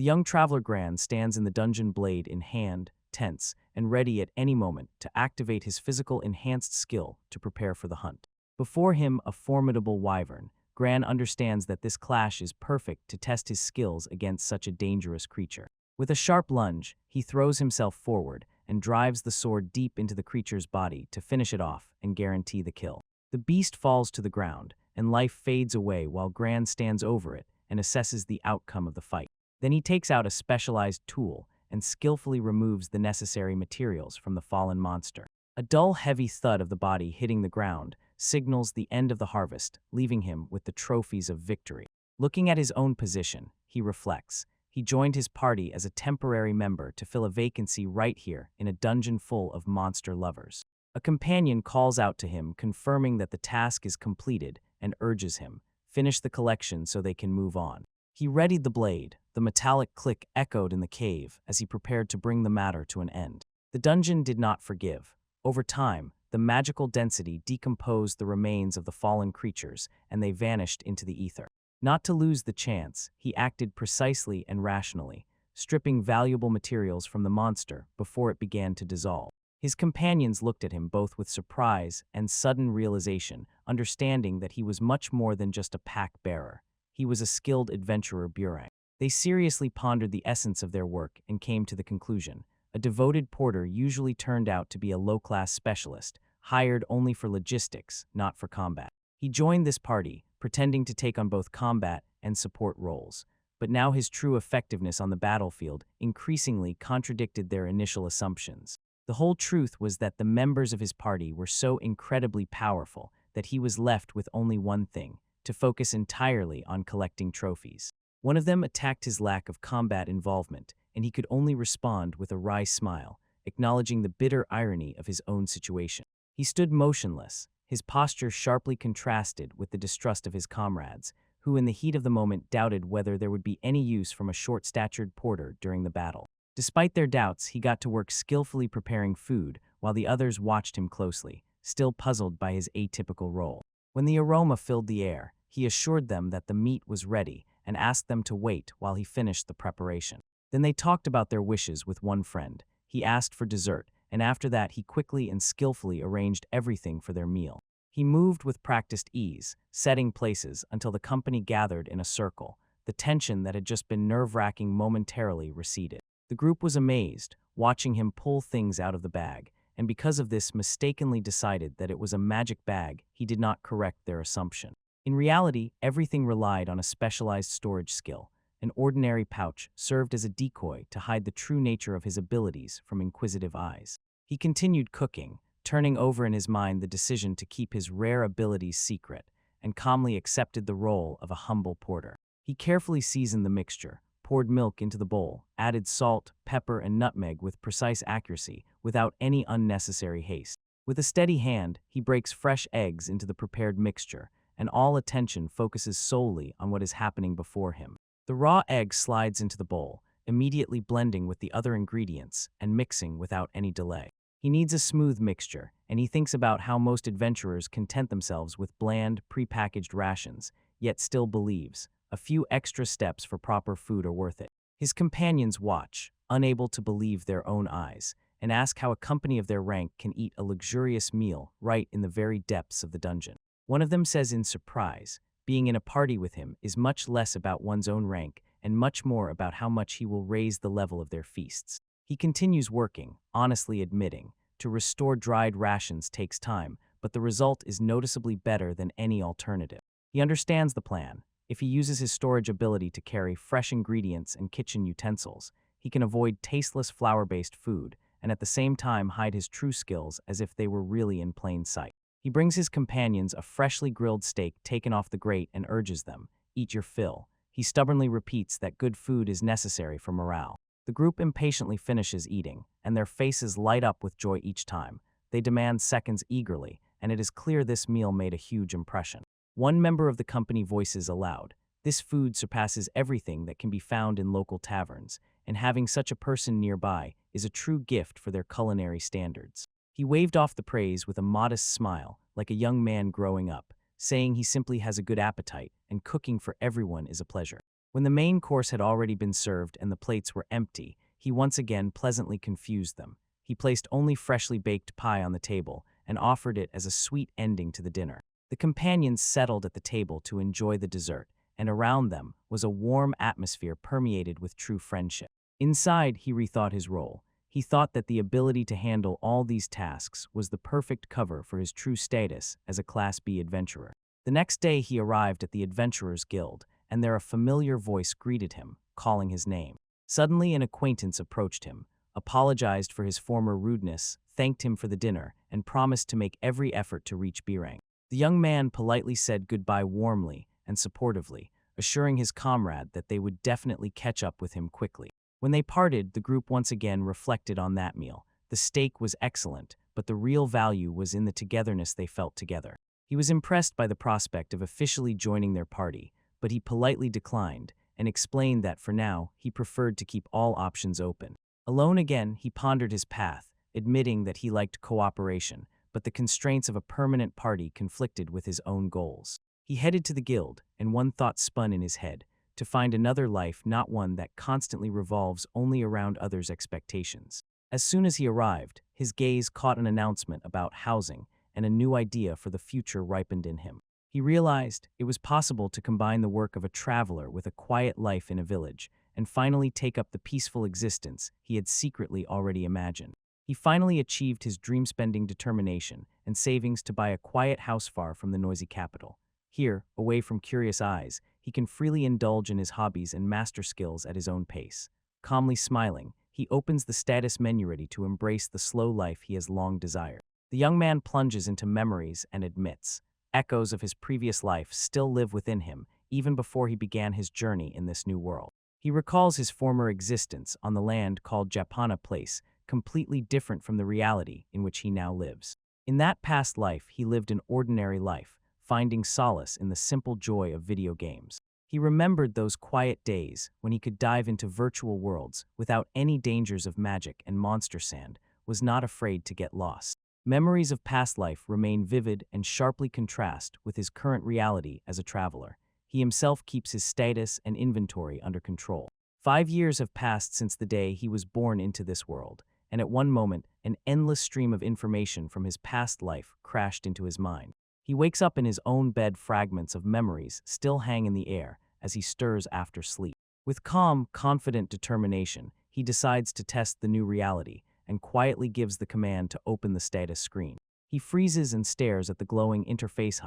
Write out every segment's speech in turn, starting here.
The young traveler Gran stands in the dungeon, blade in hand, tense, and ready at any moment to activate his physical enhanced skill to prepare for the hunt. Before him, a formidable wyvern, Gran understands that this clash is perfect to test his skills against such a dangerous creature. With a sharp lunge, he throws himself forward and drives the sword deep into the creature's body to finish it off and guarantee the kill. The beast falls to the ground, and life fades away while Gran stands over it and assesses the outcome of the fight. Then he takes out a specialized tool and skillfully removes the necessary materials from the fallen monster. A dull, heavy thud of the body hitting the ground signals the end of the harvest, leaving him with the trophies of victory. Looking at his own position, he reflects. He joined his party as a temporary member to fill a vacancy right here in a dungeon full of monster lovers. A companion calls out to him, confirming that the task is completed, and urges him, finish the collection so they can move on. He readied the blade. The metallic click echoed in the cave as he prepared to bring the matter to an end. The dungeon did not forgive. Over time, the magical density decomposed the remains of the fallen creatures, and they vanished into the ether. Not to lose the chance, he acted precisely and rationally, stripping valuable materials from the monster before it began to dissolve. His companions looked at him both with surprise and sudden realization, understanding that he was much more than just a pack-bearer. He was a skilled adventurer burang. They seriously pondered the essence of their work and came to the conclusion. A devoted porter usually turned out to be a low-class specialist, hired only for logistics, not for combat. He joined this party, pretending to take on both combat and support roles. But now his true effectiveness on the battlefield increasingly contradicted their initial assumptions. The whole truth was that the members of his party were so incredibly powerful that he was left with only one thing: to focus entirely on collecting trophies. One of them attacked his lack of combat involvement, and he could only respond with a wry smile, acknowledging the bitter irony of his own situation. He stood motionless, his posture sharply contrasted with the distrust of his comrades, who in the heat of the moment doubted whether there would be any use from a short-statured porter during the battle. Despite their doubts, he got to work skillfully preparing food, while the others watched him closely, still puzzled by his atypical role. When the aroma filled the air, he assured them that the meat was ready and asked them to wait while he finished the preparation. Then they talked about their wishes with one friend. He asked for dessert, and after that he quickly and skillfully arranged everything for their meal. He moved with practiced ease, setting places until the company gathered in a circle. The tension that had just been nerve-wracking momentarily receded. The group was amazed, watching him pull things out of the bag, and because of this mistakenly decided that it was a magic bag. He did not correct their assumption. In reality, everything relied on a specialized storage skill. An ordinary pouch served as a decoy to hide the true nature of his abilities from inquisitive eyes. He continued cooking, turning over in his mind the decision to keep his rare abilities secret, and calmly accepted the role of a humble porter. He carefully seasoned the mixture, poured milk into the bowl, added salt, pepper, and nutmeg with precise accuracy, without any unnecessary haste. With a steady hand, he breaks fresh eggs into the prepared mixture, and all attention focuses solely on what is happening before him. The raw egg slides into the bowl, immediately blending with the other ingredients and mixing without any delay. He needs a smooth mixture, and he thinks about how most adventurers content themselves with bland, prepackaged rations, yet still believes a few extra steps for proper food are worth it. His companions watch, unable to believe their own eyes, and ask how a company of their rank can eat a luxurious meal right in the very depths of the dungeon. One of them says in surprise, being in a party with him is much less about one's own rank and much more about how much he will raise the level of their feasts. He continues working, honestly admitting, to restore dried rations takes time, but the result is noticeably better than any alternative. He understands the plan. If he uses his storage ability to carry fresh ingredients and kitchen utensils, he can avoid tasteless flour-based food and at the same time hide his true skills as if they were really in plain sight. He brings his companions a freshly grilled steak taken off the grate and urges them, "Eat your fill." He stubbornly repeats that good food is necessary for morale. The group impatiently finishes eating, and their faces light up with joy each time. They demand seconds eagerly, and it is clear this meal made a huge impression. One member of the company voices aloud, "This food surpasses everything that can be found in local taverns, and having such a person nearby is a true gift for their culinary standards." He waved off the praise with a modest smile, like a young man growing up, saying he simply has a good appetite, and cooking for everyone is a pleasure. When the main course had already been served and the plates were empty, he once again pleasantly confused them. He placed only freshly baked pie on the table and offered it as a sweet ending to the dinner. The companions settled at the table to enjoy the dessert, and around them was a warm atmosphere permeated with true friendship. Inside, he rethought his role. He thought that the ability to handle all these tasks was the perfect cover for his true status as a Class B adventurer. The next day he arrived at the Adventurers Guild, and there a familiar voice greeted him, calling his name. Suddenly an acquaintance approached him, apologized for his former rudeness, thanked him for the dinner, and promised to make every effort to reach B-rank. The young man politely said goodbye warmly and supportively, assuring his comrade that they would definitely catch up with him quickly. When they parted, the group once again reflected on that meal. The steak was excellent, but the real value was in the togetherness they felt together. He was impressed by the prospect of officially joining their party, but he politely declined and explained that for now he preferred to keep all options open. Alone again, he pondered his path, admitting that he liked cooperation, but the constraints of a permanent party conflicted with his own goals. He headed to the guild, and one thought spun in his head: to find another life, not one that constantly revolves only around others' expectations. As soon as he arrived, his gaze caught an announcement about housing, and a new idea for the future ripened in him. He realized it was possible to combine the work of a traveler with a quiet life in a village, and finally take up the peaceful existence he had secretly already imagined. He finally achieved his dream-spending determination and savings to buy a quiet house far from the noisy capital. Here, away from curious eyes, he can freely indulge in his hobbies and master skills at his own pace. Calmly smiling, he opens the status menu ready to embrace the slow life he has long desired. The young man plunges into memories and admits echoes of his previous life still live within him, even before he began his journey in this new world. He recalls his former existence on the land called Japana Place, completely different from the reality in which he now lives. In that past life, he lived an ordinary life, finding solace in the simple joy of video games. He remembered those quiet days when he could dive into virtual worlds without any dangers of magic and monster sand, was not afraid to get lost. Memories of past life remain vivid and sharply contrast with his current reality as a traveler. He himself keeps his status and inventory under control. 5 years have passed since the day he was born into this world, and at one moment, an endless stream of information from his past life crashed into his mind. He wakes up in his own bed, fragments of memories still hang in the air as he stirs after sleep. With calm, confident determination, he decides to test the new reality and quietly gives the command to open the status screen. He freezes and stares at the glowing interface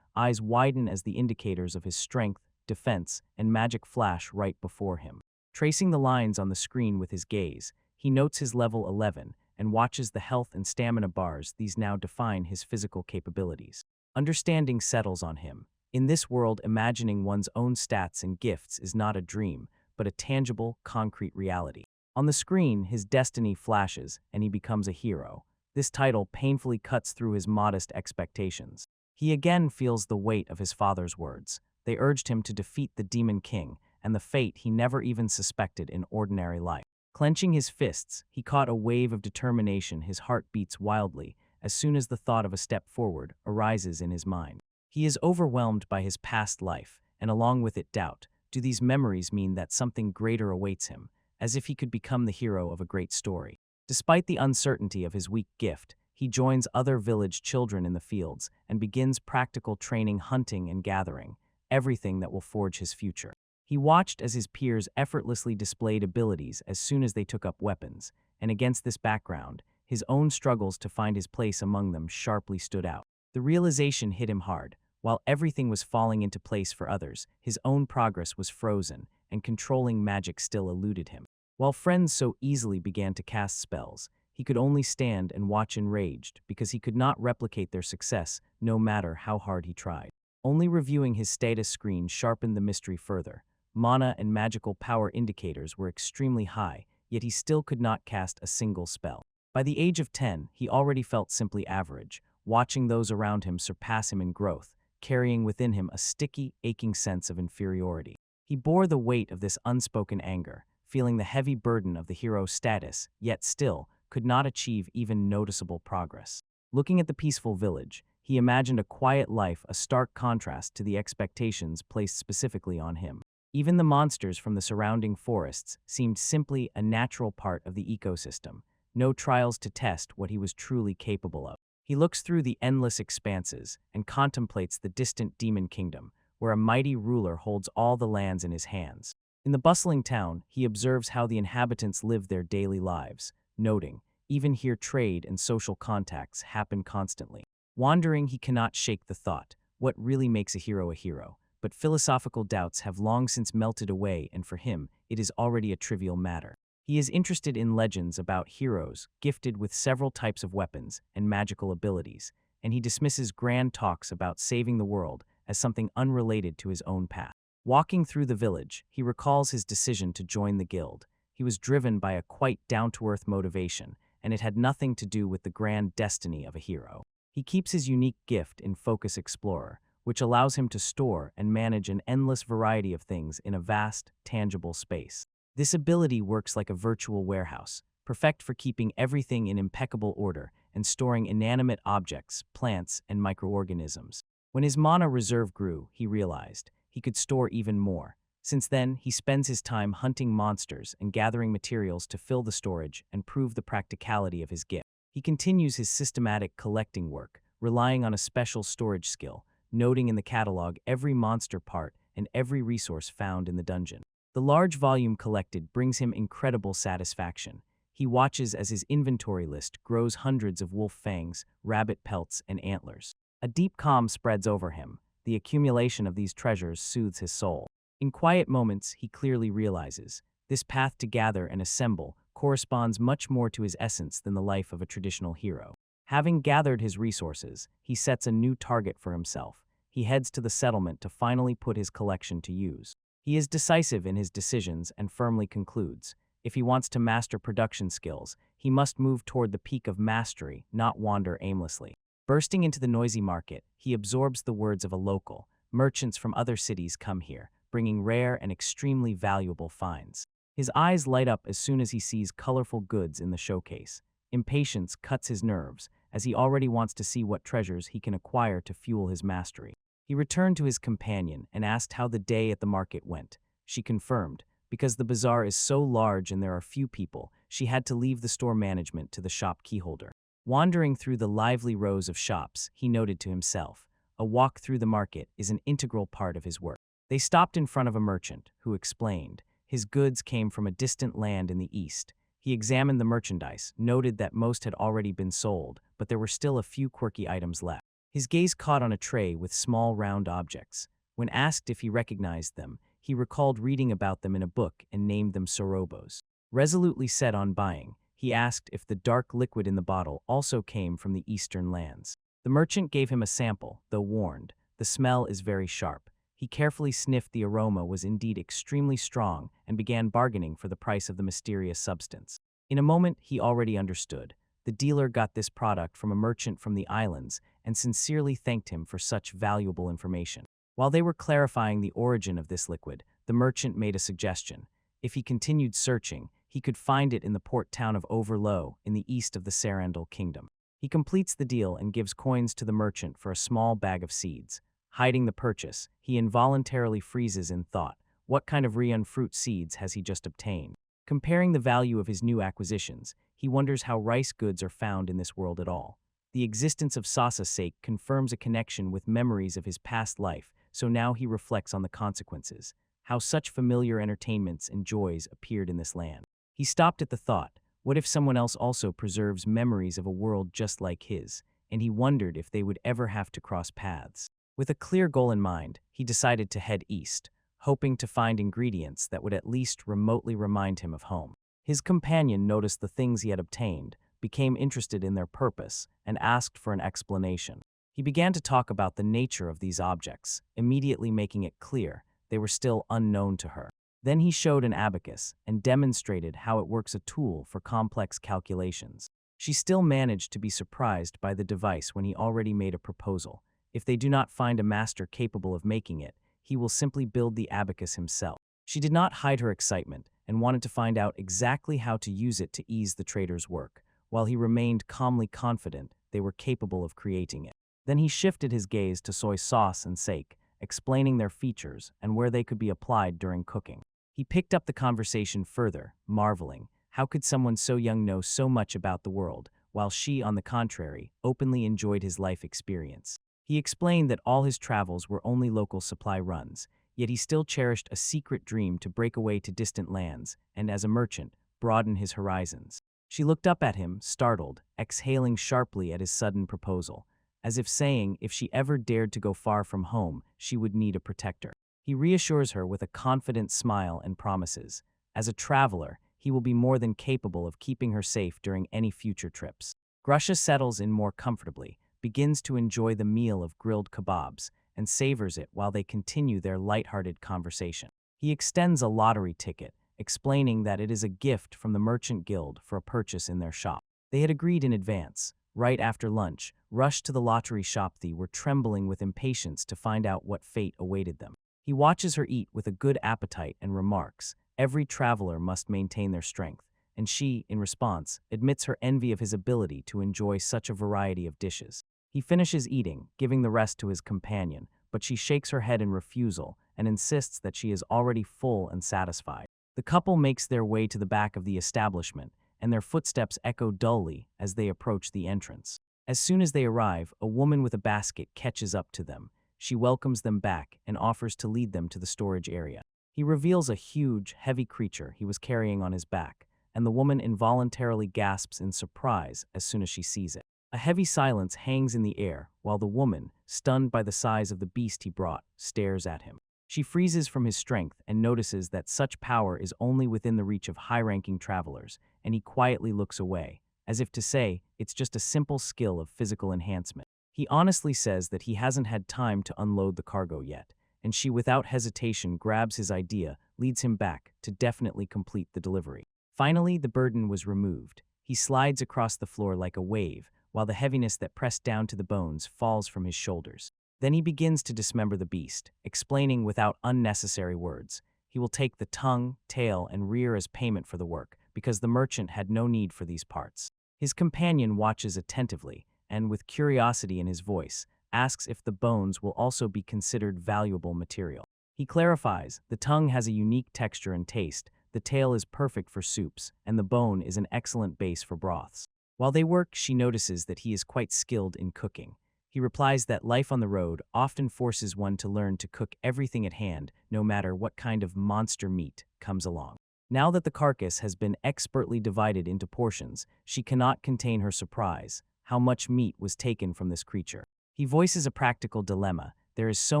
eyes widen as the indicators of his strength, defense, and magic flash right before him. Tracing the lines on the screen with his gaze, he notes his level 11 and watches the health and stamina bars. These now define his physical capabilities. Understanding settles on him. In this world, imagining one's own stats and gifts is not a dream, but a tangible, concrete reality. On the screen, his destiny flashes, and he becomes a hero. This title painfully cuts through his modest expectations. He again feels the weight of his father's words. They urged him to defeat the Demon King, and the fate he never even suspected in ordinary life. Clenching his fists, he caught a wave of determination. His heart beats wildly as soon as the thought of a step forward arises in his mind. He is overwhelmed by his past life, and along with it doubt. Do these memories mean that something greater awaits him, as if he could become the hero of a great story? Despite the uncertainty of his weak gift, he joins other village children in the fields and begins practical training, hunting and gathering, everything that will forge his future. He watched as his peers effortlessly displayed abilities as soon as they took up weapons, and against this background, his own struggles to find his place among them sharply stood out. The realization hit him hard. While everything was falling into place for others, his own progress was frozen, and controlling magic still eluded him. While friends so easily began to cast spells, he could only stand and watch enraged because he could not replicate their success no matter how hard he tried. Only reviewing his status screen sharpened the mystery further. Mana and magical power indicators were extremely high, yet he still could not cast a single spell. By the age of 10, he already felt simply average, watching those around him surpass him in growth, carrying within him a sticky, aching sense of inferiority. He bore the weight of this unspoken anger, feeling the heavy burden of the hero's status, yet still could not achieve even noticeable progress. Looking at the peaceful village, he imagined a quiet life, a stark contrast to the expectations placed specifically on him. Even the monsters from the surrounding forests seemed simply a natural part of the ecosystem, no trials to test what he was truly capable of. He looks through the endless expanses and contemplates the distant demon kingdom, where a mighty ruler holds all the lands in his hands. In the bustling town, he observes how the inhabitants live their daily lives, noting, even here trade and social contacts happen constantly. Wandering, he cannot shake the thought, what really makes a hero? But philosophical doubts have long since melted away, and for him, it is already a trivial matter. He is interested in legends about heroes gifted with several types of weapons and magical abilities, and he dismisses grand talks about saving the world as something unrelated to his own path. Walking through the village, he recalls his decision to join the guild. He was driven by a quite down-to-earth motivation, and it had nothing to do with the grand destiny of a hero. He keeps his unique gift in Focus Explorer, which allows him to store and manage an endless variety of things in a vast, tangible space. This ability works like a virtual warehouse, perfect for keeping everything in impeccable order and storing inanimate objects, plants, and microorganisms. When his mana reserve grew, he realized he could store even more. Since then, he spends his time hunting monsters and gathering materials to fill the storage and prove the practicality of his gift. He continues his systematic collecting work, relying on a special storage skill, noting in the catalog every monster part and every resource found in the dungeon. The large volume collected brings him incredible satisfaction. He watches as his inventory list grows hundreds of wolf fangs, rabbit pelts, and antlers. A deep calm spreads over him. The accumulation of these treasures soothes his soul. In quiet moments, he clearly realizes this path to gather and assemble corresponds much more to his essence than the life of a traditional hero. Having gathered his resources, he sets a new target for himself. He heads to the settlement to finally put his collection to use. He is decisive in his decisions and firmly concludes, if he wants to master production skills, he must move toward the peak of mastery, not wander aimlessly. Bursting into the noisy market, he absorbs the words of a local. Merchants from other cities come here, bringing rare and extremely valuable finds. His eyes light up as soon as he sees colorful goods in the showcase. Impatience cuts his nerves, as he already wants to see what treasures he can acquire to fuel his mastery. He returned to his companion and asked how the day at the market went. She confirmed, because the bazaar is so large and there are few people, she had to leave the store management to the shop keyholder. Wandering through the lively rows of shops, he noted to himself, a walk through the market is an integral part of his work. They stopped in front of a merchant, who explained, his goods came from a distant land in the east. He examined the merchandise, noted that most had already been sold, but there were still a few quirky items left. His gaze caught on a tray with small round objects. When asked if he recognized them, he recalled reading about them in a book and named them sorobos. Resolutely set on buying, he asked if the dark liquid in the bottle also came from the eastern lands. The merchant gave him a sample, though warned, the smell is very sharp. He carefully sniffed the aroma was indeed extremely strong and began bargaining for the price of the mysterious substance. In a moment, he already understood. The dealer got this product from a merchant from the islands and sincerely thanked him for such valuable information. While they were clarifying the origin of this liquid, the merchant made a suggestion. If he continued searching, he could find it in the port town of Overlow in the east of the Sarandal kingdom. He completes the deal and gives coins to the merchant for a small bag of seeds. Hiding the purchase, he involuntarily freezes in thought. What kind of Rian fruit seeds has he just obtained? Comparing the value of his new acquisitions, he wonders how rice goods are found in this world at all. The existence of Sasa's sake confirms a connection with memories of his past life, so now he reflects on the consequences, how such familiar entertainments and joys appeared in this land. He stopped at the thought, what if someone else also preserves memories of a world just like his, and he wondered if they would ever have to cross paths. With a clear goal in mind, he decided to head east, hoping to find ingredients that would at least remotely remind him of home. His companion noticed the things he had obtained, became interested in their purpose, and asked for an explanation. He began to talk about the nature of these objects, immediately making it clear they were still unknown to her. Then he showed an abacus and demonstrated how it works, a tool for complex calculations. She still managed to be surprised by the device when he already made a proposal. If they do not find a master capable of making it, he will simply build the abacus himself. She did not hide her excitement and wanted to find out exactly how to use it to ease the trader's work, while he remained calmly confident they were capable of creating it. Then he shifted his gaze to soy sauce and sake, explaining their features and where they could be applied during cooking. He picked up the conversation further, marveling. How could someone so young know so much about the world, while she, on the contrary, openly enjoyed his life experience? He explained that all his travels were only local supply runs, yet he still cherished a secret dream to break away to distant lands and, as a merchant, broaden his horizons. She looked up at him, startled, exhaling sharply at his sudden proposal, as if saying if she ever dared to go far from home, she would need a protector. He reassures her with a confident smile and promises, as a traveler, he will be more than capable of keeping her safe during any future trips. Grusha settles in more comfortably, begins to enjoy the meal of grilled kebabs, and savors it while they continue their light-hearted conversation. He extends a lottery ticket, explaining that it is a gift from the Merchant Guild for a purchase in their shop. They had agreed in advance. Right after lunch, rushed to the lottery shop. They were trembling with impatience to find out what fate awaited them. He watches her eat with a good appetite and remarks, every traveler must maintain their strength, and she, in response, admits her envy of his ability to enjoy such a variety of dishes. He finishes eating, giving the rest to his companion, but she shakes her head in refusal and insists that she is already full and satisfied. The couple makes their way to the back of the establishment, and their footsteps echo dully as they approach the entrance. As soon as they arrive, a woman with a basket catches up to them. She welcomes them back and offers to lead them to the storage area. He reveals a huge, heavy creature he was carrying on his back, and the woman involuntarily gasps in surprise as soon as she sees it. A heavy silence hangs in the air while the woman, stunned by the size of the beast he brought, stares at him. She freezes from his strength and notices that such power is only within the reach of high-ranking travelers, and he quietly looks away, as if to say, it's just a simple skill of physical enhancement. He honestly says that he hasn't had time to unload the cargo yet, and she without hesitation grabs his idea, leads him back to definitely complete the delivery. Finally, the burden was removed. He slides across the floor like a wave, while the heaviness that pressed down to the bones falls from his shoulders. Then he begins to dismember the beast, explaining without unnecessary words. He will take the tongue, tail, and rear as payment for the work, because the merchant had no need for these parts. His companion watches attentively, and with curiosity in his voice, asks if the bones will also be considered valuable material. He clarifies, the tongue has a unique texture and taste, the tail is perfect for soups, and the bone is an excellent base for broths. While they work, she notices that he is quite skilled in cooking. He replies that life on the road often forces one to learn to cook everything at hand, no matter what kind of monster meat comes along. Now that the carcass has been expertly divided into portions, she cannot contain her surprise. How much meat was taken from this creature? He voices a practical dilemma. There is so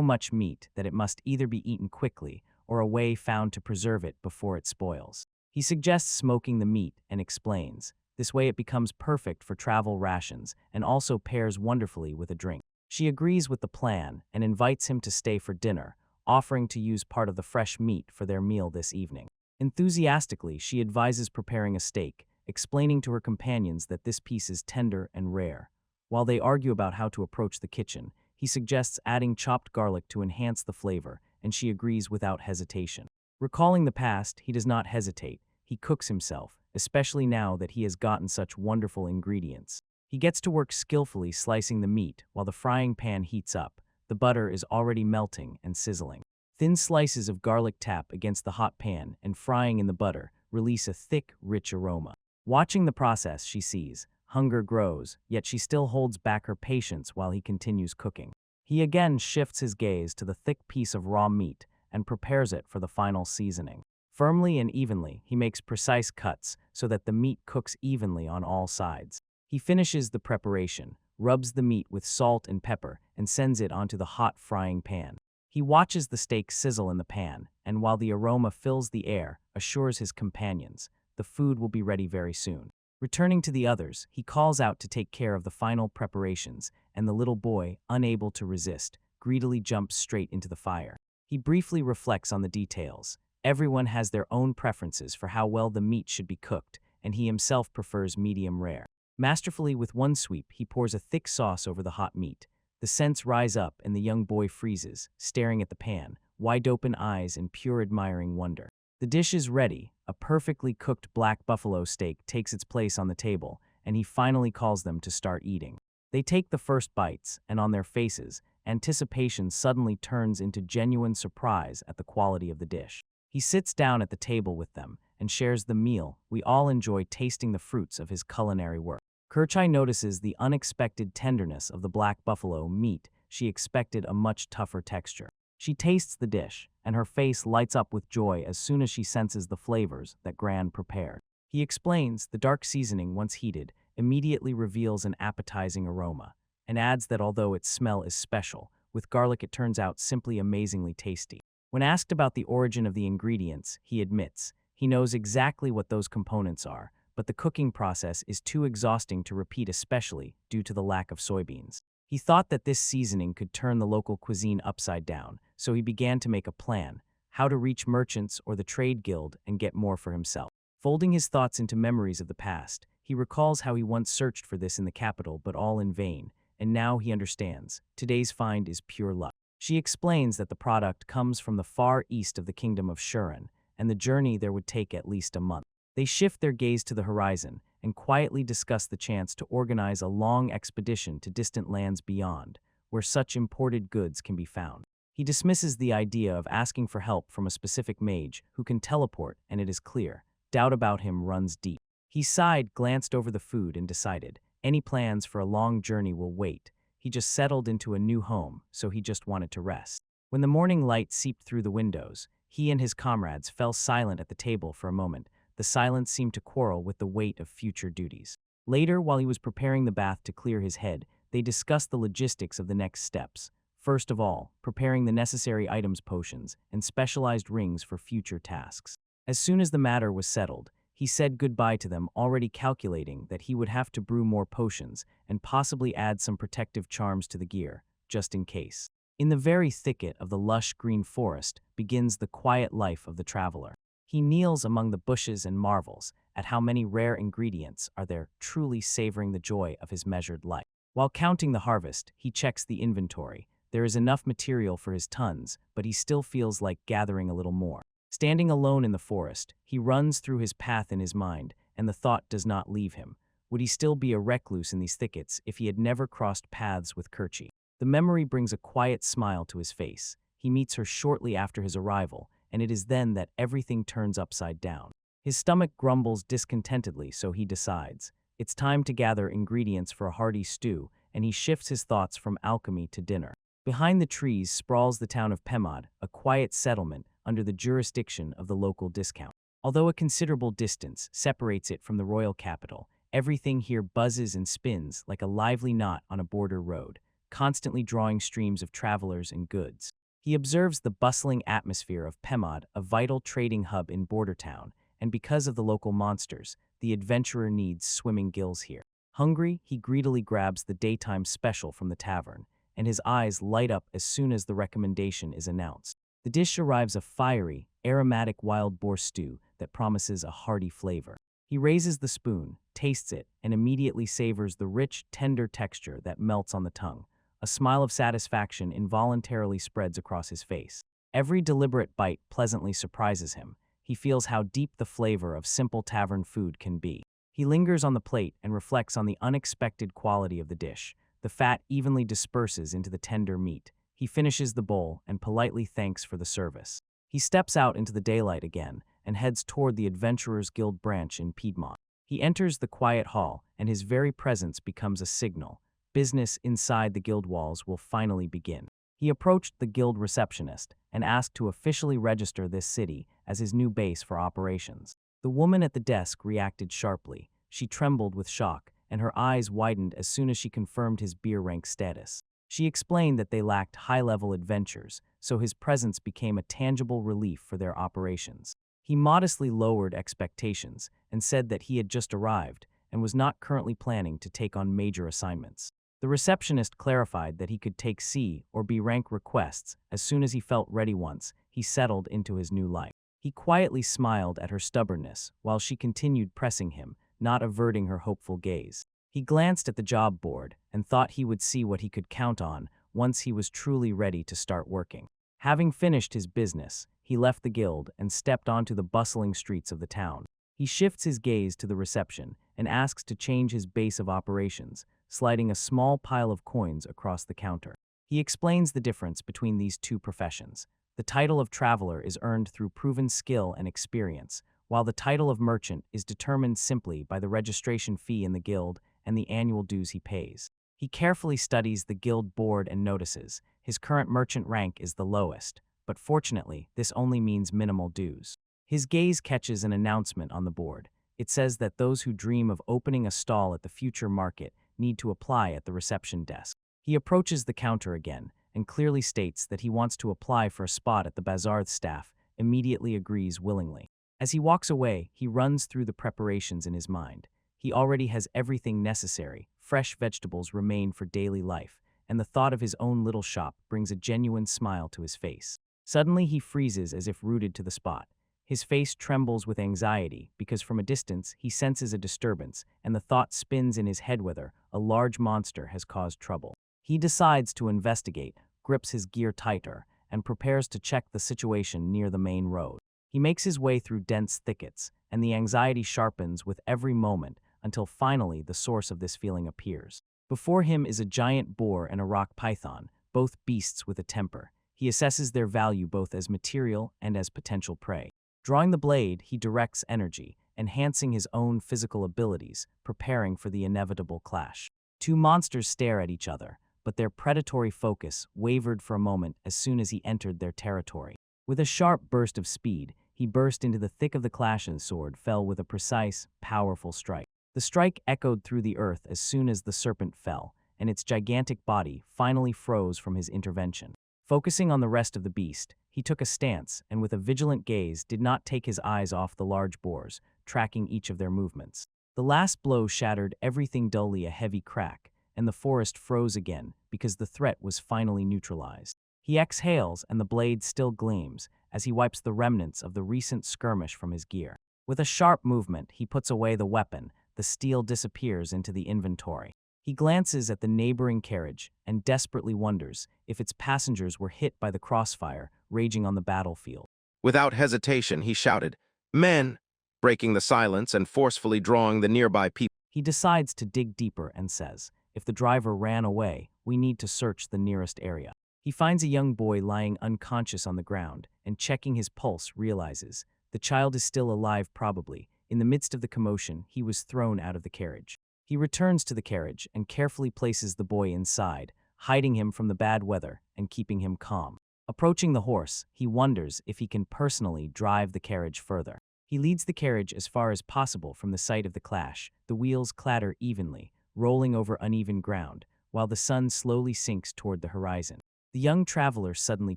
much meat that it must either be eaten quickly or a way found to preserve it before it spoils. He suggests smoking the meat and explains, this way it becomes perfect for travel rations and also pairs wonderfully with a drink. She agrees with the plan and invites him to stay for dinner, offering to use part of the fresh meat for their meal this evening. Enthusiastically, she advises preparing a steak, explaining to her companions that this piece is tender and rare. While they argue about how to approach the kitchen, he suggests adding chopped garlic to enhance the flavor, and she agrees without hesitation. Recalling the past, he does not hesitate. He cooks himself, especially now that he has gotten such wonderful ingredients. He gets to work skillfully slicing the meat while the frying pan heats up. The butter is already melting and sizzling. Thin slices of garlic tap against the hot pan and frying in the butter release a thick, rich aroma. Watching the process, she sees. Hunger grows, yet she still holds back her patience while he continues cooking. He again shifts his gaze to the thick piece of raw meat and prepares it for the final seasoning. Firmly and evenly, he makes precise cuts so that the meat cooks evenly on all sides. He finishes the preparation, rubs the meat with salt and pepper, and sends it onto the hot frying pan. He watches the steak sizzle in the pan, and while the aroma fills the air, assures his companions, the food will be ready very soon. Returning to the others, he calls out to take care of the final preparations, and the little boy, unable to resist, greedily jumps straight into the fire. He briefly reflects on the details. Everyone has their own preferences for how well the meat should be cooked, and he himself prefers medium rare. Masterfully, with one sweep, he pours a thick sauce over the hot meat. The scents rise up, and the young boy freezes, staring at the pan, wide-open eyes in pure admiring wonder. The dish is ready. A perfectly cooked black buffalo steak takes its place on the table, and he finally calls them to start eating. They take the first bites, and on their faces, anticipation suddenly turns into genuine surprise at the quality of the dish. He sits down at the table with them and shares the meal. We all enjoy tasting the fruits of his culinary work. Kerchai notices the unexpected tenderness of the black buffalo meat. She expected a much tougher texture. She tastes the dish, and her face lights up with joy as soon as she senses the flavors that Gran prepared. He explains the dark seasoning, once heated, immediately reveals an appetizing aroma, and adds that although its smell is special, with garlic it turns out simply amazingly tasty. When asked about the origin of the ingredients, he admits he knows exactly what those components are, but the cooking process is too exhausting to repeat, especially due to the lack of soybeans. He thought that this seasoning could turn the local cuisine upside down, so he began to make a plan: how to reach merchants or the trade guild and get more for himself. Folding his thoughts into memories of the past, he recalls how he once searched for this in the capital, but all in vain, and now he understands. Today's find is pure luck. She explains that the product comes from the far east of the kingdom of Shuren, and the journey there would take at least a month. They shift their gaze to the horizon and quietly discuss the chance to organize a long expedition to distant lands beyond, where such imported goods can be found. He dismisses the idea of asking for help from a specific mage who can teleport, and it is clear doubt about him runs deep. He sighed, glanced over the food, and decided any plans for a long journey will wait. He just settled into a new home, so he just wanted to rest. When the morning light seeped through the windows, he and his comrades fell silent at the table for a moment. The silence seemed to quarrel with the weight of future duties. Later, while he was preparing the bath to clear his head, they discussed the logistics of the next steps. First of all, preparing the necessary items, potions, and specialized rings for future tasks. As soon as the matter was settled, he said goodbye to them, already calculating that he would have to brew more potions and possibly add some protective charms to the gear, just in case. In the very thicket of the lush green forest begins the quiet life of the traveler. He kneels among the bushes and marvels at how many rare ingredients are there, truly savoring the joy of his measured life. While counting the harvest, he checks the inventory. There is enough material for his tons, but he still feels like gathering a little more. Standing alone in the forest, he runs through his path in his mind, and the thought does not leave him. Would he still be a recluse in these thickets if he had never crossed paths with Kerchi? The memory brings a quiet smile to his face. He meets her shortly after his arrival, and it is then that everything turns upside down. His stomach grumbles discontentedly, so he decides it's time to gather ingredients for a hearty stew, and he shifts his thoughts from alchemy to dinner. Behind the trees sprawls the town of Pemad, a quiet settlement under the jurisdiction of the local discount. Although a considerable distance separates it from the royal capital, everything here buzzes and spins like a lively knot on a border road, constantly drawing streams of travelers and goods. He observes the bustling atmosphere of Pemad, a vital trading hub in border town, and because of the local monsters, the adventurer needs swimming gills here. Hungry, he greedily grabs the daytime special from the tavern, and his eyes light up as soon as the recommendation is announced. The dish arrives, a fiery, aromatic wild boar stew that promises a hearty flavor. He raises the spoon, tastes it, and immediately savors the rich, tender texture that melts on the tongue. A smile of satisfaction involuntarily spreads across his face. Every deliberate bite pleasantly surprises him. He feels how deep the flavor of simple tavern food can be. He lingers on the plate and reflects on the unexpected quality of the dish. The fat evenly disperses into the tender meat. He finishes the bowl and politely thanks for the service. He steps out into the daylight again and heads toward the Adventurers Guild branch in Piedmont. He enters the quiet hall, and his very presence becomes a signal. Business inside the guild walls will finally begin. He approached the guild receptionist and asked to officially register this city as his new base for operations. The woman at the desk reacted sharply. She trembled with shock, and her eyes widened as soon as she confirmed his beer rank status. She explained that they lacked high-level adventures, so his presence became a tangible relief for their operations. He modestly lowered expectations and said that he had just arrived and was not currently planning to take on major assignments. The receptionist clarified that he could take C or B rank requests as soon as he felt ready. Once he settled into his new life, he quietly smiled at her stubbornness while she continued pressing him, not averting her hopeful gaze. He glanced at the job board and thought he would see what he could count on once he was truly ready to start working. Having finished his business, he left the guild and stepped onto the bustling streets of the town. He shifts his gaze to the reception and asks to change his base of operations, sliding a small pile of coins across the counter. He explains the difference between these two professions. The title of traveler is earned through proven skill and experience, while the title of merchant is determined simply by the registration fee in the guild and the annual dues he pays. He carefully studies the guild board and notices his current merchant rank is the lowest, but fortunately, this only means minimal dues. His gaze catches an announcement on the board. It says that those who dream of opening a stall at the future market need to apply at the reception desk. He approaches the counter again and clearly states that he wants to apply for a spot at the bazaar. Staff immediately agrees willingly. As he walks away, he runs through the preparations in his mind. He already has everything necessary. Fresh vegetables remain for daily life, and the thought of his own little shop brings a genuine smile to his face. Suddenly, he freezes as if rooted to the spot. His face trembles with anxiety because from a distance he senses a disturbance, and the thought spins in his head whether a large monster has caused trouble. He decides to investigate, grips his gear tighter, and prepares to check the situation near the main road. He makes his way through dense thickets, and the anxiety sharpens with every moment until finally the source of this feeling appears. Before him is a giant boar and a rock python, both beasts with a temper. He assesses their value both as material and as potential prey. Drawing the blade, he directs energy, enhancing his own physical abilities, preparing for the inevitable clash. Two monsters stare at each other, but their predatory focus wavered for a moment as soon as he entered their territory. With a sharp burst of speed, he burst into the thick of the clash and sword fell with a precise, powerful strike. The strike echoed through the earth as soon as the serpent fell, and its gigantic body finally froze from his intervention. Focusing on the rest of the beast, he took a stance and with a vigilant gaze did not take his eyes off the large boars, tracking each of their movements. The last blow shattered everything dully a heavy crack, and the forest froze again because the threat was finally neutralized. He exhales and the blade still gleams as he wipes the remnants of the recent skirmish from his gear. With a sharp movement, he puts away the weapon. The steel disappears into the inventory. He glances at the neighboring carriage and desperately wonders if its passengers were hit by the crossfire raging on the battlefield. Without hesitation, he shouted, "Men!" breaking the silence and forcefully drawing the nearby people. He decides to dig deeper and says, if the driver ran away, we need to search the nearest area. He finds a young boy lying unconscious on the ground and checking his pulse realizes the child is still alive probably. In the midst of the commotion, he was thrown out of the carriage. He returns to the carriage and carefully places the boy inside, hiding him from the bad weather and keeping him calm. Approaching the horse, he wonders if he can personally drive the carriage further. He leads the carriage as far as possible from the site of the clash. The wheels clatter evenly, rolling over uneven ground, while the sun slowly sinks toward the horizon. The young traveler suddenly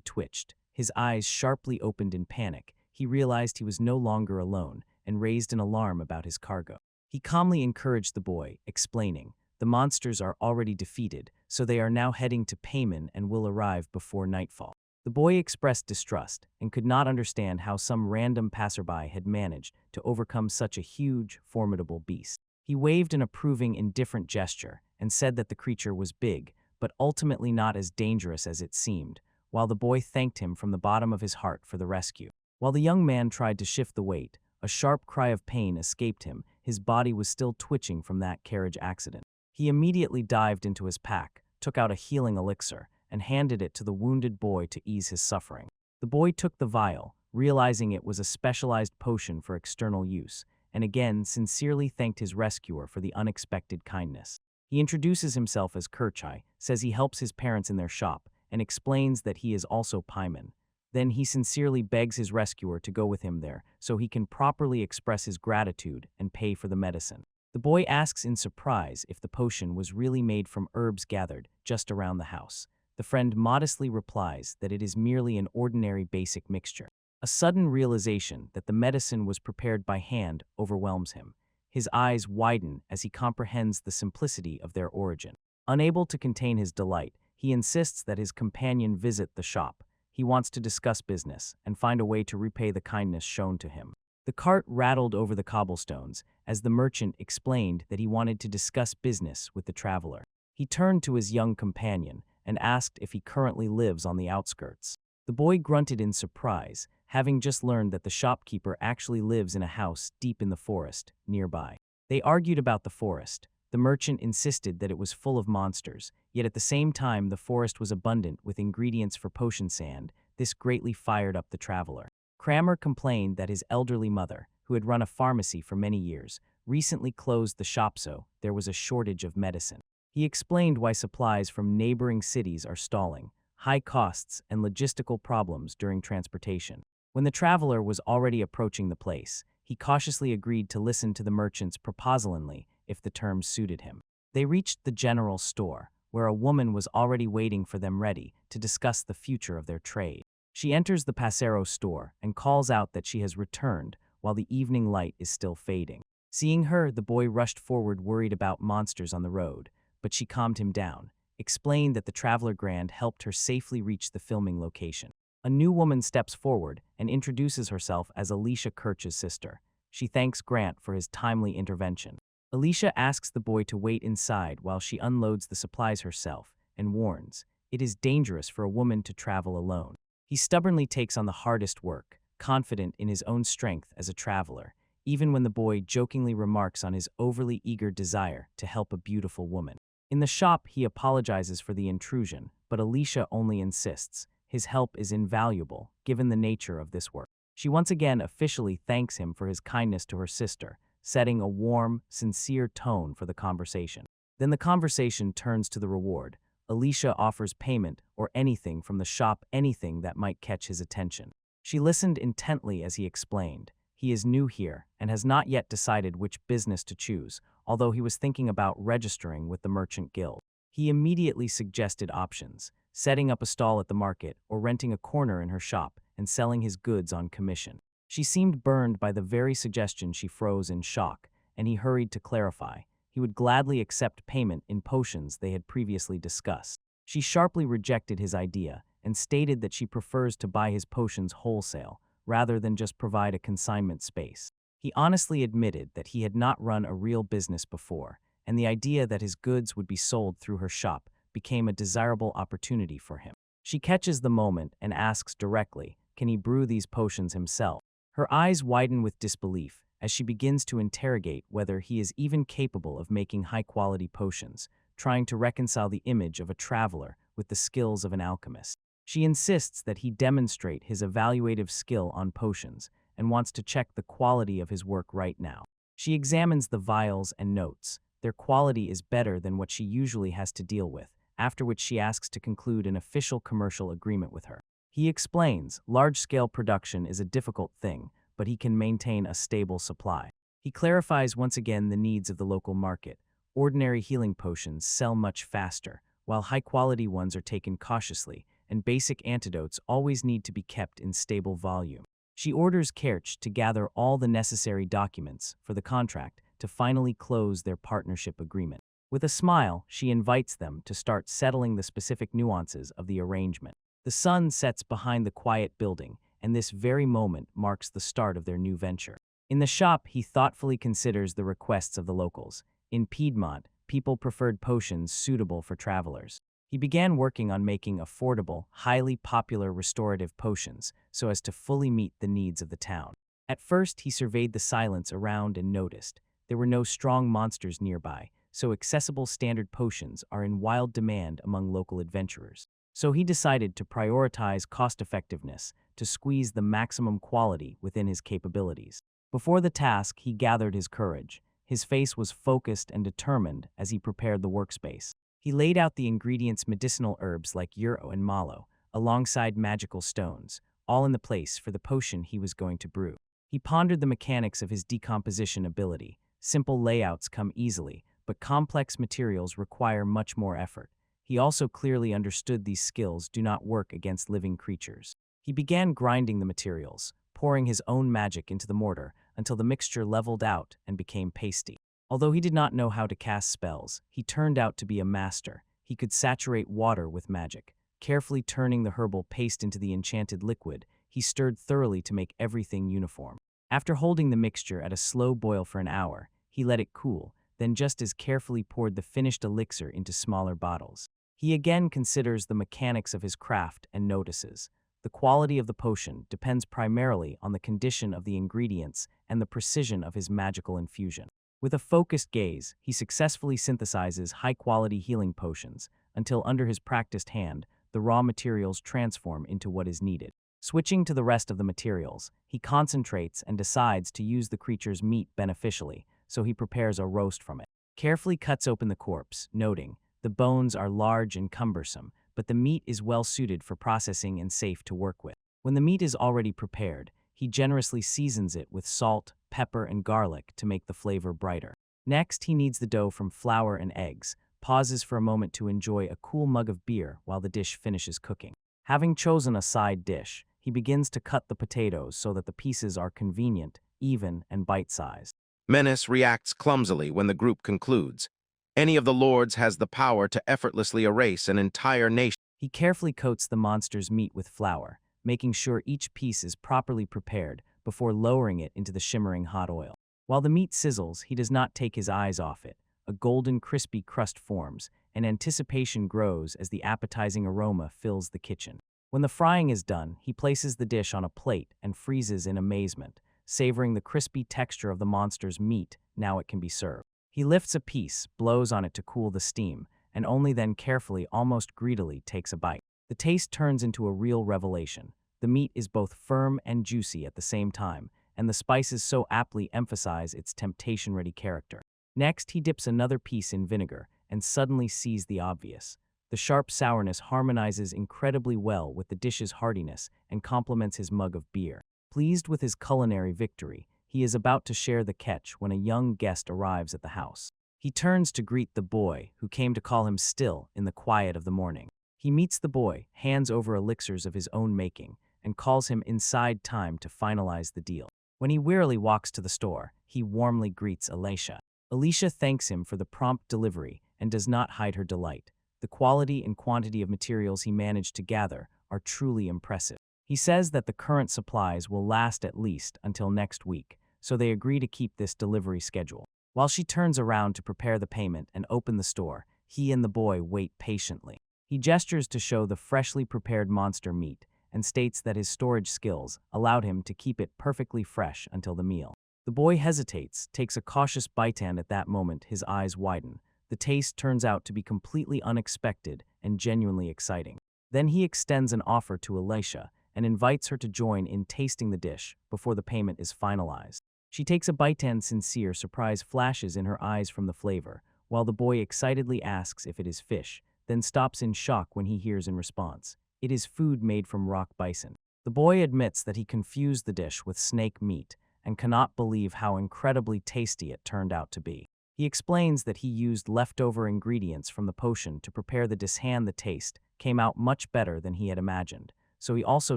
twitched. His eyes sharply opened in panic. He realized he was no longer alone and raised an alarm about his cargo. He calmly encouraged the boy, explaining, the monsters are already defeated, so they are now heading to payment and will arrive before nightfall. The boy expressed distrust and could not understand how some random passerby had managed to overcome such a huge, formidable beast. He waved an approving, indifferent gesture and said that the creature was big, but ultimately not as dangerous as it seemed, while the boy thanked him from the bottom of his heart for the rescue. While the young man tried to shift the weight, a sharp cry of pain escaped him. His body was still twitching from that carriage accident. He immediately dived into his pack, took out a healing elixir, and handed it to the wounded boy to ease his suffering. The boy took the vial, realizing it was a specialized potion for external use, and again sincerely thanked his rescuer for the unexpected kindness. He introduces himself as Kerchai, says he helps his parents in their shop, and explains that he is also Paimon. Then he sincerely begs his rescuer to go with him there so he can properly express his gratitude and pay for the medicine. The boy asks in surprise if the potion was really made from herbs gathered just around the house. The friend modestly replies that it is merely an ordinary basic mixture. A sudden realization that the medicine was prepared by hand overwhelms him. His eyes widen as he comprehends the simplicity of their origin. Unable to contain his delight, he insists that his companion visit the shop. He wants to discuss business and find a way to repay the kindness shown to him. The cart rattled over the cobblestones as the merchant explained that he wanted to discuss business with the traveler. He turned to his young companion and asked if he currently lives on the outskirts. The boy grunted in surprise, having just learned that the shopkeeper actually lives in a house deep in the forest nearby. They argued about the forest, The merchant insisted that it was full of monsters, yet at the same time the forest was abundant with ingredients for potion sand. This greatly fired up the traveler. Crammer complained that his elderly mother, who had run a pharmacy for many years, recently closed the shop so there was a shortage of medicine. He explained why supplies from neighboring cities are stalling, high costs and logistical problems during transportation. When the traveler was already approaching the place, he cautiously agreed to listen to the merchant's propositionally if the terms suited him. They reached the general store, where a woman was already waiting for them ready to discuss the future of their trade. She enters the Pasero store and calls out that she has returned while the evening light is still fading. Seeing her, the boy rushed forward worried about monsters on the road, but she calmed him down, explained that the Traveler Grand helped her safely reach the filming location. A new woman steps forward and introduces herself as Alicia Kirch's sister. She thanks Grant for his timely intervention. Alicia asks the boy to wait inside while she unloads the supplies herself and warns, it is dangerous for a woman to travel alone. He stubbornly takes on the hardest work, confident in his own strength as a traveler, even when the boy jokingly remarks on his overly eager desire to help a beautiful woman. In the shop, he apologizes for the intrusion, but Alicia only insists his help is invaluable given the nature of this work. She once again officially thanks him for his kindness to her sister, setting a warm, sincere tone for the conversation. Then the conversation turns to the reward. Alicia offers payment or anything from the shop, anything that might catch his attention. She listened intently as he explained. He is new here and has not yet decided which business to choose, although he was thinking about registering with the Merchant Guild. He immediately suggested options, setting up a stall at the market or renting a corner in her shop and selling his goods on commission. She seemed burned by the very suggestion. She froze in shock, and he hurried to clarify. He would gladly accept payment in potions they had previously discussed. She sharply rejected his idea and stated that she prefers to buy his potions wholesale rather than just provide a consignment space. He honestly admitted that he had not run a real business before, and the idea that his goods would be sold through her shop became a desirable opportunity for him. She catches the moment and asks directly, can he brew these potions himself? Her eyes widen with disbelief as she begins to interrogate whether he is even capable of making high-quality potions, trying to reconcile the image of a traveler with the skills of an alchemist. She insists that he demonstrate his evaluative skill on potions and wants to check the quality of his work right now. She examines the vials and notes. Their quality is better than what she usually has to deal with, after which she asks to conclude an official commercial agreement with her. He explains, large-scale production is a difficult thing, but he can maintain a stable supply. He clarifies once again the needs of the local market. Ordinary healing potions sell much faster, while high-quality ones are taken cautiously, and basic antidotes always need to be kept in stable volume. She orders Kerch to gather all the necessary documents for the contract to finally close their partnership agreement. With a smile, she invites them to start settling the specific nuances of the arrangement. The sun sets behind the quiet building, and this very moment marks the start of their new venture. In the shop, he thoughtfully considers the requests of the locals. In Piedmont, people preferred potions suitable for travelers. He began working on making affordable, highly popular restorative potions so as to fully meet the needs of the town. At first, he surveyed the silence around and noticed there were no strong monsters nearby, so accessible standard potions are in wild demand among local adventurers. So he decided to prioritize cost-effectiveness to squeeze the maximum quality within his capabilities. Before the task, he gathered his courage. His face was focused and determined as he prepared the workspace. He laid out the ingredients: medicinal herbs like euro and mallow, alongside magical stones, all in the place for the potion he was going to brew. He pondered the mechanics of his decomposition ability. Simple layouts come easily, but complex materials require much more effort. He also clearly understood these skills do not work against living creatures. He began grinding the materials, pouring his own magic into the mortar until the mixture leveled out and became pasty. Although he did not know how to cast spells, he turned out to be a master. He could saturate water with magic. Carefully turning the herbal paste into the enchanted liquid, he stirred thoroughly to make everything uniform. After holding the mixture at a slow boil for an hour, he let it cool, then just as carefully poured the finished elixir into smaller bottles. He again considers the mechanics of his craft and notices. The quality of the potion depends primarily on the condition of the ingredients and the precision of his magical infusion. With a focused gaze, he successfully synthesizes high-quality healing potions until under his practiced hand, the raw materials transform into what is needed. Switching to the rest of the materials, he concentrates and decides to use the creature's meat beneficially, so he prepares a roast from it. Carefully cuts open the corpse, noting, the bones are large and cumbersome, but the meat is well suited for processing and safe to work with. When the meat is already prepared, he generously seasons it with salt, pepper, and garlic to make the flavor brighter. Next, he kneads the dough from flour and eggs, pauses for a moment to enjoy a cool mug of beer while the dish finishes cooking. Having chosen a side dish, he begins to cut the potatoes so that the pieces are convenient, even, and bite-sized. Menace reacts clumsily when the group concludes. Any of the lords has the power to effortlessly erase an entire nation. He carefully coats the monster's meat with flour, making sure each piece is properly prepared before lowering it into the shimmering hot oil. While the meat sizzles, he does not take his eyes off it. A golden, crispy crust forms, and anticipation grows as the appetizing aroma fills the kitchen. When the frying is done, he places the dish on a plate and freezes in amazement, savoring the crispy texture of the monster's meat. Now it can be served. He lifts a piece, blows on it to cool the steam, and only then carefully, almost greedily, takes a bite. The taste turns into a real revelation. The meat is both firm and juicy at the same time, and the spices so aptly emphasize its temptation-ready character. Next, he dips another piece in vinegar and suddenly sees the obvious. The sharp sourness harmonizes incredibly well with the dish's heartiness and complements his mug of beer. Pleased with his culinary victory, he is about to share the catch when a young guest arrives at the house. He turns to greet the boy, who came to call him still in the quiet of the morning. He meets the boy, hands over elixirs of his own making, and calls him inside time to finalize the deal. When he wearily walks to the store, he warmly greets Alicia. Alicia thanks him for the prompt delivery and does not hide her delight. The quality and quantity of materials he managed to gather are truly impressive. He says that the current supplies will last at least until next week, so they agree to keep this delivery schedule. While she turns around to prepare the payment and open the store, he and the boy wait patiently. He gestures to show the freshly prepared monster meat and states that his storage skills allowed him to keep it perfectly fresh until the meal. The boy hesitates, takes a cautious bite, and at that moment his eyes widen. The taste turns out to be completely unexpected and genuinely exciting. Then he extends an offer to Alicia and invites her to join in tasting the dish before the payment is finalized. She takes a bite and sincere surprise flashes in her eyes from the flavor, while the boy excitedly asks if it is fish, then stops in shock when he hears in response, "It is food made from rock bison." The boy admits that he confused the dish with snake meat and cannot believe how incredibly tasty it turned out to be. He explains that he used leftover ingredients from the potion to prepare the dish, and the taste came out much better than he had imagined, so he also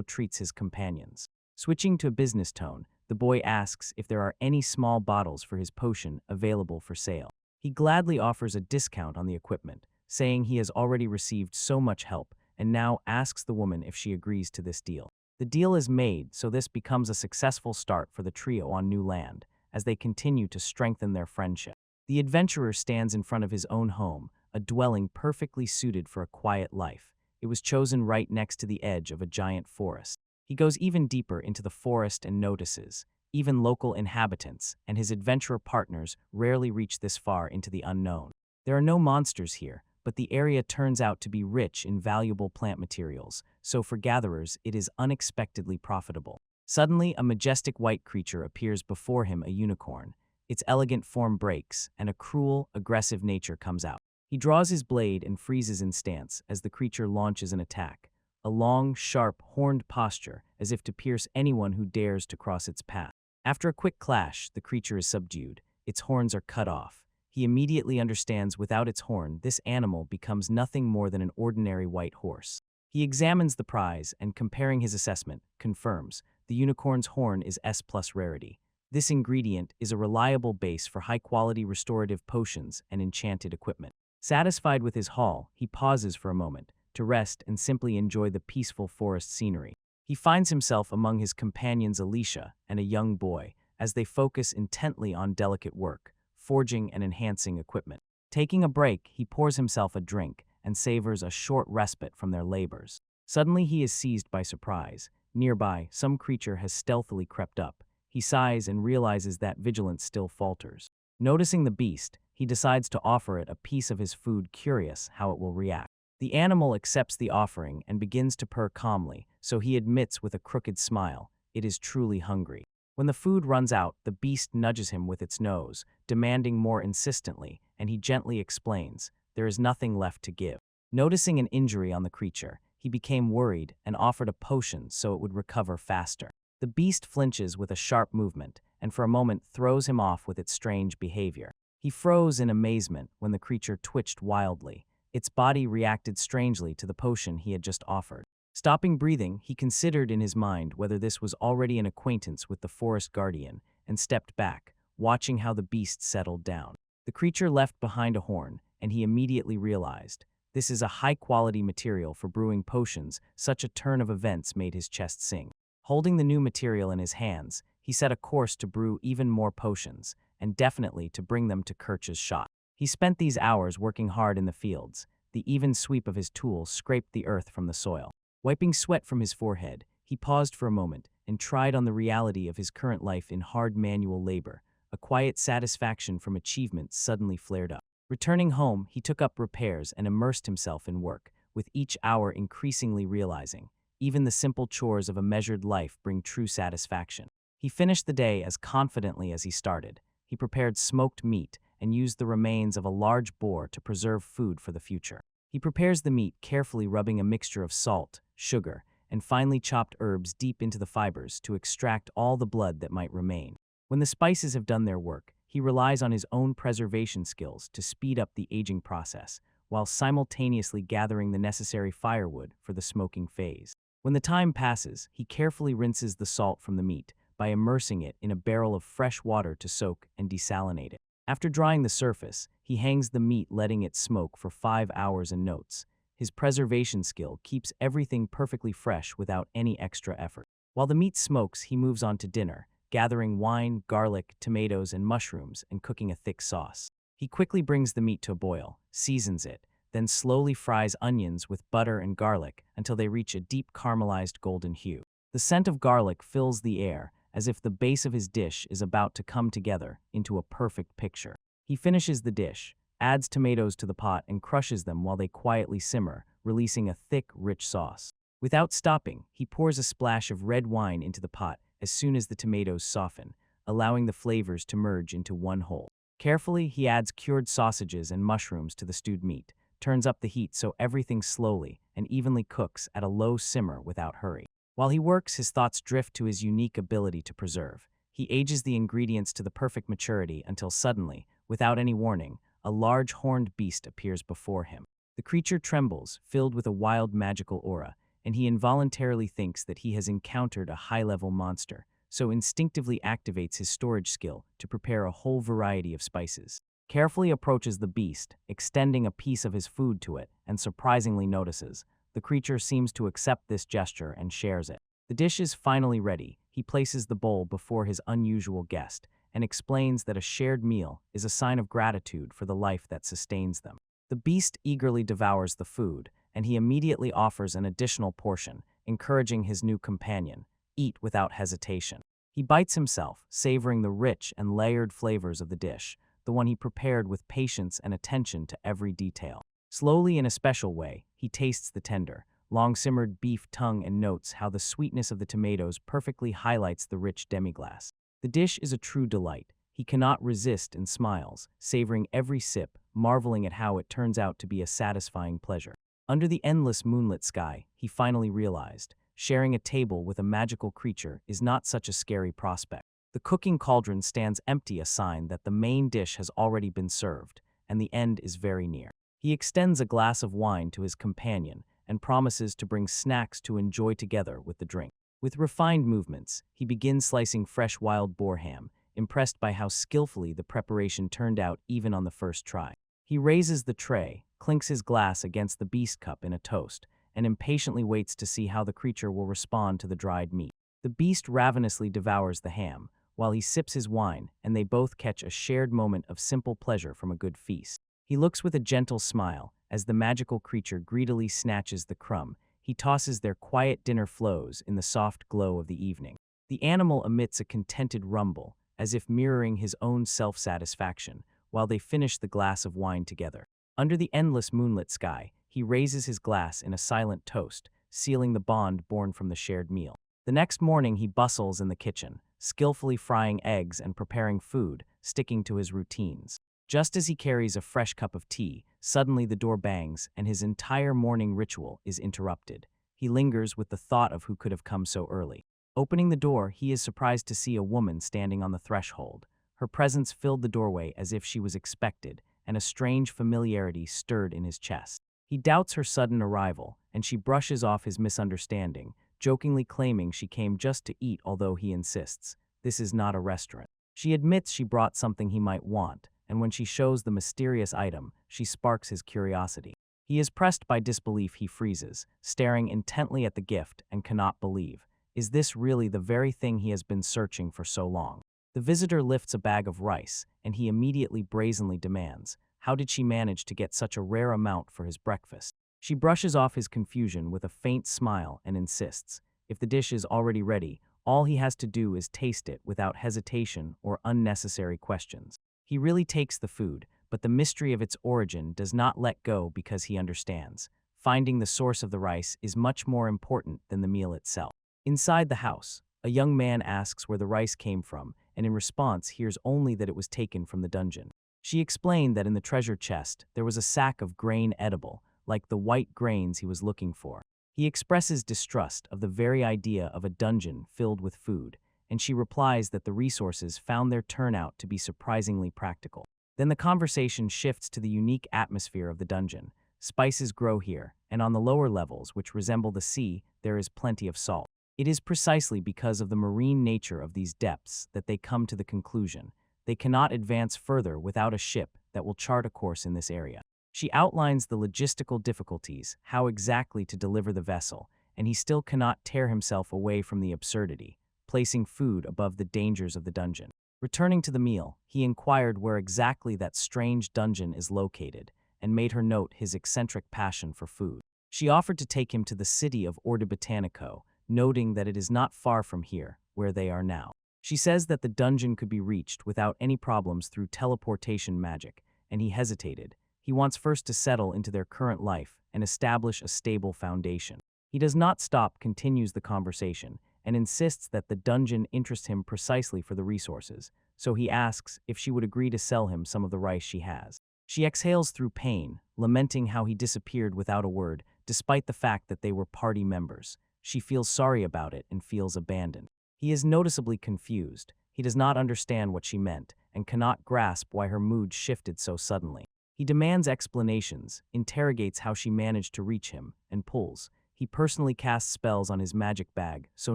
treats his companions. Switching to a business tone, the boy asks if there are any small bottles for his potion available for sale. He gladly offers a discount on the equipment, saying he has already received so much help, and now asks the woman if she agrees to this deal. The deal is made, so this becomes a successful start for the trio on new land, as they continue to strengthen their friendship. The adventurer stands in front of his own home, a dwelling perfectly suited for a quiet life. It was chosen right next to the edge of a giant forest. He goes even deeper into the forest and notices, even local inhabitants and his adventurer partners rarely reach this far into the unknown. There are no monsters here, but the area turns out to be rich in valuable plant materials, so for gatherers it is unexpectedly profitable. Suddenly, a majestic white creature appears before him, a unicorn. Its elegant form breaks, and a cruel, aggressive nature comes out. He draws his blade and freezes in stance as the creature launches an attack. A long, sharp, horned posture, as if to pierce anyone who dares to cross its path. After a quick clash, the creature is subdued. Its horns are cut off. He immediately understands without its horn, this animal becomes nothing more than an ordinary white horse. He examines the prize and, comparing his assessment, confirms the unicorn's horn is S+ rarity. This ingredient is a reliable base for high-quality restorative potions and enchanted equipment. Satisfied with his haul, he pauses for a moment to rest and simply enjoy the peaceful forest scenery. He finds himself among his companions Alicia and a young boy as they focus intently on delicate work, forging and enhancing equipment. Taking a break, he pours himself a drink and savors a short respite from their labors. Suddenly he is seized by surprise. Nearby, some creature has stealthily crept up. He sighs and realizes that vigilance still falters. Noticing the beast, he decides to offer it a piece of his food, curious how it will react. The animal accepts the offering and begins to purr calmly, so he admits with a crooked smile, it is truly hungry. When the food runs out, the beast nudges him with its nose, demanding more insistently, and he gently explains, there is nothing left to give. Noticing an injury on the creature, he became worried and offered a potion so it would recover faster. The beast flinches with a sharp movement, and for a moment throws him off with its strange behavior. He froze in amazement when the creature twitched wildly. Its body reacted strangely to the potion he had just offered. Stopping breathing, he considered in his mind whether this was already an acquaintance with the forest guardian, and stepped back, watching how the beast settled down. The creature left behind a horn, and he immediately realized, this is a high-quality material for brewing potions. Such a turn of events made his chest sing. Holding the new material in his hands, he set a course to brew even more potions, and definitely to bring them to Kirch's shop. He spent these hours working hard in the fields. The even sweep of his tools scraped the earth from the soil. Wiping sweat from his forehead, he paused for a moment and tried on the reality of his current life in hard manual labor. A quiet satisfaction from achievement suddenly flared up. Returning home, he took up repairs and immersed himself in work, with each hour increasingly realizing, even the simple chores of a measured life bring true satisfaction. He finished the day as confidently as he started. He prepared smoked meat and used the remains of a large boar to preserve food for the future. He prepares the meat, carefully rubbing a mixture of salt, sugar, and finely chopped herbs deep into the fibers to extract all the blood that might remain. When the spices have done their work, he relies on his own preservation skills to speed up the aging process, while simultaneously gathering the necessary firewood for the smoking phase. When the time passes, he carefully rinses the salt from the meat by immersing it in a barrel of fresh water to soak and desalinate it. After drying the surface, he hangs the meat, letting it smoke for 5 hours and notes. His preservation skill keeps everything perfectly fresh without any extra effort. While the meat smokes, he moves on to dinner, gathering wine, garlic, tomatoes, and mushrooms and cooking a thick sauce. He quickly brings the meat to a boil, seasons it, then slowly fries onions with butter and garlic until they reach a deep caramelized golden hue. The scent of garlic fills the air, as if the base of his dish is about to come together into a perfect picture. He finishes the dish, adds tomatoes to the pot, and crushes them while they quietly simmer, releasing a thick, rich sauce. Without stopping, he pours a splash of red wine into the pot as soon as the tomatoes soften, allowing the flavors to merge into one whole. Carefully, he adds cured sausages and mushrooms to the stewed meat, turns up the heat so everything slowly and evenly cooks at a low simmer without hurry. While he works, his thoughts drift to his unique ability to preserve. He ages the ingredients to the perfect maturity until suddenly, without any warning, a large horned beast appears before him. The creature trembles, filled with a wild magical aura, and he involuntarily thinks that he has encountered a high-level monster, so instinctively activates his storage skill to prepare a whole variety of spices. Carefully approaches the beast, extending a piece of his food to it, and surprisingly notices. The creature seems to accept this gesture and shares it. The dish is finally ready. He places the bowl before his unusual guest and explains that a shared meal is a sign of gratitude for the life that sustains them. The beast eagerly devours the food, and he immediately offers an additional portion, encouraging his new companion, eat without hesitation. He bites himself, savoring the rich and layered flavors of the dish, the one he prepared with patience and attention to every detail. Slowly, in a special way, he tastes the tender, long-simmered beef tongue and notes how the sweetness of the tomatoes perfectly highlights the rich demi-glace. The dish is a true delight. He cannot resist and smiles, savoring every sip, marveling at how it turns out to be a satisfying pleasure. Under the endless moonlit sky, he finally realized, sharing a table with a magical creature is not such a scary prospect. The cooking cauldron stands empty, a sign that the main dish has already been served, and the end is very near. He extends a glass of wine to his companion and promises to bring snacks to enjoy together with the drink. With refined movements, he begins slicing fresh wild boar ham, impressed by how skillfully the preparation turned out even on the first try. He raises the tray, clinks his glass against the beast cup in a toast, and impatiently waits to see how the creature will respond to the dried meat. The beast ravenously devours the ham, while he sips his wine, and they both catch a shared moment of simple pleasure from a good feast. He looks with a gentle smile as the magical creature greedily snatches the crumb. He tosses their quiet dinner flows in the soft glow of the evening. The animal emits a contented rumble, as if mirroring his own self-satisfaction, while they finish the glass of wine together. Under the endless moonlit sky, he raises his glass in a silent toast, sealing the bond born from the shared meal. The next morning he bustles in the kitchen, skillfully frying eggs and preparing food, sticking to his routines. Just as he carries a fresh cup of tea, suddenly the door bangs and his entire morning ritual is interrupted. He lingers with the thought of who could have come so early. Opening the door, he is surprised to see a woman standing on the threshold. Her presence filled the doorway as if she was expected, and a strange familiarity stirred in his chest. He doubts her sudden arrival, and she brushes off his misunderstanding, jokingly claiming she came just to eat, although he insists, "This is not a restaurant." She admits she brought something he might want, and when she shows the mysterious item, she sparks his curiosity. He is pressed by disbelief. He freezes, staring intently at the gift and cannot believe. Is this really the very thing he has been searching for so long? The visitor lifts a bag of rice, and he immediately brazenly demands, how did she manage to get such a rare amount for his breakfast? She brushes off his confusion with a faint smile and insists, if the dish is already ready, all he has to do is taste it without hesitation or unnecessary questions. He really takes the food, but the mystery of its origin does not let go because he understands. Finding the source of the rice is much more important than the meal itself. Inside the house, a young man asks where the rice came from, and in response hears only that it was taken from the dungeon. She explained that in the treasure chest there was a sack of grain edible, like the white grains he was looking for. He expresses distrust of the very idea of a dungeon filled with food, and she replies that the resources found their turn out to be surprisingly practical. Then the conversation shifts to the unique atmosphere of the dungeon. Spices grow here, and on the lower levels, which resemble the sea, there is plenty of salt. It is precisely because of the marine nature of these depths that they come to the conclusion they cannot advance further without a ship that will chart a course in this area. She outlines the logistical difficulties, how exactly to deliver the vessel, and he still cannot tear himself away from the absurdity, placing food above the dangers of the dungeon. Returning to the meal, he inquired where exactly that strange dungeon is located, and made her note his eccentric passion for food. She offered to take him to the city of Ordo Botanico, noting that it is not far from here, where they are now. She says that the dungeon could be reached without any problems through teleportation magic, and he hesitated. He wants first to settle into their current life and establish a stable foundation. He does not stop, continues the conversation, and insists that the dungeon interests him precisely for the resources, so he asks if she would agree to sell him some of the rice she has. She exhales through pain, lamenting how he disappeared without a word, despite the fact that they were party members. She feels sorry about it and feels abandoned. He is noticeably confused. He does not understand what she meant and cannot grasp why her mood shifted so suddenly. He demands explanations, interrogates how she managed to reach him, and pulls. He personally casts spells on his magic bag so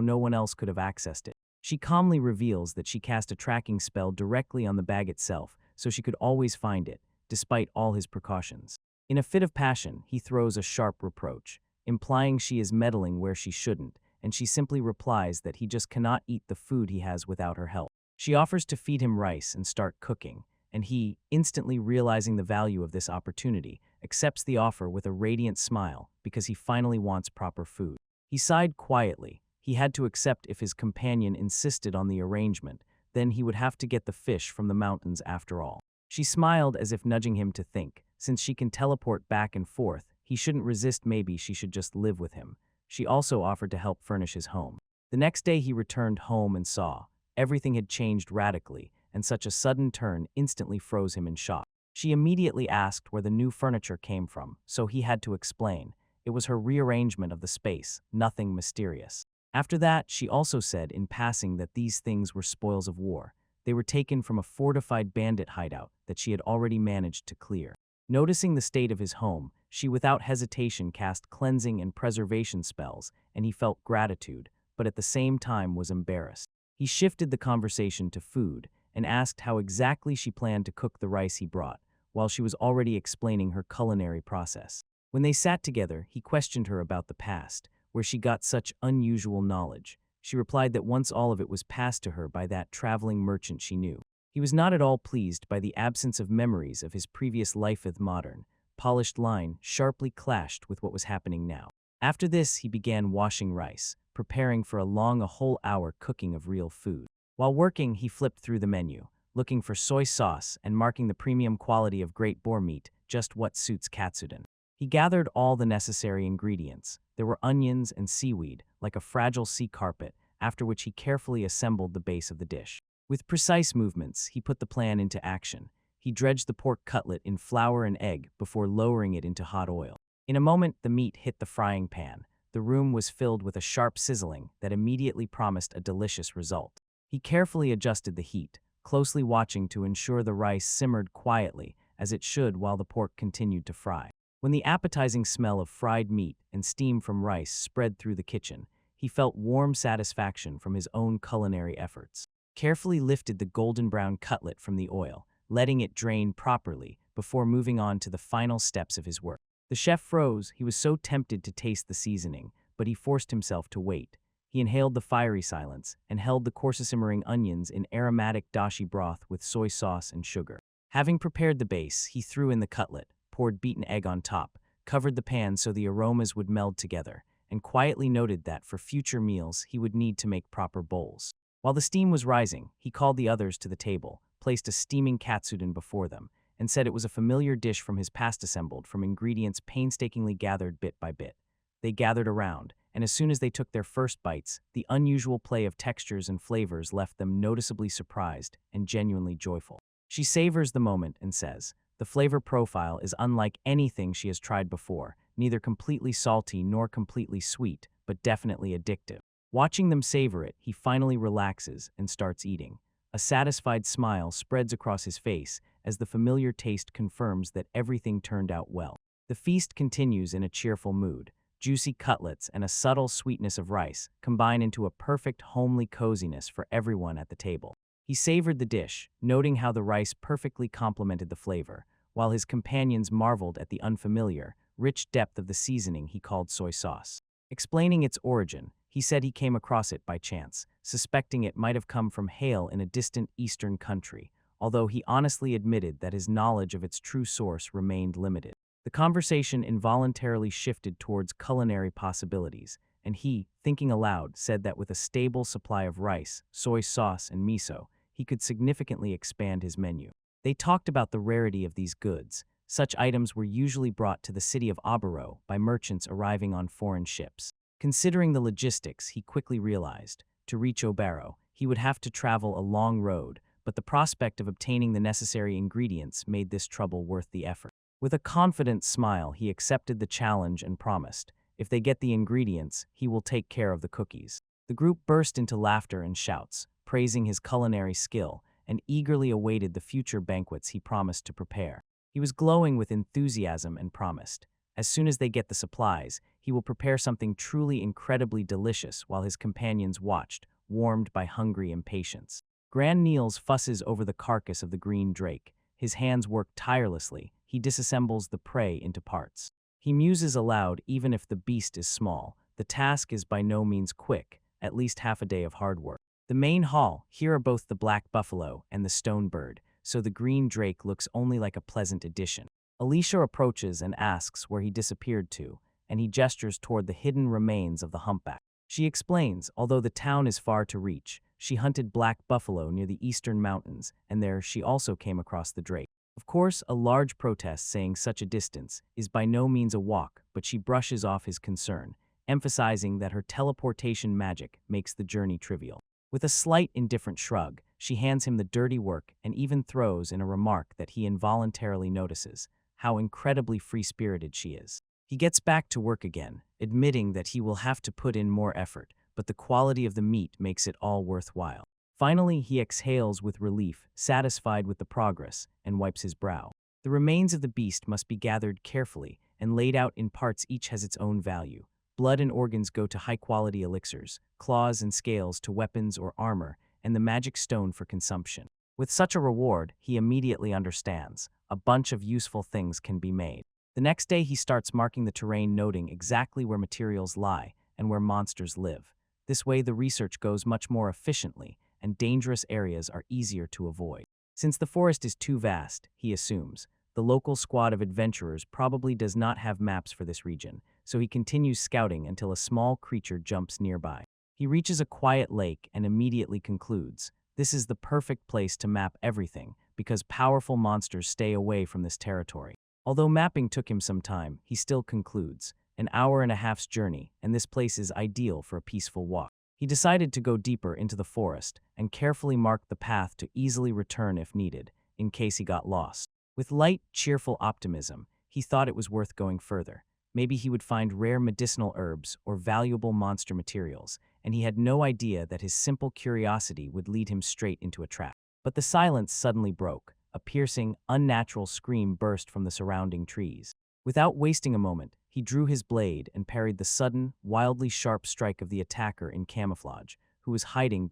no one else could have accessed it. She calmly reveals that she cast a tracking spell directly on the bag itself so she could always find it, despite all his precautions. In a fit of passion, he throws a sharp reproach, implying she is meddling where she shouldn't, and she simply replies that he just cannot eat the food he has without her help. She offers to feed him rice and start cooking, and he, instantly realizing the value of this opportunity, accepts the offer with a radiant smile because he finally wants proper food. He sighed quietly. He had to accept if his companion insisted on the arrangement, then he would have to get the fish from the mountains after all. She smiled as if nudging him to think, since she can teleport back and forth, he shouldn't resist. Maybe she should just live with him. She also offered to help furnish his home. The next day he returned home and saw everything had changed radically, and such a sudden turn instantly froze him in shock. She immediately asked where the new furniture came from, so he had to explain. It was her rearrangement of the space, nothing mysterious. After that, she also said in passing that these things were spoils of war. They were taken from a fortified bandit hideout that she had already managed to clear. Noticing the state of his home, she without hesitation cast cleansing and preservation spells, and he felt gratitude, but at the same time was embarrassed. He shifted the conversation to food and asked how exactly she planned to cook the rice he brought, while she was already explaining her culinary process. When they sat together, he questioned her about the past, where she got such unusual knowledge. She replied that once all of it was passed to her by that traveling merchant she knew. He was not at all pleased by the absence of memories of his previous life. The modern, polished line sharply clashed with what was happening now. After this, he began washing rice, preparing for a whole hour cooking of real food. While working, he flipped through the menu, looking for soy sauce and marking the premium quality of great boar meat, just what suits Katsudon. He gathered all the necessary ingredients. There were onions and seaweed, like a fragile sea carpet, after which he carefully assembled the base of the dish. With precise movements, he put the plan into action. He dredged the pork cutlet in flour and egg before lowering it into hot oil. In a moment, the meat hit the frying pan. The room was filled with a sharp sizzling that immediately promised a delicious result. He carefully adjusted the heat, closely watching to ensure the rice simmered quietly, as it should while the pork continued to fry. When the appetizing smell of fried meat and steam from rice spread through the kitchen, he felt warm satisfaction from his own culinary efforts. Carefully lifted the golden brown cutlet from the oil, letting it drain properly before moving on to the final steps of his work. The chef froze. He was so tempted to taste the seasoning, but he forced himself to wait. He inhaled the fiery silence and held the coarse-simmering onions in aromatic dashi broth with soy sauce and sugar. Having prepared the base, he threw in the cutlet, poured beaten egg on top, covered the pan so the aromas would meld together, and quietly noted that for future meals he would need to make proper bowls. While the steam was rising, he called the others to the table, placed a steaming katsudon before them, and said it was a familiar dish from his past, assembled from ingredients painstakingly gathered bit by bit. They gathered around, and as soon as they took their first bites, the unusual play of textures and flavors left them noticeably surprised and genuinely joyful. She savors the moment and says, the flavor profile is unlike anything she has tried before, neither completely salty nor completely sweet, but definitely addictive. Watching them savor it, he finally relaxes and starts eating. A satisfied smile spreads across his face as the familiar taste confirms that everything turned out well. The feast continues in a cheerful mood. Juicy cutlets and a subtle sweetness of rice combine into a perfect homely coziness for everyone at the table. He savored the dish, noting how the rice perfectly complemented the flavor, while his companions marveled at the unfamiliar, rich depth of the seasoning he called soy sauce. Explaining its origin, he said he came across it by chance, suspecting it might have come from hail in a distant eastern country, although he honestly admitted that his knowledge of its true source remained limited. The conversation involuntarily shifted towards culinary possibilities, and he, thinking aloud, said that with a stable supply of rice, soy sauce, and miso, he could significantly expand his menu. They talked about the rarity of these goods. Such items were usually brought to the city of Aburo by merchants arriving on foreign ships. Considering the logistics, he quickly realized, to reach Obaro, he would have to travel a long road, but the prospect of obtaining the necessary ingredients made this trouble worth the effort. With a confident smile, he accepted the challenge and promised, if they get the ingredients, he will take care of the cookies. The group burst into laughter and shouts, praising his culinary skill, and eagerly awaited the future banquets he promised to prepare. He was glowing with enthusiasm and promised, as soon as they get the supplies, he will prepare something truly incredibly delicious while his companions watched, warmed by hungry impatience. Gran Niels fusses over the carcass of the green drake. His hands work tirelessly. He disassembles the prey into parts. He muses aloud, even if the beast is small. The task is by no means quick, at least half a day of hard work. The main hall, here are both the black buffalo and the stone bird, so the green drake looks only like a pleasant addition. Alicia approaches and asks where he disappeared to, and he gestures toward the hidden remains of the humpback. She explains, although the town is far to reach, she hunted black buffalo near the eastern mountains, and there she also came across the drake. Of course, a large protest saying such a distance is by no means a walk, but she brushes off his concern, emphasizing that her teleportation magic makes the journey trivial. With a slight indifferent shrug, she hands him the dirty work and even throws in a remark that he involuntarily notices, how incredibly free-spirited she is. He gets back to work again, admitting that he will have to put in more effort, but the quality of the meat makes it all worthwhile. Finally, he exhales with relief, satisfied with the progress, and wipes his brow. The remains of the beast must be gathered carefully and laid out in parts each has its own value. Blood and organs go to high-quality elixirs, claws and scales to weapons or armor, and the magic stone for consumption. With such a reward, he immediately understands. A bunch of useful things can be made. The next day he starts marking the terrain, noting exactly where materials lie and where monsters live. This way the research goes much more efficiently, and dangerous areas are easier to avoid. Since the forest is too vast, he assumes, the local squad of adventurers probably does not have maps for this region, so he continues scouting until a small creature jumps nearby. He reaches a quiet lake and immediately concludes, This is the perfect place to map everything, because powerful monsters stay away from this territory. Although mapping took him some time, he still concludes, an hour and a half's journey, and this place is ideal for a peaceful walk. He decided to go deeper into the forest and carefully marked the path to easily return if needed, in case he got lost. With light, cheerful optimism, he thought it was worth going further. Maybe he would find rare medicinal herbs or valuable monster materials, and he had no idea that his simple curiosity would lead him straight into a trap. But the silence suddenly broke. A piercing, unnatural scream burst from the surrounding trees. Without wasting a moment, he drew his blade and parried the sudden, wildly sharp strike of the attacker in camouflage, who was hiding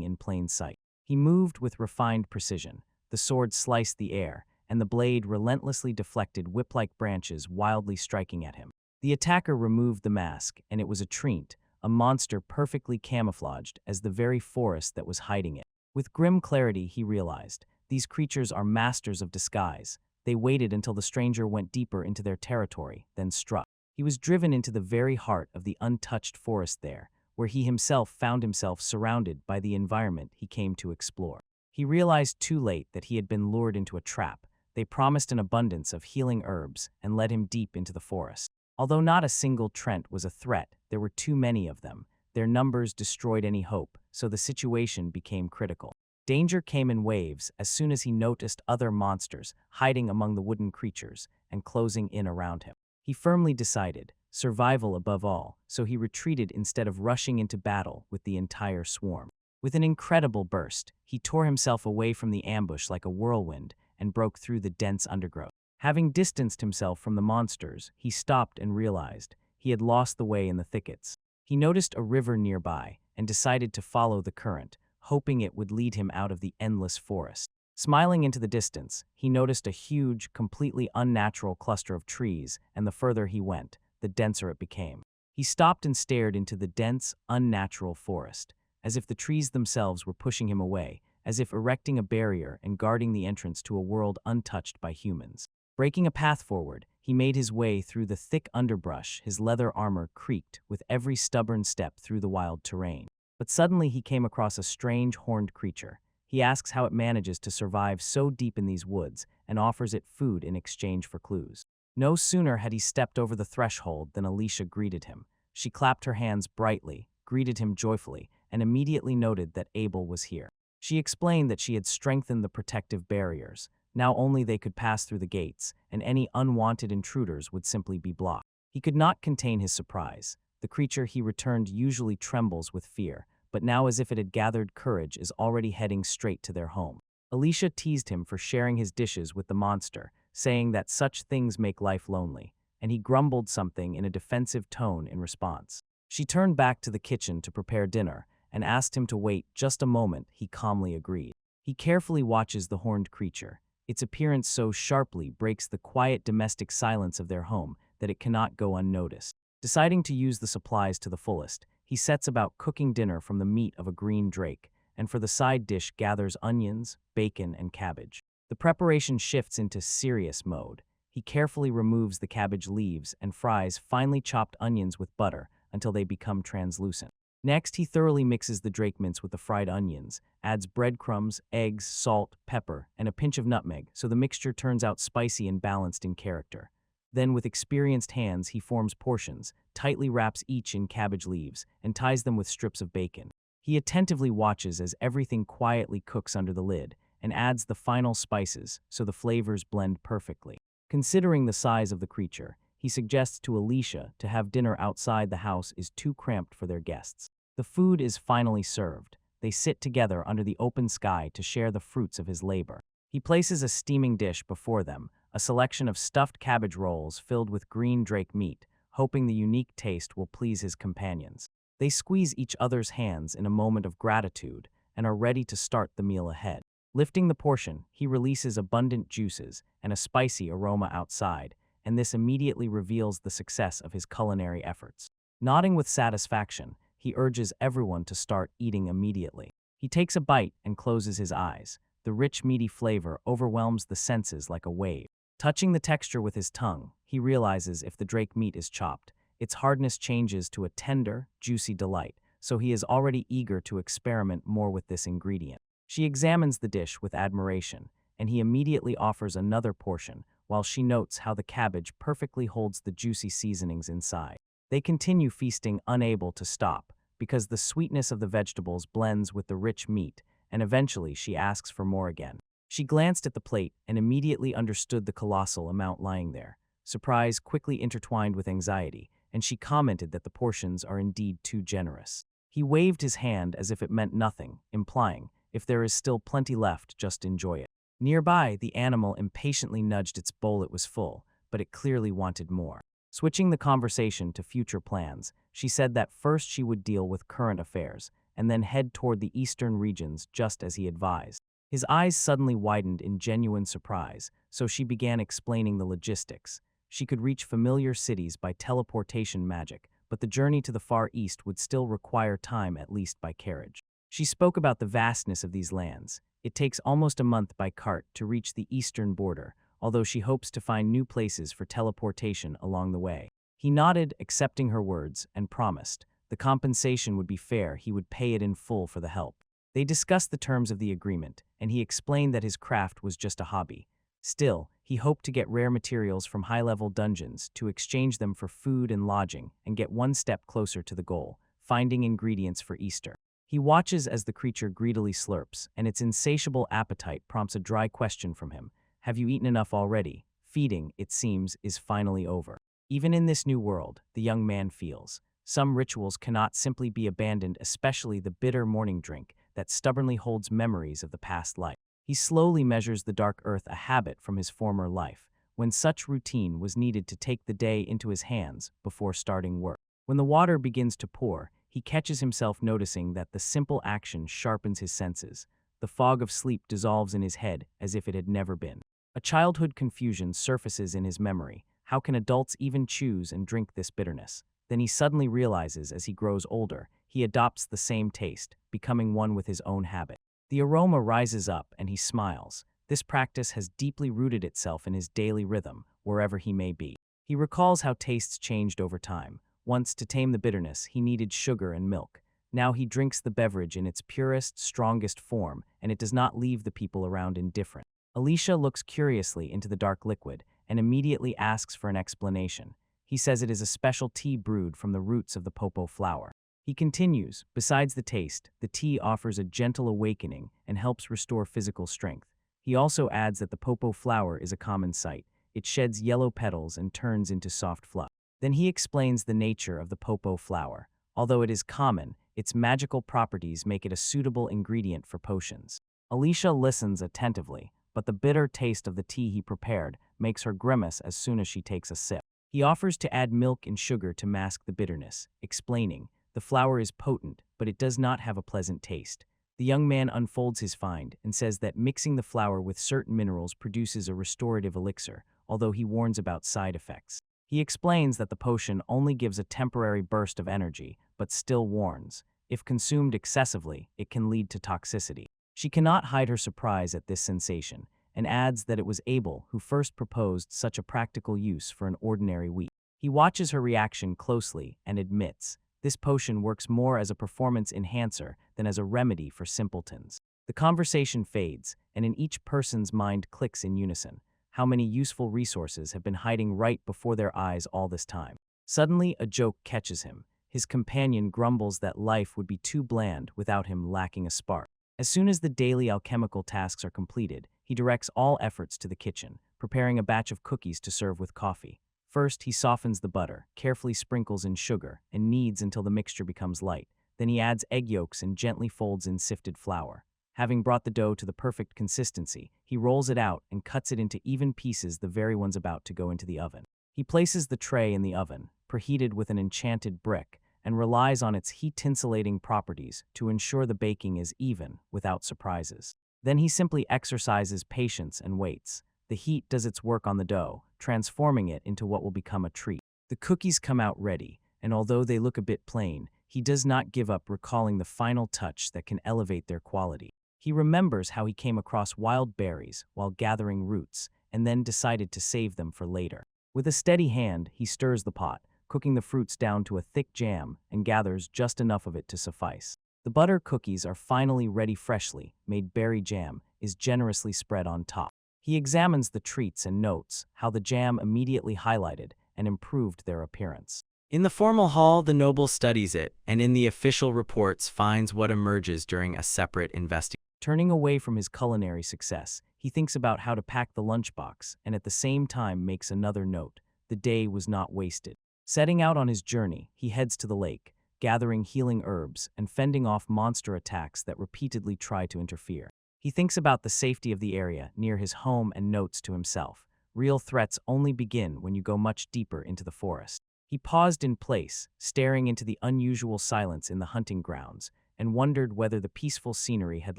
in plain sight. He moved with refined precision. The sword sliced the air, and the blade relentlessly deflected whip-like branches wildly striking at him. The attacker removed the mask, and it was a treant, a monster perfectly camouflaged as the very forest that was hiding it. With grim clarity, he realized, these creatures are masters of disguise. They waited until the stranger went deeper into their territory, then struck. He was driven into the very heart of the untouched forest there, where he himself found himself surrounded by the environment he came to explore. He realized too late that he had been lured into a trap. They promised an abundance of healing herbs and led him deep into the forest. Although not a single Trent was a threat, there were too many of them. Their numbers destroyed any hope, so the situation became critical. Danger came in waves as soon as he noticed other monsters hiding among the wooden creatures and closing in around him. He firmly decided, survival above all, so he retreated instead of rushing into battle with the entire swarm. With an incredible burst, he tore himself away from the ambush like a whirlwind and broke through the dense undergrowth. Having distanced himself from the monsters, he stopped and realized he had lost the way in the thickets. He noticed a river nearby and decided to follow the current, hoping it would lead him out of the endless forest. Smiling into the distance, he noticed a huge, completely unnatural cluster of trees, and the further he went, the denser it became. He stopped and stared into the dense, unnatural forest, as if the trees themselves were pushing him away, as if erecting a barrier and guarding the entrance to a world untouched by humans. Breaking a path forward, he made his way through the thick underbrush. His leather armor creaked with every stubborn step through the wild terrain. But suddenly he came across a strange horned creature. He asks how it manages to survive so deep in these woods and offers it food in exchange for clues. No sooner had he stepped over the threshold than Alicia greeted him. She clapped her hands brightly, greeted him joyfully, and immediately noted that Abel was here. She explained that she had strengthened the protective barriers. Now only they could pass through the gates, and any unwanted intruders would simply be blocked. He could not contain his surprise. The creature he returned usually trembles with fear, but now as if it had gathered courage is already heading straight to their home. Alicia teased him for sharing his dishes with the monster, saying that such things make life lonely, and he grumbled something in a defensive tone in response. She turned back to the kitchen to prepare dinner, and asked him to wait just a moment. He calmly agreed. He carefully watches the horned creature. Its appearance so sharply breaks the quiet domestic silence of their home that it cannot go unnoticed. Deciding to use the supplies to the fullest, he sets about cooking dinner from the meat of a green drake, and for the side dish gathers onions, bacon, and cabbage. The preparation shifts into serious mode. He carefully removes the cabbage leaves and fries finely chopped onions with butter until they become translucent. Next, he thoroughly mixes the drake mince with the fried onions, adds breadcrumbs, eggs, salt, pepper, and a pinch of nutmeg so the mixture turns out spicy and balanced in character. Then, with experienced hands, he forms portions, tightly wraps each in cabbage leaves, and ties them with strips of bacon. He attentively watches as everything quietly cooks under the lid, and adds the final spices so the flavors blend perfectly. Considering the size of the creature, he suggests to Alicia to have dinner outside the house is too cramped for their guests. The food is finally served. They sit together under the open sky to share the fruits of his labor. He places a steaming dish before them, a selection of stuffed cabbage rolls filled with green drake meat, hoping the unique taste will please his companions. They squeeze each other's hands in a moment of gratitude and are ready to start the meal ahead. Lifting the portion, he releases abundant juices and a spicy aroma outside, and this immediately reveals the success of his culinary efforts. Nodding with satisfaction, he urges everyone to start eating immediately. He takes a bite and closes his eyes. The rich, meaty flavor overwhelms the senses like a wave. Touching the texture with his tongue, he realizes if the drake meat is chopped, its hardness changes to a tender, juicy delight, so he is already eager to experiment more with this ingredient. She examines the dish with admiration, and he immediately offers another portion, while she notes how the cabbage perfectly holds the juicy seasonings inside. They continue feasting, unable to stop, because the sweetness of the vegetables blends with the rich meat, and eventually she asks for more again. She glanced at the plate and immediately understood the colossal amount lying there. Surprise quickly intertwined with anxiety, and she commented that the portions are indeed too generous. He waved his hand as if it meant nothing, implying, if there is still plenty left, just enjoy it. Nearby, the animal impatiently nudged its bowl. It was full, but it clearly wanted more. Switching the conversation to future plans, she said that first she would deal with current affairs, and then head toward the eastern regions just as he advised. His eyes suddenly widened in genuine surprise, so she began explaining the logistics. She could reach familiar cities by teleportation magic, but the journey to the Far East would still require time, at least by carriage. She spoke about the vastness of these lands. It takes almost a month by cart to reach the eastern border, although she hopes to find new places for teleportation along the way. He nodded, accepting her words, and promised the compensation would be fair. He would pay it in full for the help. They discussed the terms of the agreement, and he explained that his craft was just a hobby. Still, he hoped to get rare materials from high-level dungeons to exchange them for food and lodging and get one step closer to the goal, finding ingredients for Easter. He watches as the creature greedily slurps, and its insatiable appetite prompts a dry question from him. Have you eaten enough already? Feeding, it seems, is finally over. Even in this new world, the young man feels, some rituals cannot simply be abandoned, especially the bitter morning drink that stubbornly holds memories of the past life. He slowly measures the dark earth, a habit from his former life, when such routine was needed to take the day into his hands before starting work. When the water begins to pour, he catches himself noticing that the simple action sharpens his senses. The fog of sleep dissolves in his head as if it had never been. A childhood confusion surfaces in his memory. How can adults even choose and drink this bitterness? Then he suddenly realizes as he grows older, he adopts the same taste, becoming one with his own habit. The aroma rises up and he smiles. This practice has deeply rooted itself in his daily rhythm, wherever he may be. He recalls how tastes changed over time. Once, to tame the bitterness, he needed sugar and milk. Now he drinks the beverage in its purest, strongest form, and it does not leave the people around indifferent. Alicia looks curiously into the dark liquid and immediately asks for an explanation. He says it is a special tea brewed from the roots of the popo flower. He continues, besides the taste, the tea offers a gentle awakening and helps restore physical strength. He also adds that the popo flower is a common sight. It sheds yellow petals and turns into soft fluff. Then he explains the nature of the popo flower. Although it is common, its magical properties make it a suitable ingredient for potions. Alicia listens attentively, but the bitter taste of the tea he prepared makes her grimace as soon as she takes a sip. He offers to add milk and sugar to mask the bitterness, explaining, the flower is potent, but it does not have a pleasant taste. The young man unfolds his find and says that mixing the flower with certain minerals produces a restorative elixir, although he warns about side effects. He explains that the potion only gives a temporary burst of energy, but still warns, if consumed excessively, it can lead to toxicity. She cannot hide her surprise at this sensation, and adds that it was Abel who first proposed such a practical use for an ordinary week. He watches her reaction closely and admits, this potion works more as a performance enhancer than as a remedy for simpletons. The conversation fades, and in each person's mind clicks in unison. How many useful resources have been hiding right before their eyes all this time? Suddenly, a joke catches him. His companion grumbles that life would be too bland without him lacking a spark. As soon as the daily alchemical tasks are completed, he directs all efforts to the kitchen, preparing a batch of cookies to serve with coffee. First, he softens the butter, carefully sprinkles in sugar, and kneads until the mixture becomes light. Then he adds egg yolks and gently folds in sifted flour. Having brought the dough to the perfect consistency, he rolls it out and cuts it into even pieces, the very ones about to go into the oven. He places the tray in the oven, preheated with an enchanted brick, and relies on its heat-insulating properties to ensure the baking is even, without surprises. Then he simply exercises patience and waits. The heat does its work on the dough, transforming it into what will become a treat. The cookies come out ready, and although they look a bit plain, he does not give up, recalling the final touch that can elevate their quality. He remembers how he came across wild berries while gathering roots, and then decided to save them for later. With a steady hand, he stirs the pot, cooking the fruits down to a thick jam, and gathers just enough of it to suffice. The butter cookies are finally ready freshly, made berry jam is generously spread on top. He examines the treats and notes how the jam immediately highlighted and improved their appearance. In the formal hall, the noble studies it, and in the official reports finds what emerges during a separate investigation. Turning away from his culinary success, he thinks about how to pack the lunchbox and at the same time makes another note. The day was not wasted. Setting out on his journey, he heads to the lake, gathering healing herbs and fending off monster attacks that repeatedly try to interfere. He thinks about the safety of the area near his home and notes to himself, real threats only begin when you go much deeper into the forest. He paused in place, staring into the unusual silence in the hunting grounds, and wondered whether the peaceful scenery had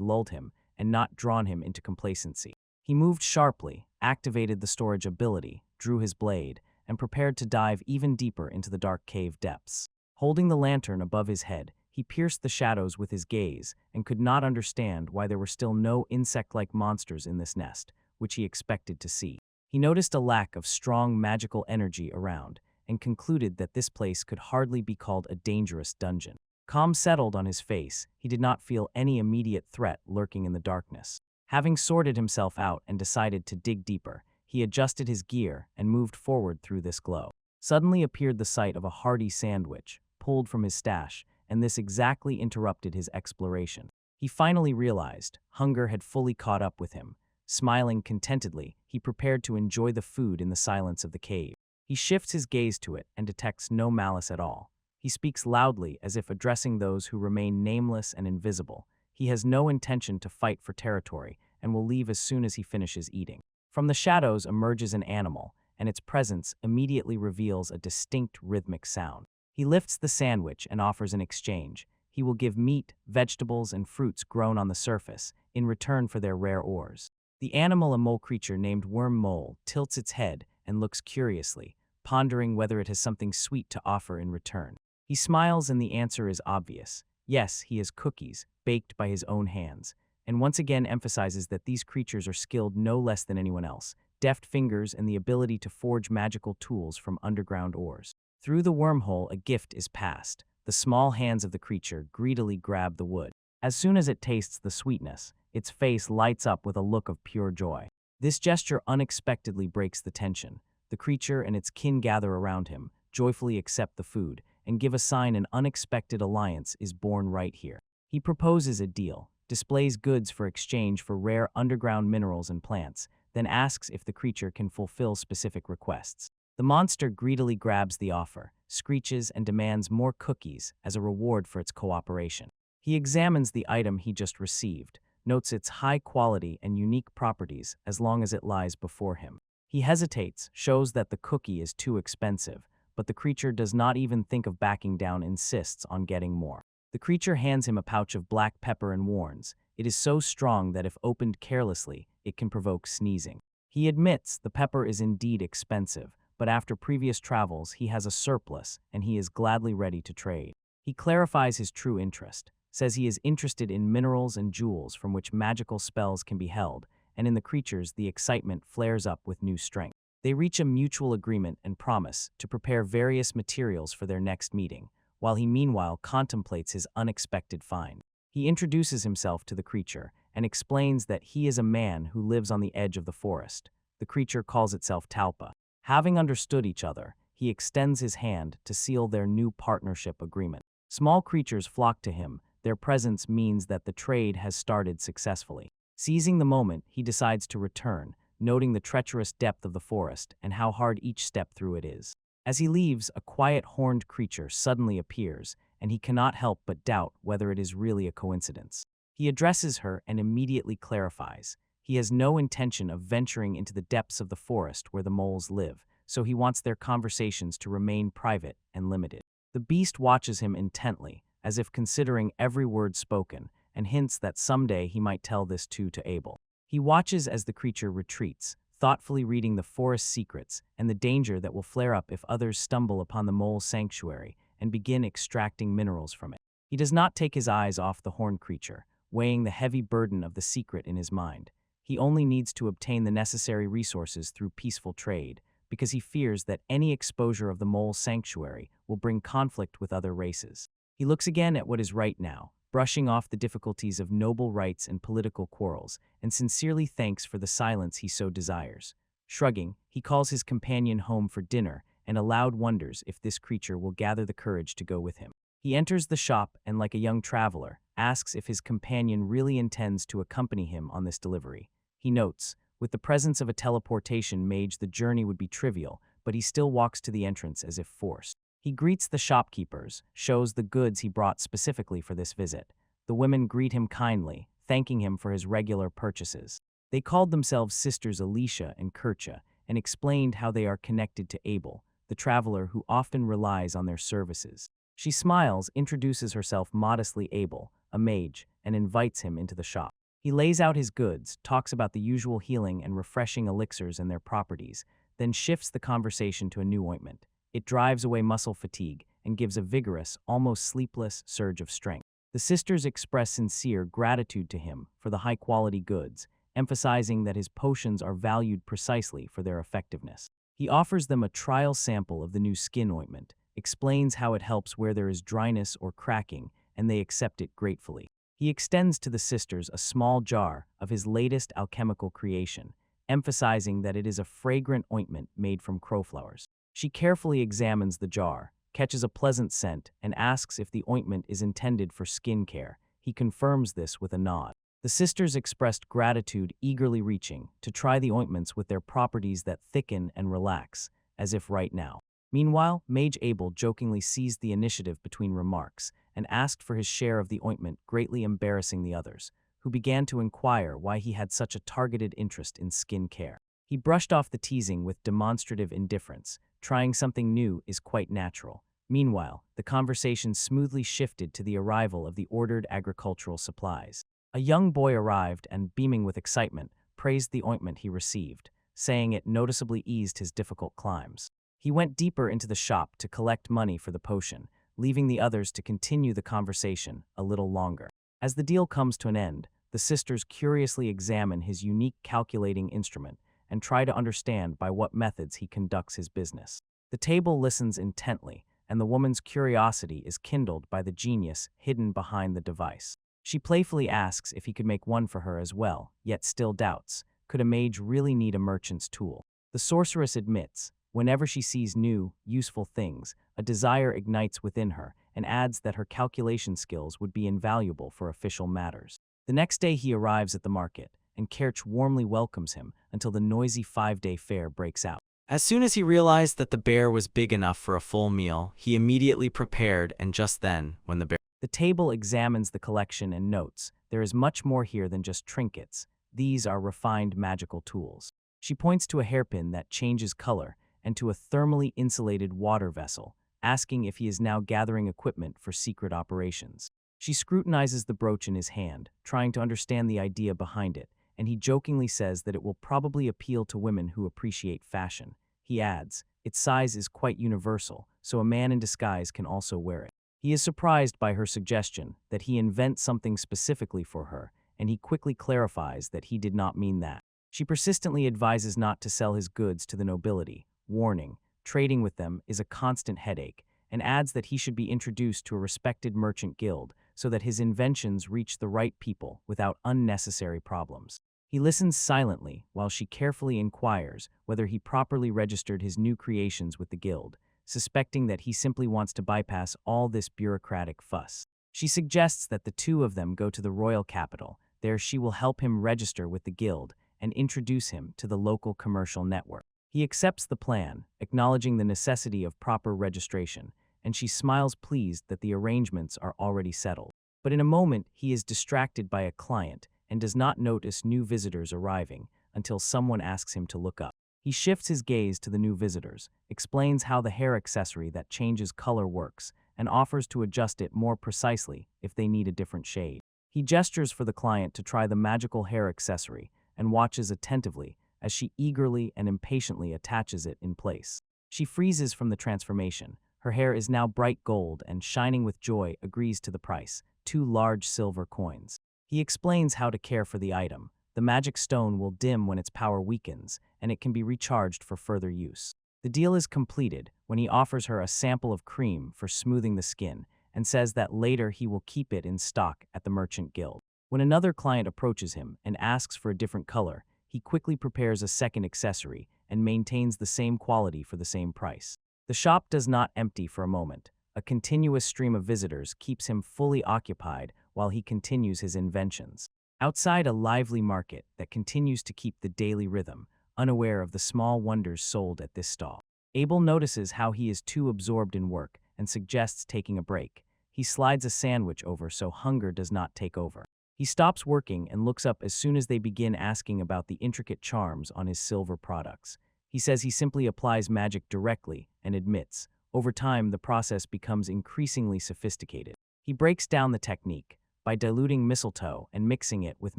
lulled him and not drawn him into complacency. He moved sharply, activated the storage ability, drew his blade, and prepared to dive even deeper into the dark cave depths. Holding the lantern above his head, he pierced the shadows with his gaze and could not understand why there were still no insect-like monsters in this nest, which he expected to see. He noticed a lack of strong magical energy around and concluded that this place could hardly be called a dangerous dungeon. Calm settled on his face, he did not feel any immediate threat lurking in the darkness. Having sorted himself out and decided to dig deeper, he adjusted his gear and moved forward through this glow. Suddenly appeared the sight of a hearty sandwich, pulled from his stash, and this exactly interrupted his exploration. He finally realized hunger had fully caught up with him. Smiling contentedly, he prepared to enjoy the food in the silence of the cave. He shifts his gaze to it and detects no malice at all. He speaks loudly as if addressing those who remain nameless and invisible. He has no intention to fight for territory and will leave as soon as he finishes eating. From the shadows emerges an animal, and its presence immediately reveals a distinct rhythmic sound. He lifts the sandwich and offers an exchange. He will give meat, vegetables, and fruits grown on the surface in return for their rare ores. The animal, a mole creature named Worm Mole, tilts its head and looks curiously, pondering whether it has something sweet to offer in return. He smiles and the answer is obvious. Yes, he has cookies, baked by his own hands, and once again emphasizes that these creatures are skilled no less than anyone else, deft fingers and the ability to forge magical tools from underground ores. Through the wormhole, a gift is passed. The small hands of the creature greedily grab the wood. As soon as it tastes the sweetness, its face lights up with a look of pure joy. This gesture unexpectedly breaks the tension. The creature and its kin gather around him, joyfully accept the food, and give a sign an unexpected alliance is born right here. He proposes a deal, displays goods for exchange for rare underground minerals and plants, then asks if the creature can fulfill specific requests. The monster greedily grabs the offer, screeches and demands more cookies as a reward for its cooperation. He examines the item he just received, notes its high quality and unique properties as long as it lies before him. He hesitates, shows that the cookie is too expensive, but the creature does not even think of backing down, insists on getting more. The creature hands him a pouch of black pepper and warns, it is so strong that if opened carelessly, it can provoke sneezing. He admits the pepper is indeed expensive, but after previous travels he has a surplus and he is gladly ready to trade. He clarifies his true interest, says he is interested in minerals and jewels from which magical spells can be held, and in the creatures the excitement flares up with new strength. They reach a mutual agreement and promise to prepare various materials for their next meeting, while he meanwhile contemplates his unexpected find. He introduces himself to the creature and explains that he is a man who lives on the edge of the forest. The creature calls itself Talpa. Having understood each other, he extends his hand to seal their new partnership agreement. Small creatures flock to him. Their presence means that the trade has started successfully. Seizing the moment, he decides to return, noting the treacherous depth of the forest and how hard each step through it is. As he leaves, a quiet horned creature suddenly appears, and he cannot help but doubt whether it is really a coincidence. He addresses her and immediately clarifies. He has no intention of venturing into the depths of the forest where the moles live, so he wants their conversations to remain private and limited. The beast watches him intently, as if considering every word spoken, and hints that someday he might tell this too to Abel. He watches as the creature retreats, thoughtfully reading the forest's secrets and the danger that will flare up if others stumble upon the mole's sanctuary and begin extracting minerals from it. He does not take his eyes off the horned creature, weighing the heavy burden of the secret in his mind. He only needs to obtain the necessary resources through peaceful trade, because he fears that any exposure of the mole's sanctuary will bring conflict with other races. He looks again at what is right now, brushing off the difficulties of noble rights and political quarrels, and sincerely thanks for the silence he so desires. Shrugging, he calls his companion home for dinner and aloud wonders if this creature will gather the courage to go with him. He enters the shop and, like a young traveler, asks if his companion really intends to accompany him on this delivery. He notes, with the presence of a teleportation mage, the journey would be trivial, but he still walks to the entrance as if forced. He greets the shopkeepers, shows the goods he brought specifically for this visit. The women greet him kindly, thanking him for his regular purchases. They called themselves Sisters Alicia and Kercha and explained how they are connected to Abel, the traveler who often relies on their services. She smiles, introduces herself modestly Abel, a mage, and invites him into the shop. He lays out his goods, talks about the usual healing and refreshing elixirs and their properties, then shifts the conversation to a new ointment. It drives away muscle fatigue and gives a vigorous, almost sleepless surge of strength. The sisters express sincere gratitude to him for the high-quality goods, emphasizing that his potions are valued precisely for their effectiveness. He offers them a trial sample of the new skin ointment, explains how it helps where there is dryness or cracking, and they accept it gratefully. He extends to the sisters a small jar of his latest alchemical creation, emphasizing that it is a fragrant ointment made from crowflowers. She carefully examines the jar, catches a pleasant scent, and asks if the ointment is intended for skin care. He confirms this with a nod. The sisters expressed gratitude, eagerly reaching to try the ointments with their properties that thicken and relax, as if right now. Meanwhile, Mage Abel jokingly seized the initiative between remarks and asked for his share of the ointment, greatly embarrassing the others, who began to inquire why he had such a targeted interest in skin care. He brushed off the teasing with demonstrative indifference. Trying something new is quite natural. Meanwhile, the conversation smoothly shifted to the arrival of the ordered agricultural supplies. A young boy arrived and, beaming with excitement, praised the ointment he received, saying it noticeably eased his difficult climbs. He went deeper into the shop to collect money for the potion, leaving the others to continue the conversation a little longer. As the deal comes to an end, the sisters curiously examine his unique calculating instrument and try to understand by what methods he conducts his business. The table listens intently, and the woman's curiosity is kindled by the genius hidden behind the device. She playfully asks if he could make one for her as well, yet still doubts, could a mage really need a merchant's tool? The sorceress admits, whenever she sees new, useful things, a desire ignites within her and adds that her calculation skills would be invaluable for official matters. The next day he arrives at the market, and Kerch warmly welcomes him until the noisy 5-day fair breaks out. As soon as he realized that the bear was big enough for a full meal, he immediately prepared, and just then, when the table examines the collection and notes, there is much more here than just trinkets. These are refined magical tools. She points to a hairpin that changes color and to a thermally insulated water vessel, asking if he is now gathering equipment for secret operations. She scrutinizes the brooch in his hand, trying to understand the idea behind it, and he jokingly says that it will probably appeal to women who appreciate fashion. He adds, its size is quite universal, so a man in disguise can also wear it. He is surprised by her suggestion that he invent something specifically for her, and he quickly clarifies that he did not mean that. She persistently advises not to sell his goods to the nobility, warning, trading with them is a constant headache, and adds that he should be introduced to a respected merchant guild so that his inventions reach the right people without unnecessary problems. He listens silently while she carefully inquires whether he properly registered his new creations with the guild, suspecting that he simply wants to bypass all this bureaucratic fuss. She suggests that the two of them go to the royal capital. There she will help him register with the guild and introduce him to the local commercial network. He accepts the plan, acknowledging the necessity of proper registration, and she smiles pleased that the arrangements are already settled. But in a moment, he is distracted by a client and does not notice new visitors arriving until someone asks him to look up. He shifts his gaze to the new visitors, explains how the hair accessory that changes color works, and offers to adjust it more precisely if they need a different shade. He gestures for the client to try the magical hair accessory and watches attentively as she eagerly and impatiently attaches it in place. She freezes from the transformation. Her hair is now bright gold and, shining with joy, agrees to the price, 2 large silver coins. He explains how to care for the item. The magic stone will dim when its power weakens, and it can be recharged for further use. The deal is completed when he offers her a sample of cream for smoothing the skin and says that later he will keep it in stock at the merchant guild. When another client approaches him and asks for a different color, he quickly prepares a second accessory and maintains the same quality for the same price. The shop does not empty for a moment. A continuous stream of visitors keeps him fully occupied while he continues his inventions. Outside a lively market that continues to keep the daily rhythm, unaware of the small wonders sold at this stall. Abel notices how he is too absorbed in work and suggests taking a break. He slides a sandwich over so hunger does not take over. He stops working and looks up as soon as they begin asking about the intricate charms on his silver products. He says he simply applies magic directly and admits, over time the process becomes increasingly sophisticated. He breaks down the technique. By diluting mistletoe and mixing it with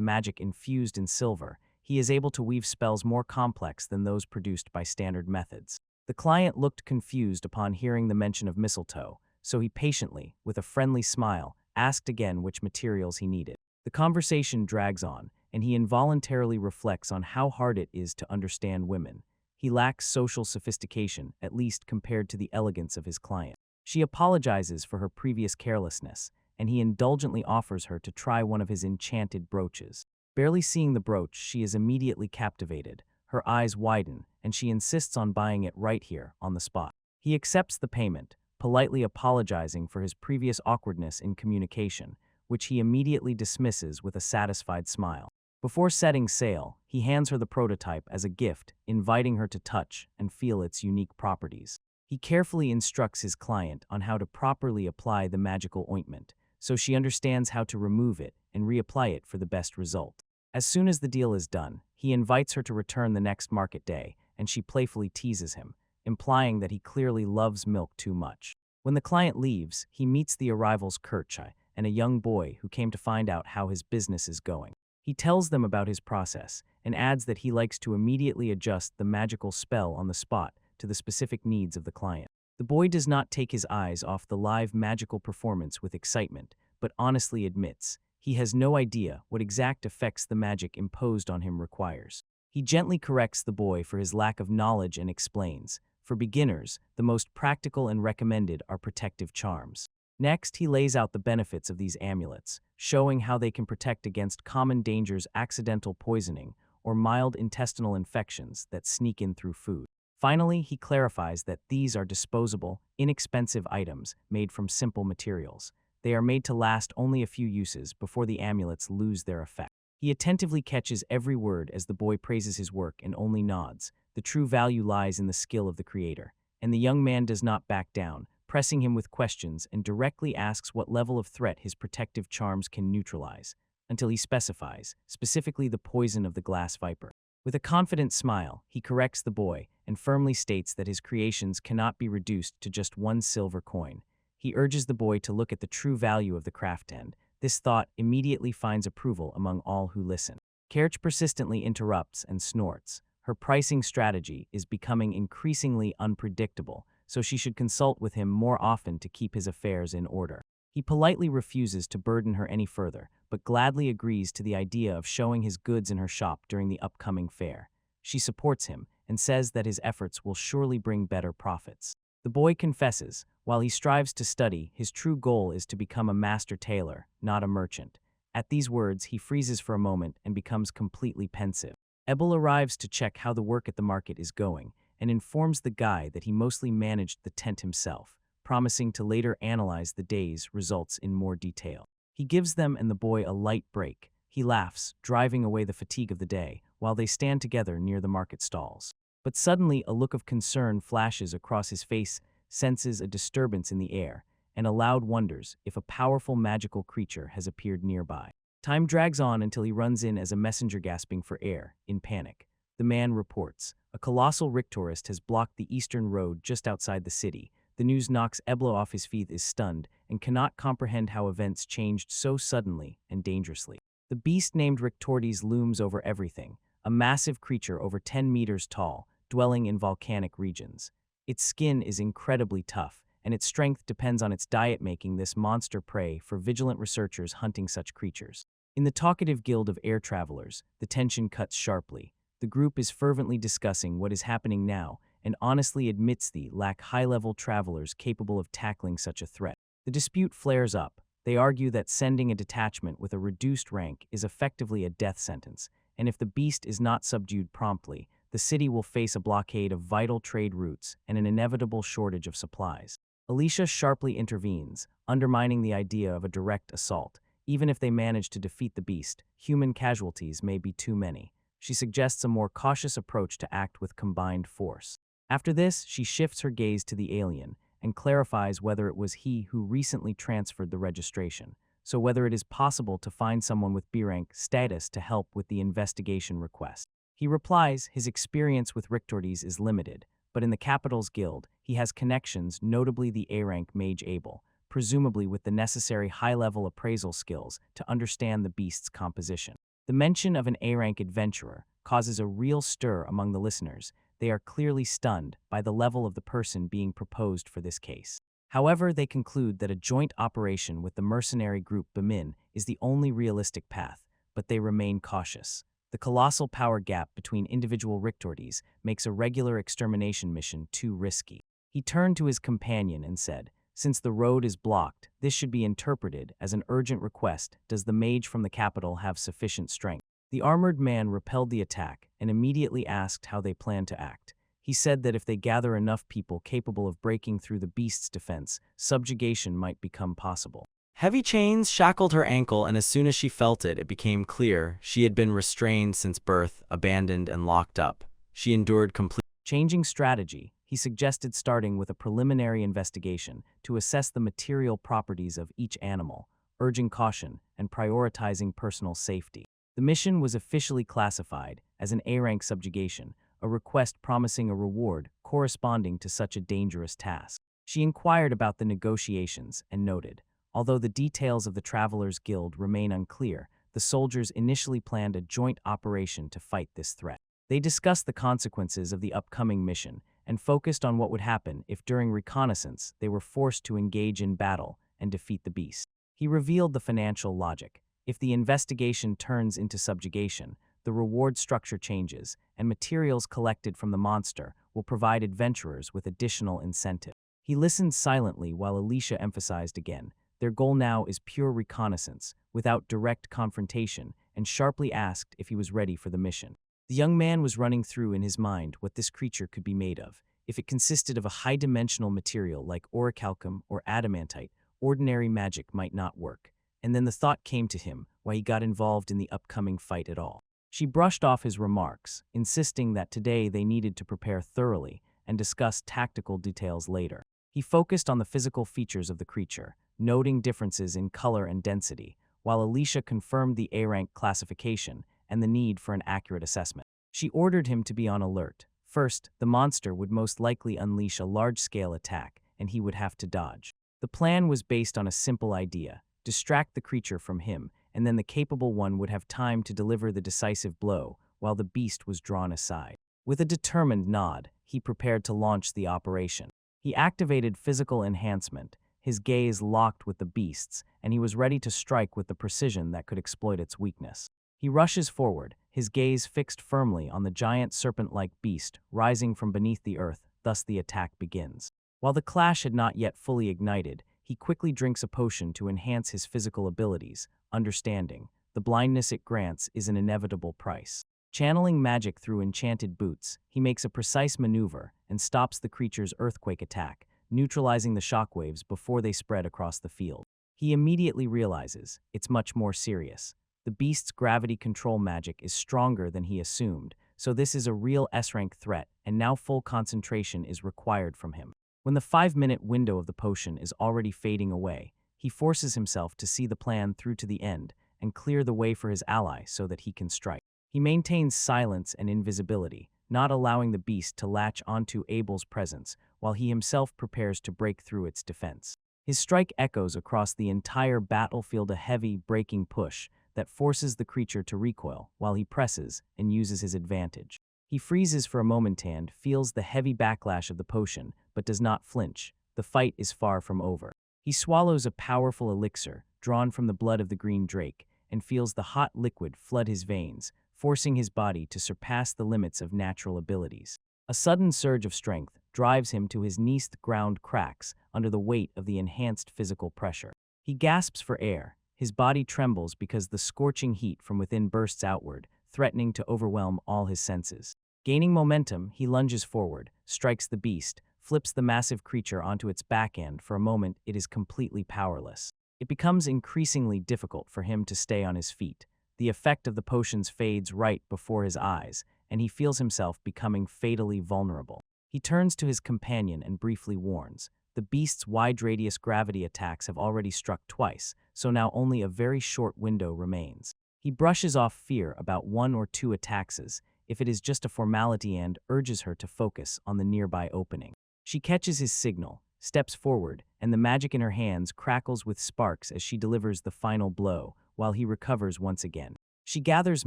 magic infused in silver, he is able to weave spells more complex than those produced by standard methods. The client looked confused upon hearing the mention of mistletoe, so he patiently, with a friendly smile, asked again which materials he needed. The conversation drags on, and he involuntarily reflects on how hard it is to understand women. He lacks social sophistication, at least compared to the elegance of his client. She apologizes for her previous carelessness, and he indulgently offers her to try one of his enchanted brooches. Barely seeing the brooch, she is immediately captivated. Her eyes widen, and she insists on buying it right here, on the spot. He accepts the payment, politely apologizing for his previous awkwardness in communication, which he immediately dismisses with a satisfied smile. Before setting sail, he hands her the prototype as a gift, inviting her to touch and feel its unique properties. He carefully instructs his client on how to properly apply the magical ointment, so she understands how to remove it and reapply it for the best result. As soon as the deal is done, he invites her to return the next market day, and she playfully teases him, implying that he clearly loves milk too much. When the client leaves, he meets the arrivals Kirchai and a young boy who came to find out how his business is going. He tells them about his process and adds that he likes to immediately adjust the magical spell on the spot to the specific needs of the client. The boy does not take his eyes off the live magical performance with excitement, but honestly admits he has no idea what exact effects the magic imposed on him requires. He gently corrects the boy for his lack of knowledge and explains, for beginners, the most practical and recommended are protective charms. Next, he lays out the benefits of these amulets, showing how they can protect against common dangers, accidental poisoning, or mild intestinal infections that sneak in through food. Finally, he clarifies that these are disposable, inexpensive items made from simple materials. They are made to last only a few uses before the amulets lose their effect. He attentively catches every word as the boy praises his work and only nods. The true value lies in the skill of the creator, and the young man does not back down, pressing him with questions and directly asks what level of threat his protective charms can neutralize, until he specifies, specifically the poison of the glass viper. With a confident smile, he corrects the boy and firmly states that his creations cannot be reduced to just one silver coin. He urges the boy to look at the true value of the craft, and this thought immediately finds approval among all who listen. Kerch persistently interrupts and snorts. Her pricing strategy is becoming increasingly unpredictable, so she should consult with him more often to keep his affairs in order. He politely refuses to burden her any further, but gladly agrees to the idea of showing his goods in her shop during the upcoming fair. She supports him and says that his efforts will surely bring better profits. The boy confesses, while he strives to study, his true goal is to become a master tailor, not a merchant. At these words, he freezes for a moment and becomes completely pensive. Ebel arrives to check how the work at the market is going and informs the guy that he mostly managed the tent himself, promising to later analyze the day's results in more detail. He gives them and the boy a light break. He laughs, driving away the fatigue of the day, while they stand together near the market stalls. But suddenly a look of concern flashes across his face, senses a disturbance in the air, and aloud wonders if a powerful magical creature has appeared nearby. Time drags on until he runs in as a messenger gasping for air, in panic. The man reports, a colossal Rick tourist has blocked the eastern road just outside the city. The news knocks Eblo off his feet, is stunned, and cannot comprehend how events changed so suddenly and dangerously. The beast named Rictordes looms over everything, a massive creature over 10 meters tall, dwelling in volcanic regions. Its skin is incredibly tough, and its strength depends on its diet, making this monster prey for vigilant researchers hunting such creatures. In the talkative guild of air travelers, the tension cuts sharply. The group is fervently discussing what is happening now and honestly admits they lack high-level travelers capable of tackling such a threat. The dispute flares up. They argue that sending a detachment with a reduced rank is effectively a death sentence, and if the beast is not subdued promptly, the city will face a blockade of vital trade routes and an inevitable shortage of supplies. Alicia sharply intervenes, undermining the idea of a direct assault. Even if they manage to defeat the beast, human casualties may be too many. She suggests a more cautious approach to act with combined force. After this, she shifts her gaze to the alien and clarifies whether it was he who recently transferred the registration, so whether it is possible to find someone with B-rank status to help with the investigation request. He replies his experience with Rictordes is limited, but in the Capital's Guild, he has connections, notably the A-rank Mage Abel, presumably with the necessary high-level appraisal skills to understand the beast's composition. The mention of an A-rank adventurer causes a real stir among the listeners. They are clearly stunned by the level of the person being proposed for this case. However, they conclude that a joint operation with the mercenary group Bamin is the only realistic path, but they remain cautious. The colossal power gap between individual Rictordes makes a regular extermination mission too risky. He turned to his companion and said, "Since the road is blocked, this should be interpreted as an urgent request. Does the mage from the capital have sufficient strength?" The armored man repelled the attack and immediately asked how they plan to act. He said that if they gather enough people capable of breaking through the beast's defense, subjugation might become possible. Heavy chains shackled her ankle, and as soon as she felt it, it became clear she had been restrained since birth, abandoned, and locked up. She endured complete. Changing strategy, he suggested starting with a preliminary investigation to assess the material properties of each animal, urging caution and prioritizing personal safety. The mission was officially classified as an A-rank subjugation, a request promising a reward corresponding to such a dangerous task. She inquired about the negotiations and noted, although the details of the Travelers' Guild remain unclear, the soldiers initially planned a joint operation to fight this threat. They discussed the consequences of the upcoming mission and focused on what would happen if during reconnaissance they were forced to engage in battle and defeat the beast. He revealed the financial logic. If the investigation turns into subjugation, the reward structure changes, and materials collected from the monster will provide adventurers with additional incentive. He listened silently while Alicia emphasized again, their goal now is pure reconnaissance, without direct confrontation, and sharply asked if he was ready for the mission. The young man was running through in his mind what this creature could be made of. If it consisted of a high-dimensional material like orichalcum or adamantite, ordinary magic might not work. And then the thought came to him why he got involved in the upcoming fight at all. She brushed off his remarks, insisting that today they needed to prepare thoroughly and discuss tactical details later. He focused on the physical features of the creature, noting differences in color and density, while Alicia confirmed the A-rank classification and the need for an accurate assessment. She ordered him to be on alert. First, the monster would most likely unleash a large-scale attack, and he would have to dodge. The plan was based on a simple idea: distract the creature from him, and then the capable one would have time to deliver the decisive blow while the beast was drawn aside. With a determined nod, he prepared to launch the operation. He activated physical enhancement, his gaze locked with the beast's, and he was ready to strike with the precision that could exploit its weakness. He rushes forward, his gaze fixed firmly on the giant serpent-like beast rising from beneath the earth, thus the attack begins. While the clash had not yet fully ignited, he quickly drinks a potion to enhance his physical abilities, understanding the blindness it grants is an inevitable price. Channeling magic through enchanted boots, he makes a precise maneuver and stops the creature's earthquake attack, neutralizing the shockwaves before they spread across the field. He immediately realizes it's much more serious. The beast's gravity control magic is stronger than he assumed, so this is a real S-rank threat, and now full concentration is required from him. When the 5-minute window of the potion is already fading away, he forces himself to see the plan through to the end and clear the way for his ally so that he can strike. He maintains silence and invisibility, not allowing the beast to latch onto Abel's presence while he himself prepares to break through its defense. His strike echoes across the entire battlefield, a heavy, breaking push that forces the creature to recoil while he presses and uses his advantage. He freezes for a moment and feels the heavy backlash of the potion, but does not flinch. The fight is far from over. He swallows a powerful elixir, drawn from the blood of the green drake, and feels the hot liquid flood his veins, forcing his body to surpass the limits of natural abilities. A sudden surge of strength, drives him to his knees-ground cracks under the weight of the enhanced physical pressure. He gasps for air. His body trembles because the scorching heat from within bursts outward, threatening to overwhelm all his senses. Gaining momentum, he lunges forward, strikes the beast, flips the massive creature onto its back end. For a moment, it is completely powerless. It becomes increasingly difficult for him to stay on his feet. The effect of the potions fades right before his eyes, and he feels himself becoming fatally vulnerable. He turns to his companion and briefly warns. The beast's wide-radius gravity attacks have already struck twice, so now only a very short window remains. He brushes off fear about 1 or 2 attacks, if it is just a formality, and urges her to focus on the nearby opening. She catches his signal, steps forward, and the magic in her hands crackles with sparks as she delivers the final blow, while he recovers once again. She gathers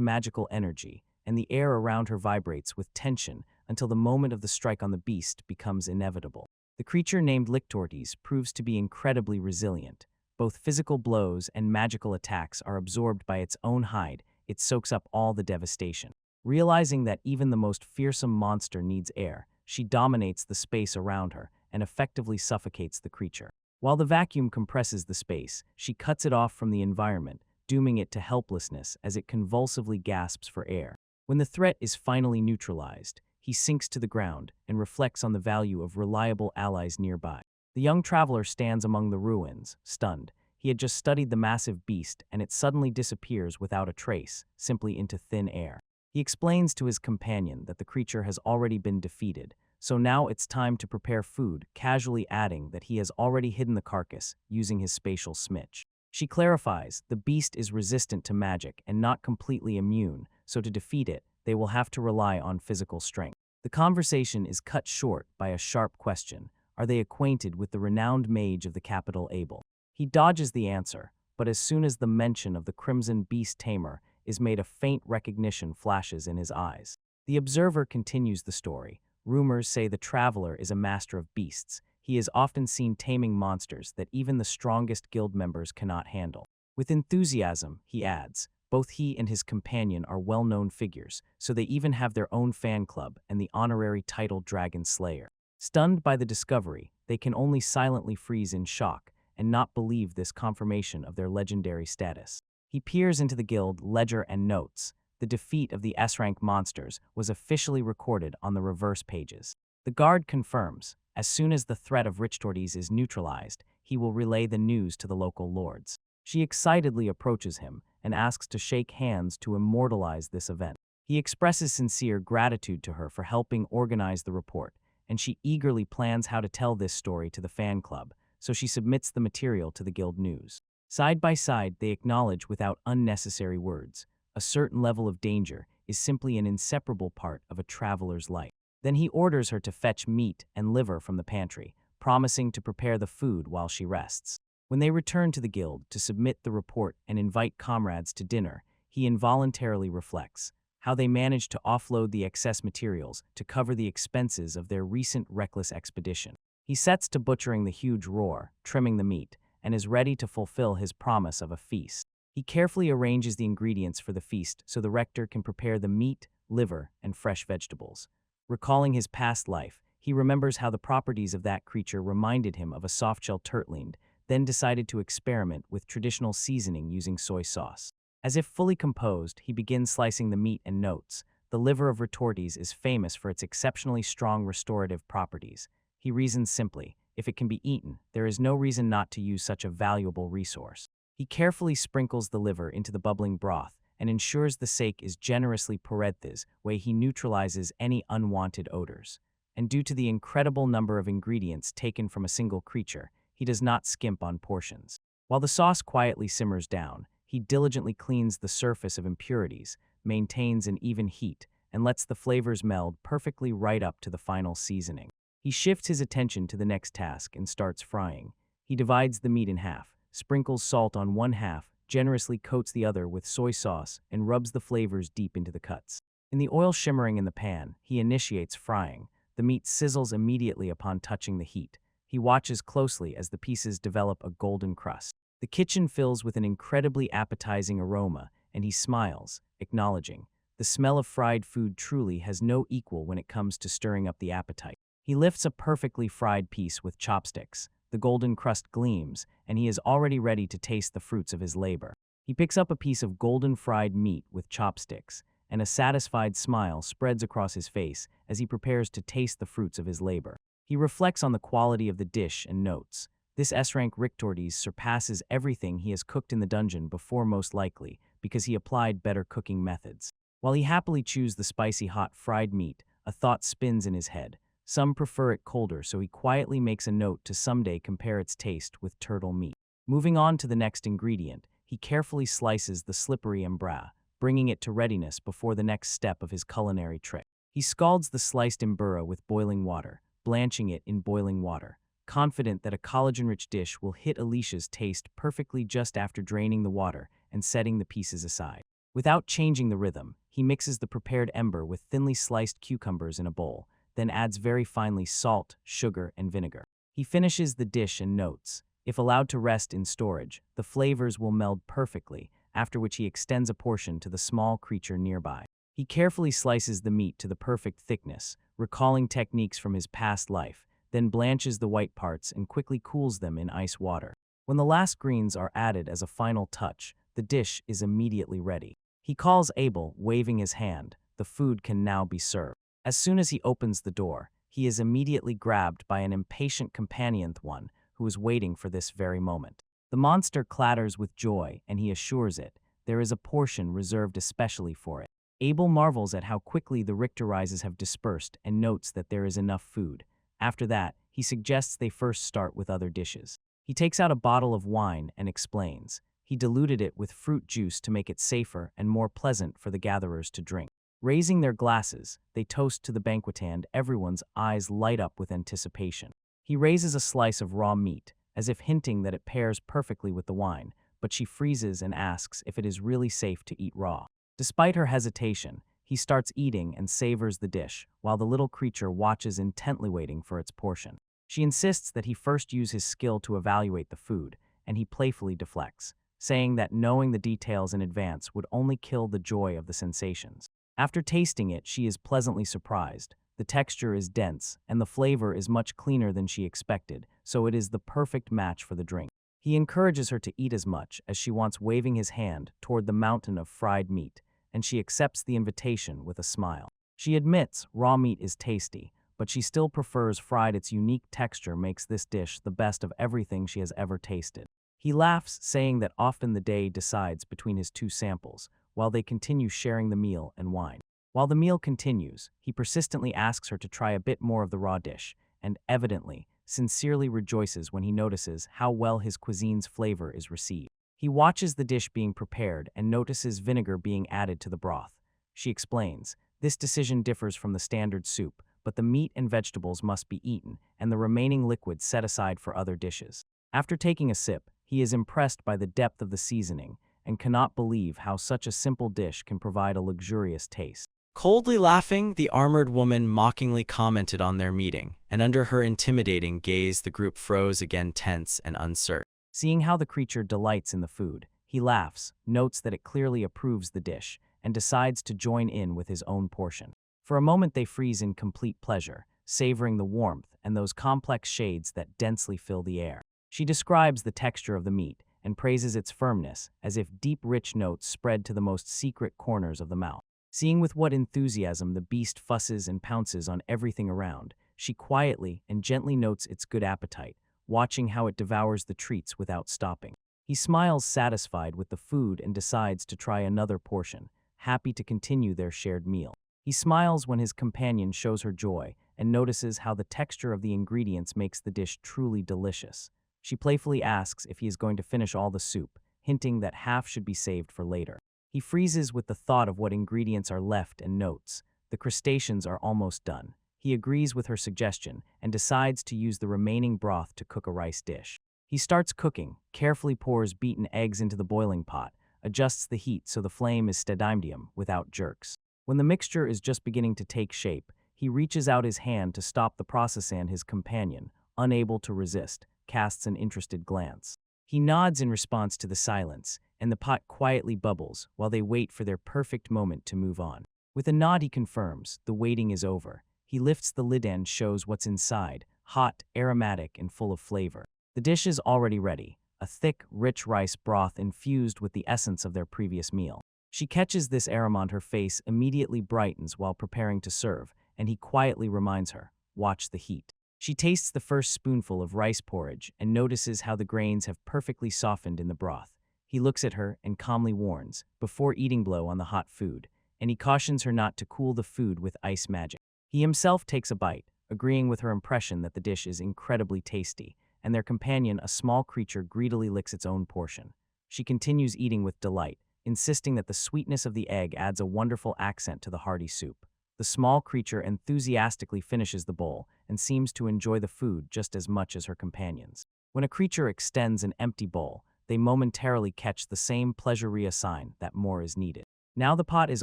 magical energy, and the air around her vibrates with tension until the moment of the strike on the beast becomes inevitable. The creature named Lictortes proves to be incredibly resilient. Both physical blows and magical attacks are absorbed by its own hide. It soaks up all the devastation. Realizing that even the most fearsome monster needs air, she dominates the space around her and effectively suffocates the creature. While the vacuum compresses the space, she cuts it off from the environment, dooming it to helplessness as it convulsively gasps for air. When the threat is finally neutralized, he sinks to the ground and reflects on the value of reliable allies nearby. The young traveler stands among the ruins, stunned. He had just studied the massive beast, and it suddenly disappears without a trace, simply into thin air. He explains to his companion that the creature has already been defeated, so now it's time to prepare food, casually adding that he has already hidden the carcass using his spatial smidge. She clarifies the beast is resistant to magic and not completely immune, so to defeat it, they will have to rely on physical strength. The conversation is cut short by a sharp question. Are they acquainted with the renowned mage of the capital, Abel? He dodges the answer, but as soon as the mention of the Crimson Beast Tamer is made, a faint recognition flashes in his eyes. The observer continues the story. Rumors say the traveler is a master of beasts. He is often seen taming monsters that even the strongest guild members cannot handle. With enthusiasm, he adds, both he and his companion are well-known figures, so they even have their own fan club and the honorary title Dragon Slayer. Stunned by the discovery, they can only silently freeze in shock and not believe this confirmation of their legendary status. He peers into the guild ledger and notes. The defeat of the S-rank monsters was officially recorded on the reverse pages. The guard confirms, as soon as the threat of Lictortes is neutralized, he will relay the news to the local lords. She excitedly approaches him and asks to shake hands to immortalize this event. He expresses sincere gratitude to her for helping organize the report, and she eagerly plans how to tell this story to the fan club, so she submits the material to the guild news. Side by side, they acknowledge without unnecessary words. A certain level of danger is simply an inseparable part of a traveler's life. Then he orders her to fetch meat and liver from the pantry, promising to prepare the food while she rests. When they return to the guild to submit the report and invite comrades to dinner, he involuntarily reflects how they managed to offload the excess materials to cover the expenses of their recent reckless expedition. He sets to butchering the huge roar, trimming the meat, and is ready to fulfill his promise of a feast. He carefully arranges the ingredients for the feast so the rector can prepare the meat, liver, and fresh vegetables. Recalling his past life, he remembers how the properties of that creature reminded him of a softshell turtling, then decided to experiment with traditional seasoning using soy sauce. As if fully composed, he begins slicing the meat and notes. The liver of Lictortes is famous for its exceptionally strong restorative properties. He reasons simply, if it can be eaten, there is no reason not to use such a valuable resource. He carefully sprinkles the liver into the bubbling broth and ensures the sake is generously poured, this way he neutralizes any unwanted odors. And due to the incredible number of ingredients taken from a single creature, he does not skimp on portions. While the sauce quietly simmers down, he diligently cleans the surface of impurities, maintains an even heat, and lets the flavors meld perfectly right up to the final seasoning. He shifts his attention to the next task and starts frying. He divides the meat in half, sprinkles salt on one half, generously coats the other with soy sauce, and rubs the flavors deep into the cuts. In the oil shimmering in the pan, he initiates frying. The meat sizzles immediately upon touching the heat. He watches closely as the pieces develop a golden crust. The kitchen fills with an incredibly appetizing aroma, and he smiles, acknowledging, the smell of fried food truly has no equal when it comes to stirring up the appetite. He lifts a perfectly fried piece with chopsticks. The golden crust gleams, and he is already ready to taste the fruits of his labor. He picks up a piece of golden fried meat with chopsticks, and a satisfied smile spreads across his face as he prepares to taste the fruits of his labor. He reflects on the quality of the dish and notes, "This S-rank Rictordes surpasses everything he has cooked in the dungeon before, most likely, because he applied better cooking methods." While he happily chews the spicy hot fried meat, a thought spins in his head. Some prefer it colder, so he quietly makes a note to someday compare its taste with turtle meat. Moving on to the next ingredient, he carefully slices the slippery embra, bringing it to readiness before the next step of his culinary trick. He scalds the sliced embura with boiling water, blanching it in boiling water, confident that a collagen-rich dish will hit Alicia's taste perfectly just after draining the water and setting the pieces aside. Without changing the rhythm, he mixes the prepared ember with thinly sliced cucumbers in a bowl, then adds very finely salt, sugar, and vinegar. He finishes the dish and notes, "If allowed to rest in storage, the flavors will meld perfectly," after which he extends a portion to the small creature nearby. He carefully slices the meat to the perfect thickness, recalling techniques from his past life, then blanches the white parts and quickly cools them in ice water. When the last greens are added as a final touch, the dish is immediately ready. He calls Abel, waving his hand. The food can now be served. As soon as he opens the door, he is immediately grabbed by an impatient companion one who is waiting for this very moment. The monster clatters with joy, and he assures it there is a portion reserved especially for it. Abel marvels at how quickly the Rictorises have dispersed and notes that there is enough food. After that, he suggests they first start with other dishes. He takes out a bottle of wine and explains. He diluted it with fruit juice to make it safer and more pleasant for the gatherers to drink. Raising their glasses, they toast to the banquetant. Everyone's eyes light up with anticipation. He raises a slice of raw meat, as if hinting that it pairs perfectly with the wine, but she freezes and asks if it is really safe to eat raw. Despite her hesitation, he starts eating and savors the dish, while the little creature watches intently waiting for its portion. She insists that he first use his skill to evaluate the food, and he playfully deflects, saying that knowing the details in advance would only kill the joy of the sensations. After tasting it, she is pleasantly surprised. The texture is dense, and the flavor is much cleaner than she expected, so it is the perfect match for the drink. He encourages her to eat as much as she wants, waving his hand toward the mountain of fried meat, and she accepts the invitation with a smile. She admits raw meat is tasty, but she still prefers fried. Its unique texture makes this dish the best of everything she has ever tasted. He laughs, saying that often the day decides between his two samples, while they continue sharing the meal and wine. While the meal continues, he persistently asks her to try a bit more of the raw dish, and evidently, sincerely rejoices when he notices how well his cuisine's flavor is received. He watches the dish being prepared and notices vinegar being added to the broth. She explains, "This decision differs from the standard soup, but the meat and vegetables must be eaten, and the remaining liquid set aside for other dishes." After taking a sip, he is impressed by the depth of the seasoning, and cannot believe how such a simple dish can provide a luxurious taste. Coldly laughing, the armored woman mockingly commented on their meeting, and under her intimidating gaze the group froze again, tense and uncertain. Seeing how the creature delights in the food, he laughs, notes that it clearly approves the dish, and decides to join in with his own portion. For a moment they freeze in complete pleasure, savoring the warmth and those complex shades that densely fill the air. She describes the texture of the meat and praises its firmness, as if deep, rich notes spread to the most secret corners of the mouth. Seeing with what enthusiasm the beast fusses and pounces on everything around, she quietly and gently notes its good appetite, watching how it devours the treats without stopping. He smiles satisfied with the food and decides to try another portion, happy to continue their shared meal. He smiles when his companion shows her joy and notices how the texture of the ingredients makes the dish truly delicious. She playfully asks if he is going to finish all the soup, hinting that half should be saved for later. He freezes with the thought of what ingredients are left and notes, "The crustaceans are almost done." He agrees with her suggestion and decides to use the remaining broth to cook a rice dish. He starts cooking, carefully pours beaten eggs into the boiling pot, adjusts the heat so the flame is steadium without jerks. When the mixture is just beginning to take shape, he reaches out his hand to stop the process, and his companion, unable to resist, casts an interested glance. He nods in response to the silence, and the pot quietly bubbles while they wait for their perfect moment to move on. With a nod he confirms, the waiting is over. He lifts the lid and shows what's inside, hot, aromatic, and full of flavor. The dish is already ready, a thick, rich rice broth infused with the essence of their previous meal. She catches this aroma on her face, immediately brightens while preparing to serve, and he quietly reminds her, "Watch the heat." She tastes the first spoonful of rice porridge and notices how the grains have perfectly softened in the broth. He looks at her and calmly warns, before eating blow on the hot food, and he cautions her not to cool the food with ice magic. He himself takes a bite, agreeing with her impression that the dish is incredibly tasty, and their companion, a small creature, greedily licks its own portion. She continues eating with delight, insisting that the sweetness of the egg adds a wonderful accent to the hearty soup. The small creature enthusiastically finishes the bowl and seems to enjoy the food just as much as her companions. When a creature extends an empty bowl, they momentarily catch the same pleasuria sign that more is needed. Now the pot is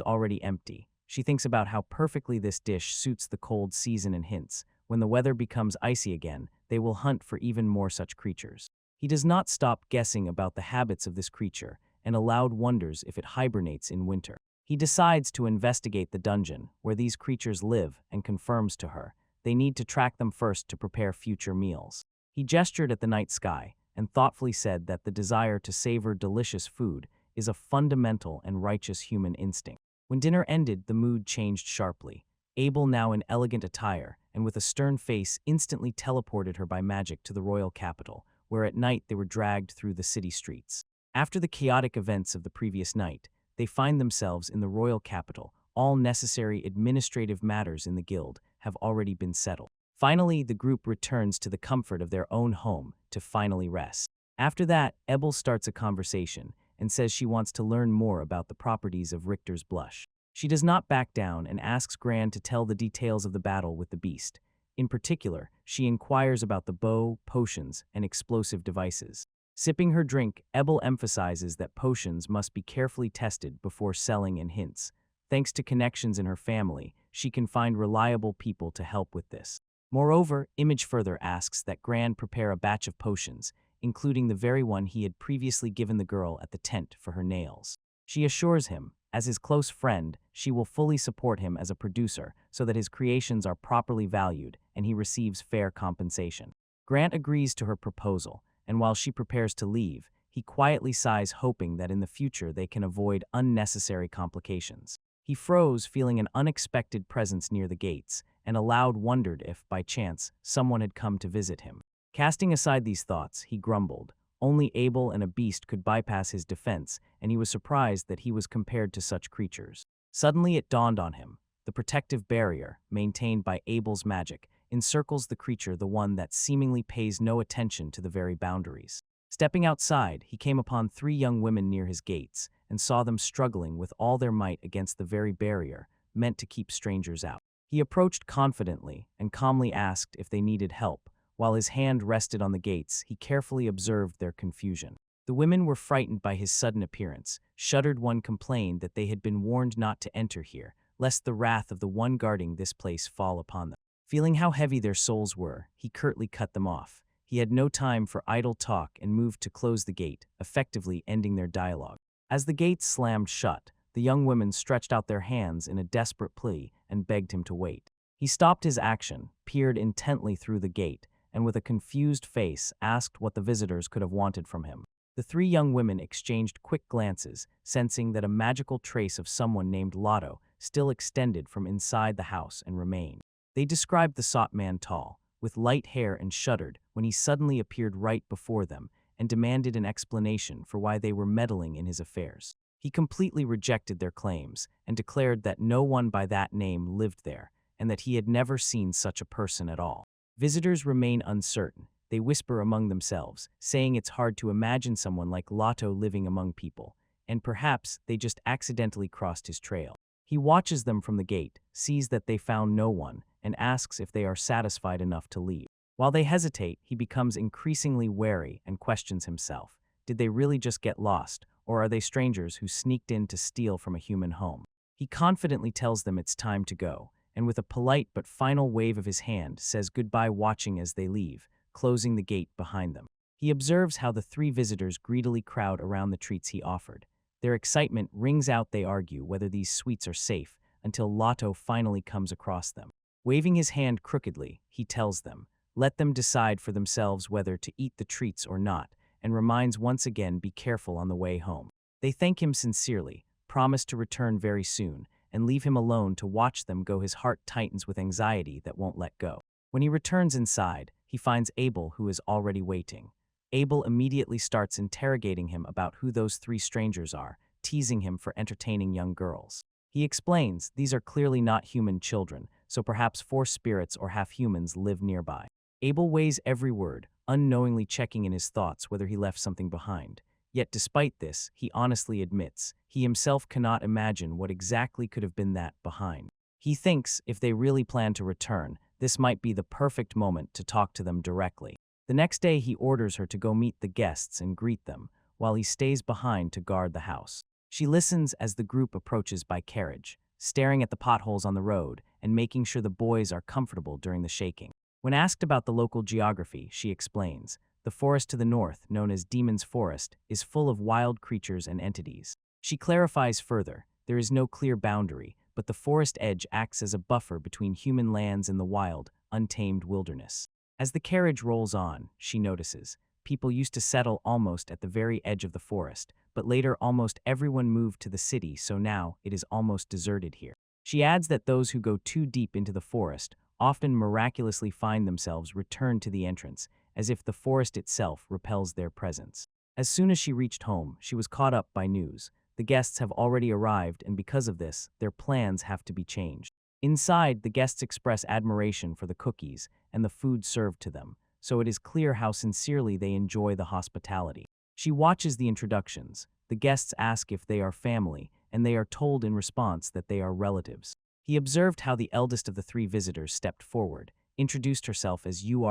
already empty. She thinks about how perfectly this dish suits the cold season and hints, when the weather becomes icy again, they will hunt for even more such creatures. He does not stop guessing about the habits of this creature, and aloud wonders if it hibernates in winter. He decides to investigate the dungeon where these creatures live and confirms to her they need to track them first to prepare future meals. He gestured at the night sky and thoughtfully said that the desire to savor delicious food is a fundamental and righteous human instinct. When dinner ended, the mood changed sharply. Abel, now in elegant attire and with a stern face, instantly teleported her by magic to the royal capital, where at night they were dragged through the city streets. After the chaotic events of the previous night, they find themselves in the royal capital. All necessary administrative matters in the guild have already been settled. Finally, the group returns to the comfort of their own home to finally rest. After that, Ebel starts a conversation and says she wants to learn more about the properties of Richter's blush. She does not back down and asks Gran to tell the details of the battle with the beast. In particular, she inquires about the bow, potions, and explosive devices. Sipping her drink, Ebel emphasizes that potions must be carefully tested before selling and hints. Thanks to connections in her family, she can find reliable people to help with this. Moreover, Image further asks that Gran prepare a batch of potions, including the very one he had previously given the girl at the tent for her nails. She assures him, as his close friend, she will fully support him as a producer so that his creations are properly valued and he receives fair compensation. Grant agrees to her proposal, and while she prepares to leave, he quietly sighs, hoping that in the future they can avoid unnecessary complications. He froze, feeling an unexpected presence near the gates, and aloud wondered if, by chance, someone had come to visit him. Casting aside these thoughts, he grumbled. Only Abel and a beast could bypass his defense, and he was surprised that he was compared to such creatures. Suddenly it dawned on him. The protective barrier, maintained by Abel's magic, encircles the creature, the one that seemingly pays no attention to the very boundaries. Stepping outside, he came upon 3 young women near his gates and saw them struggling with all their might against the very barrier meant to keep strangers out. He approached confidently and calmly asked if they needed help. While his hand rested on the gates, he carefully observed their confusion. The women were frightened by his sudden appearance. Shuddered, one complained that they had been warned not to enter here, lest the wrath of the one guarding this place fall upon them. Feeling how heavy their souls were, he curtly cut them off. He had no time for idle talk and moved to close the gate, effectively ending their dialogue. As the gate slammed shut, the young women stretched out their hands in a desperate plea and begged him to wait. He stopped his action, peered intently through the gate, and with a confused face asked what the visitors could have wanted from him. The 3 young women exchanged quick glances, sensing that a magical trace of someone named Lotto still extended from inside the house and remained. They described the sought man tall, with light hair, and shuddered when he suddenly appeared right before them and demanded an explanation for why they were meddling in his affairs. He completely rejected their claims and declared that no one by that name lived there and that he had never seen such a person at all. Visitors remain uncertain. They whisper among themselves, saying it's hard to imagine someone like Lotto living among people, and perhaps they just accidentally crossed his trail. He watches them from the gate, sees that they found no one, and asks if they are satisfied enough to leave. While they hesitate, he becomes increasingly wary and questions himself. Did they really just get lost, or are they strangers who sneaked in to steal from a human home? He confidently tells them it's time to go, and with a polite but final wave of his hand says goodbye, watching as they leave, closing the gate behind them. He observes how the 3 visitors greedily crowd around the treats he offered. Their excitement rings out. They argue whether these sweets are safe until Lotto finally comes across them. Waving his hand crookedly, he tells them, let them decide for themselves whether to eat the treats or not, and reminds once again be careful on the way home. They thank him sincerely, promise to return very soon, and leave him alone to watch them go. His heart tightens with anxiety that won't let go. When he returns inside, he finds Abel, who is already waiting. Abel immediately starts interrogating him about who those three strangers are, teasing him for entertaining young girls. He explains these are clearly not human children, so perhaps force spirits or half-humans live nearby. Abel weighs every word, unknowingly checking in his thoughts whether he left something behind. Yet despite this, he honestly admits he himself cannot imagine what exactly could have been that behind. He thinks if they really plan to return, this might be the perfect moment to talk to them directly. The next day he orders her to go meet the guests and greet them, while he stays behind to guard the house. She listens as the group approaches by carriage, staring at the potholes on the road and making sure the boys are comfortable during the shaking. When asked about the local geography, she explains, the forest to the north, known as Demon's Forest, is full of wild creatures and entities. She clarifies further, there is no clear boundary, but the forest edge acts as a buffer between human lands and the wild, untamed wilderness. As the carriage rolls on, she notices, people used to settle almost at the very edge of the forest, but later almost everyone moved to the city, so now it is almost deserted here. She adds that those who go too deep into the forest often miraculously find themselves returned to the entrance, as if the forest itself repels their presence. As soon as she reached home, she was caught up by news. The guests have already arrived, and because of this, their plans have to be changed. Inside, the guests express admiration for the cookies and the food served to them, so it is clear how sincerely they enjoy the hospitality. She watches the introductions. The guests ask if they are family, and they are told in response that they are relatives. He observed how the eldest of the three visitors stepped forward, introduced herself as you,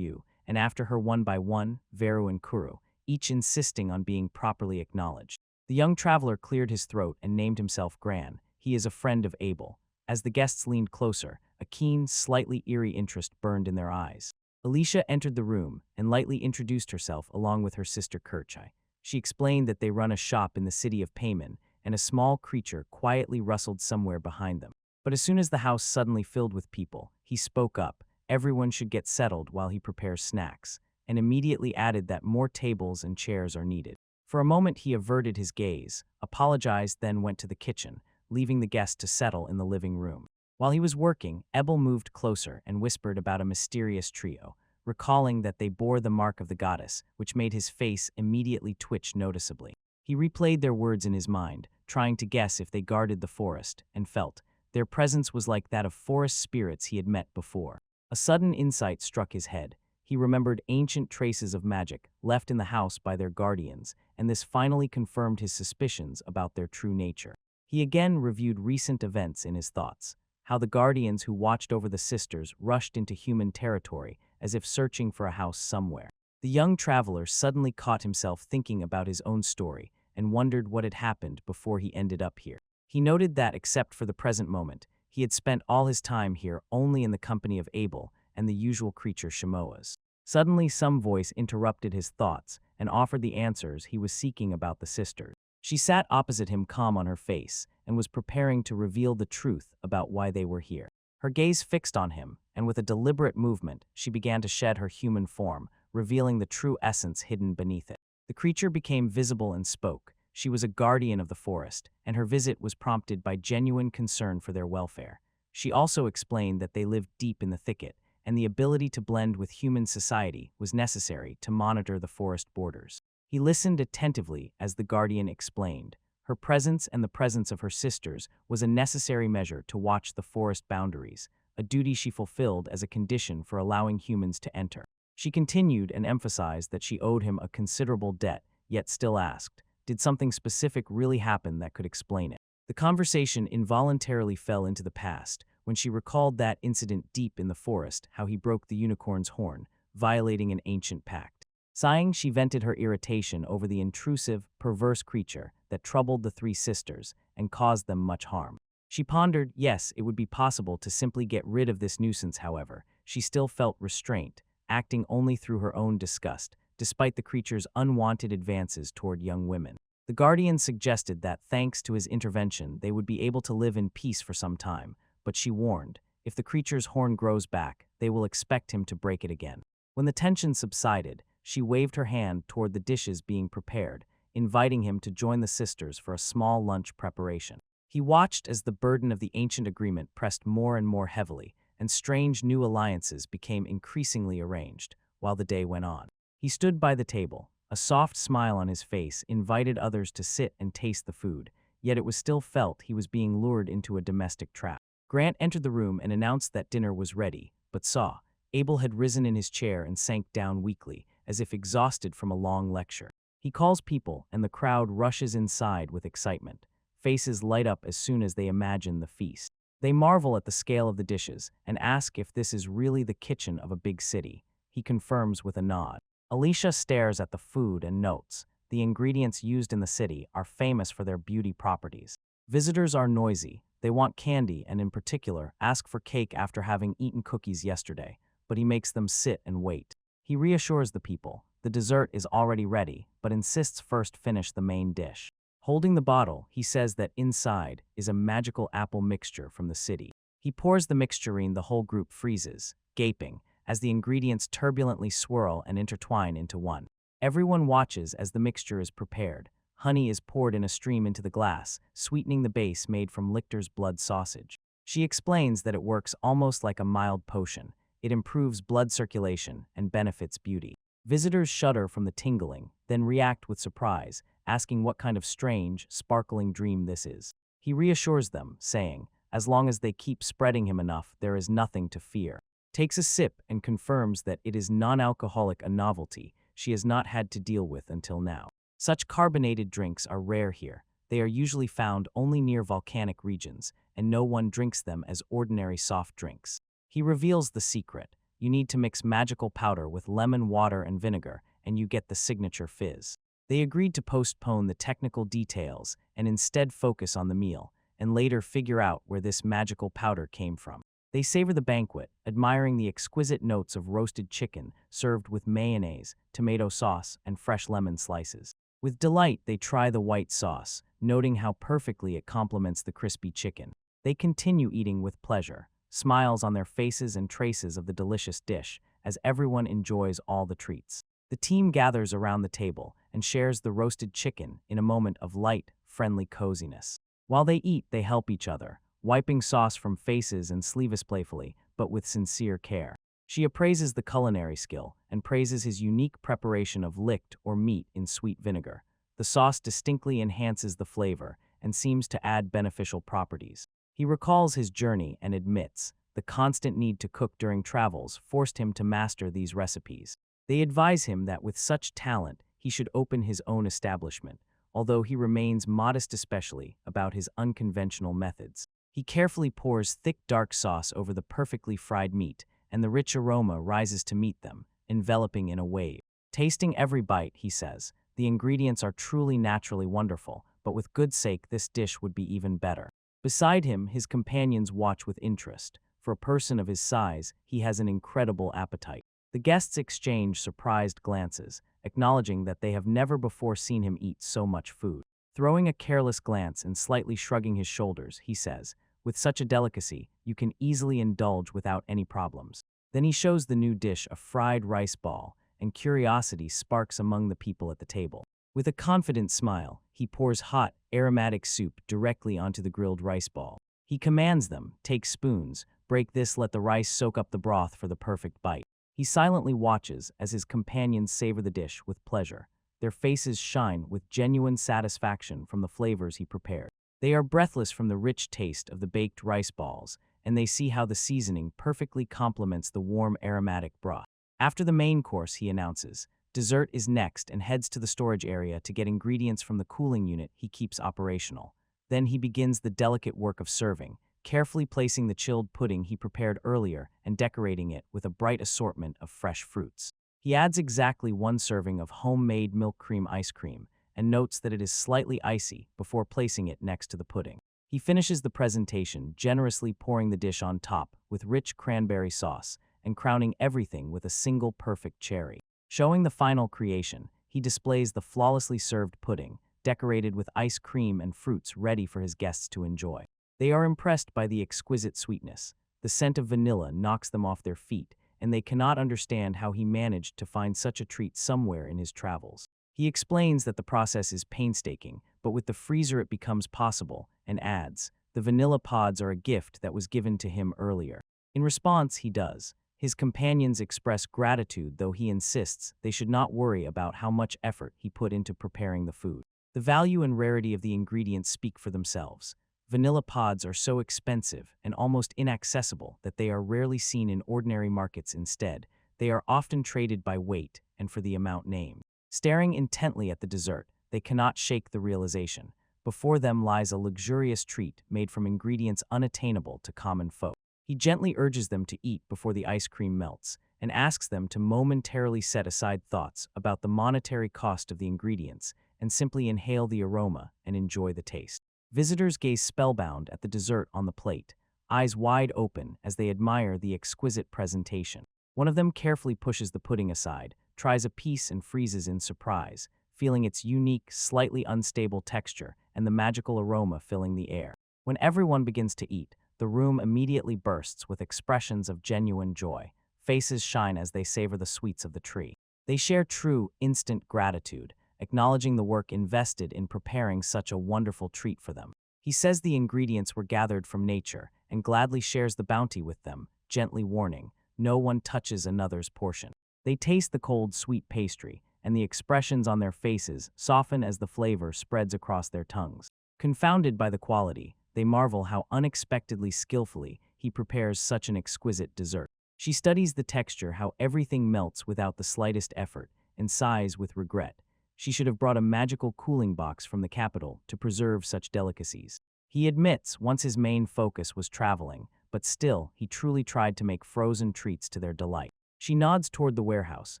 and after her one by one, Veru and Kuru, each insisting on being properly acknowledged. The young traveler cleared his throat and named himself Gran. He is a friend of Abel. As the guests leaned closer, a keen, slightly eerie interest burned in their eyes. Alicia entered the room and lightly introduced herself along with her sister Kirchai. She explained that they run a shop in the city of Payman, and a small creature quietly rustled somewhere behind them. But as soon as the house suddenly filled with people, he spoke up. Everyone should get settled while he prepares snacks, and immediately added that more tables and chairs are needed. For a moment he averted his gaze, apologized, then went to the kitchen, leaving the guest to settle in the living room. While he was working, Ebel moved closer and whispered about a mysterious trio, recalling that they bore the mark of the goddess, which made his face immediately twitch noticeably. He replayed their words in his mind, trying to guess if they guarded the forest, and felt their presence was like that of forest spirits he had met before. A sudden insight struck his head. He remembered ancient traces of magic left in the house by their guardians, and this finally confirmed his suspicions about their true nature. He again reviewed recent events in his thoughts, how the guardians who watched over the sisters rushed into human territory as if searching for a house somewhere. The young traveler suddenly caught himself thinking about his own story and wondered what had happened before he ended up here. He noted that, except for the present moment, he had spent all his time here only in the company of Abel and the usual creature Shimoas. Suddenly some voice interrupted his thoughts and offered the answers he was seeking about the sisters. She sat opposite him, calm on her face, and was preparing to reveal the truth about why they were here. Her gaze fixed on him, and with a deliberate movement, she began to shed her human form, revealing the true essence hidden beneath it. The creature became visible and spoke. She was a guardian of the forest, and her visit was prompted by genuine concern for their welfare. She also explained that they lived deep in the thicket, and the ability to blend with human society was necessary to monitor the forest borders. He listened attentively as the guardian explained. Her presence and the presence of her sisters was a necessary measure to watch the forest boundaries, a duty she fulfilled as a condition for allowing humans to enter. She continued and emphasized that she owed him a considerable debt, yet still asked, did something specific really happen that could explain it? The conversation involuntarily fell into the past, when she recalled that incident deep in the forest, how he broke the unicorn's horn, violating an ancient pact. Sighing, she vented her irritation over the intrusive, perverse creature that troubled the three sisters and caused them much harm. She pondered, yes, it would be possible to simply get rid of this nuisance. However, she still felt restraint, acting only through her own disgust, despite the creature's unwanted advances toward young women. The guardian suggested that, thanks to his intervention, they would be able to live in peace for some time, but she warned, If the creature's horn grows back, they will expect him to break it again. When the tension subsided, she waved her hand toward the dishes being prepared, inviting him to join the sisters for a small lunch preparation. He watched as the burden of the ancient agreement pressed more and more heavily, and strange new alliances became increasingly arranged, while the day went on. He stood by the table, a soft smile on his face, invited others to sit and taste the food, yet it was still felt he was being lured into a domestic trap. Grant entered the room and announced that dinner was ready, but saw Abel had risen in his chair and sank down weakly, as if exhausted from a long lecture. He calls people, and the crowd rushes inside with excitement. Faces light up as soon as they imagine the feast. They marvel at the scale of the dishes and ask if this is really the kitchen of a big city. He confirms with a nod. Alicia stares at the food and notes, the ingredients used in the city are famous for their beauty properties. Visitors are noisy. They want candy and, in particular, ask for cake after having eaten cookies yesterday, but he makes them sit and wait. He reassures the people. The dessert is already ready, but insists first finish the main dish. Holding the bottle, he says that inside is a magical apple mixture from the city. He pours the mixture in, the whole group freezes, gaping, as the ingredients turbulently swirl and intertwine into one. Everyone watches as the mixture is prepared. Honey is poured in a stream into the glass, sweetening the base made from Lichter's blood sausage. She explains that it works almost like a mild potion. It improves blood circulation and benefits beauty. Visitors shudder from the tingling, then react with surprise, asking what kind of strange, sparkling dream this is. He reassures them, saying, as long as they keep spreading him enough, there is nothing to fear. Takes a sip and confirms that it is non-alcoholic, a novelty she has not had to deal with until now. Such carbonated drinks are rare here. They are usually found only near volcanic regions, and no one drinks them as ordinary soft drinks. He reveals the secret. You need to mix magical powder with lemon water and vinegar, and you get the signature fizz. They agreed to postpone the technical details and instead focus on the meal, and later figure out where this magical powder came from. They savor the banquet, admiring the exquisite notes of roasted chicken served with mayonnaise, tomato sauce, and fresh lemon slices. With delight, they try the white sauce, noting how perfectly it complements the crispy chicken. They continue eating with pleasure, smiles on their faces and traces of the delicious dish, as everyone enjoys all the treats. The team gathers around the table and shares the roasted chicken in a moment of light, friendly coziness. While they eat, they help each other, wiping sauce from faces and sleeves playfully, but with sincere care. She appraises the culinary skill and praises his unique preparation of licked or meat in sweet vinegar. The sauce distinctly enhances the flavor and seems to add beneficial properties. He recalls his journey and admits the constant need to cook during travels forced him to master these recipes. They advise him that with such talent, he should open his own establishment, although he remains modest, especially about his unconventional methods. He carefully pours thick dark sauce over the perfectly fried meat, and the rich aroma rises to meet them, enveloping in a wave. Tasting every bite, he says, the ingredients are truly naturally wonderful, but with good sake this dish would be even better. Beside him, his companions watch with interest. For a person of his size, he has an incredible appetite. The guests exchange surprised glances, acknowledging that they have never before seen him eat so much food. Throwing a careless glance and slightly shrugging his shoulders, he says, with such a delicacy, you can easily indulge without any problems. Then he shows the new dish, a fried rice ball, and curiosity sparks among the people at the table. With a confident smile, he pours hot, aromatic soup directly onto the grilled rice ball. He commands them, take spoons, break this, let the rice soak up the broth for the perfect bite. He silently watches as his companions savor the dish with pleasure. Their faces shine with genuine satisfaction from the flavors he prepared. They are breathless from the rich taste of the baked rice balls, and they see how the seasoning perfectly complements the warm aromatic broth. After the main course, he announces, dessert is next, and heads to the storage area to get ingredients from the cooling unit he keeps operational. Then he begins the delicate work of serving, carefully placing the chilled pudding he prepared earlier and decorating it with a bright assortment of fresh fruits. He adds exactly one serving of homemade milk cream ice cream and notes that it is slightly icy before placing it next to the pudding. He finishes the presentation, generously pouring the dish on top with rich cranberry sauce and crowning everything with a single perfect cherry. Showing the final creation, he displays the flawlessly served pudding, decorated with ice cream and fruits ready for his guests to enjoy. They are impressed by the exquisite sweetness, The scent of vanilla knocks them off their feet, and they cannot understand how he managed to find such a treat somewhere in his travels. He explains that the process is painstaking, but with the freezer it becomes possible, and adds, "The vanilla pods are a gift that was given to him earlier." In response, he does. His companions express gratitude, though he insists they should not worry about how much effort he put into preparing the food. The value and rarity of the ingredients speak for themselves. Vanilla pods are so expensive and almost inaccessible that they are rarely seen in ordinary markets. Instead, they are often traded by weight and for the amount named. Staring intently at the dessert, they cannot shake the realization. Before them lies a luxurious treat made from ingredients unattainable to common folk. He gently urges them to eat before the ice cream melts, and asks them to momentarily set aside thoughts about the monetary cost of the ingredients and simply inhale the aroma and enjoy the taste. Visitors gaze spellbound at the dessert on the plate, eyes wide open as they admire the exquisite presentation. One of them carefully pushes the pudding aside, tries a piece and freezes in surprise, feeling its unique, slightly unstable texture and the magical aroma filling the air. When everyone begins to eat, the room immediately bursts with expressions of genuine joy. Faces shine as they savor the sweets of the tree. They share true, instant gratitude, acknowledging the work invested in preparing such a wonderful treat for them. He says the ingredients were gathered from nature and gladly shares the bounty with them, gently warning, no one touches another's portion. They taste the cold, sweet pastry, and the expressions on their faces soften as the flavor spreads across their tongues. Confounded by the quality, they marvel how unexpectedly skillfully he prepares such an exquisite dessert. She studies the texture, how everything melts without the slightest effort, and sighs with regret. She should have brought a magical cooling box from the capital to preserve such delicacies. He admits once his main focus was traveling, but still, he truly tried to make frozen treats to their delight. She nods toward the warehouse,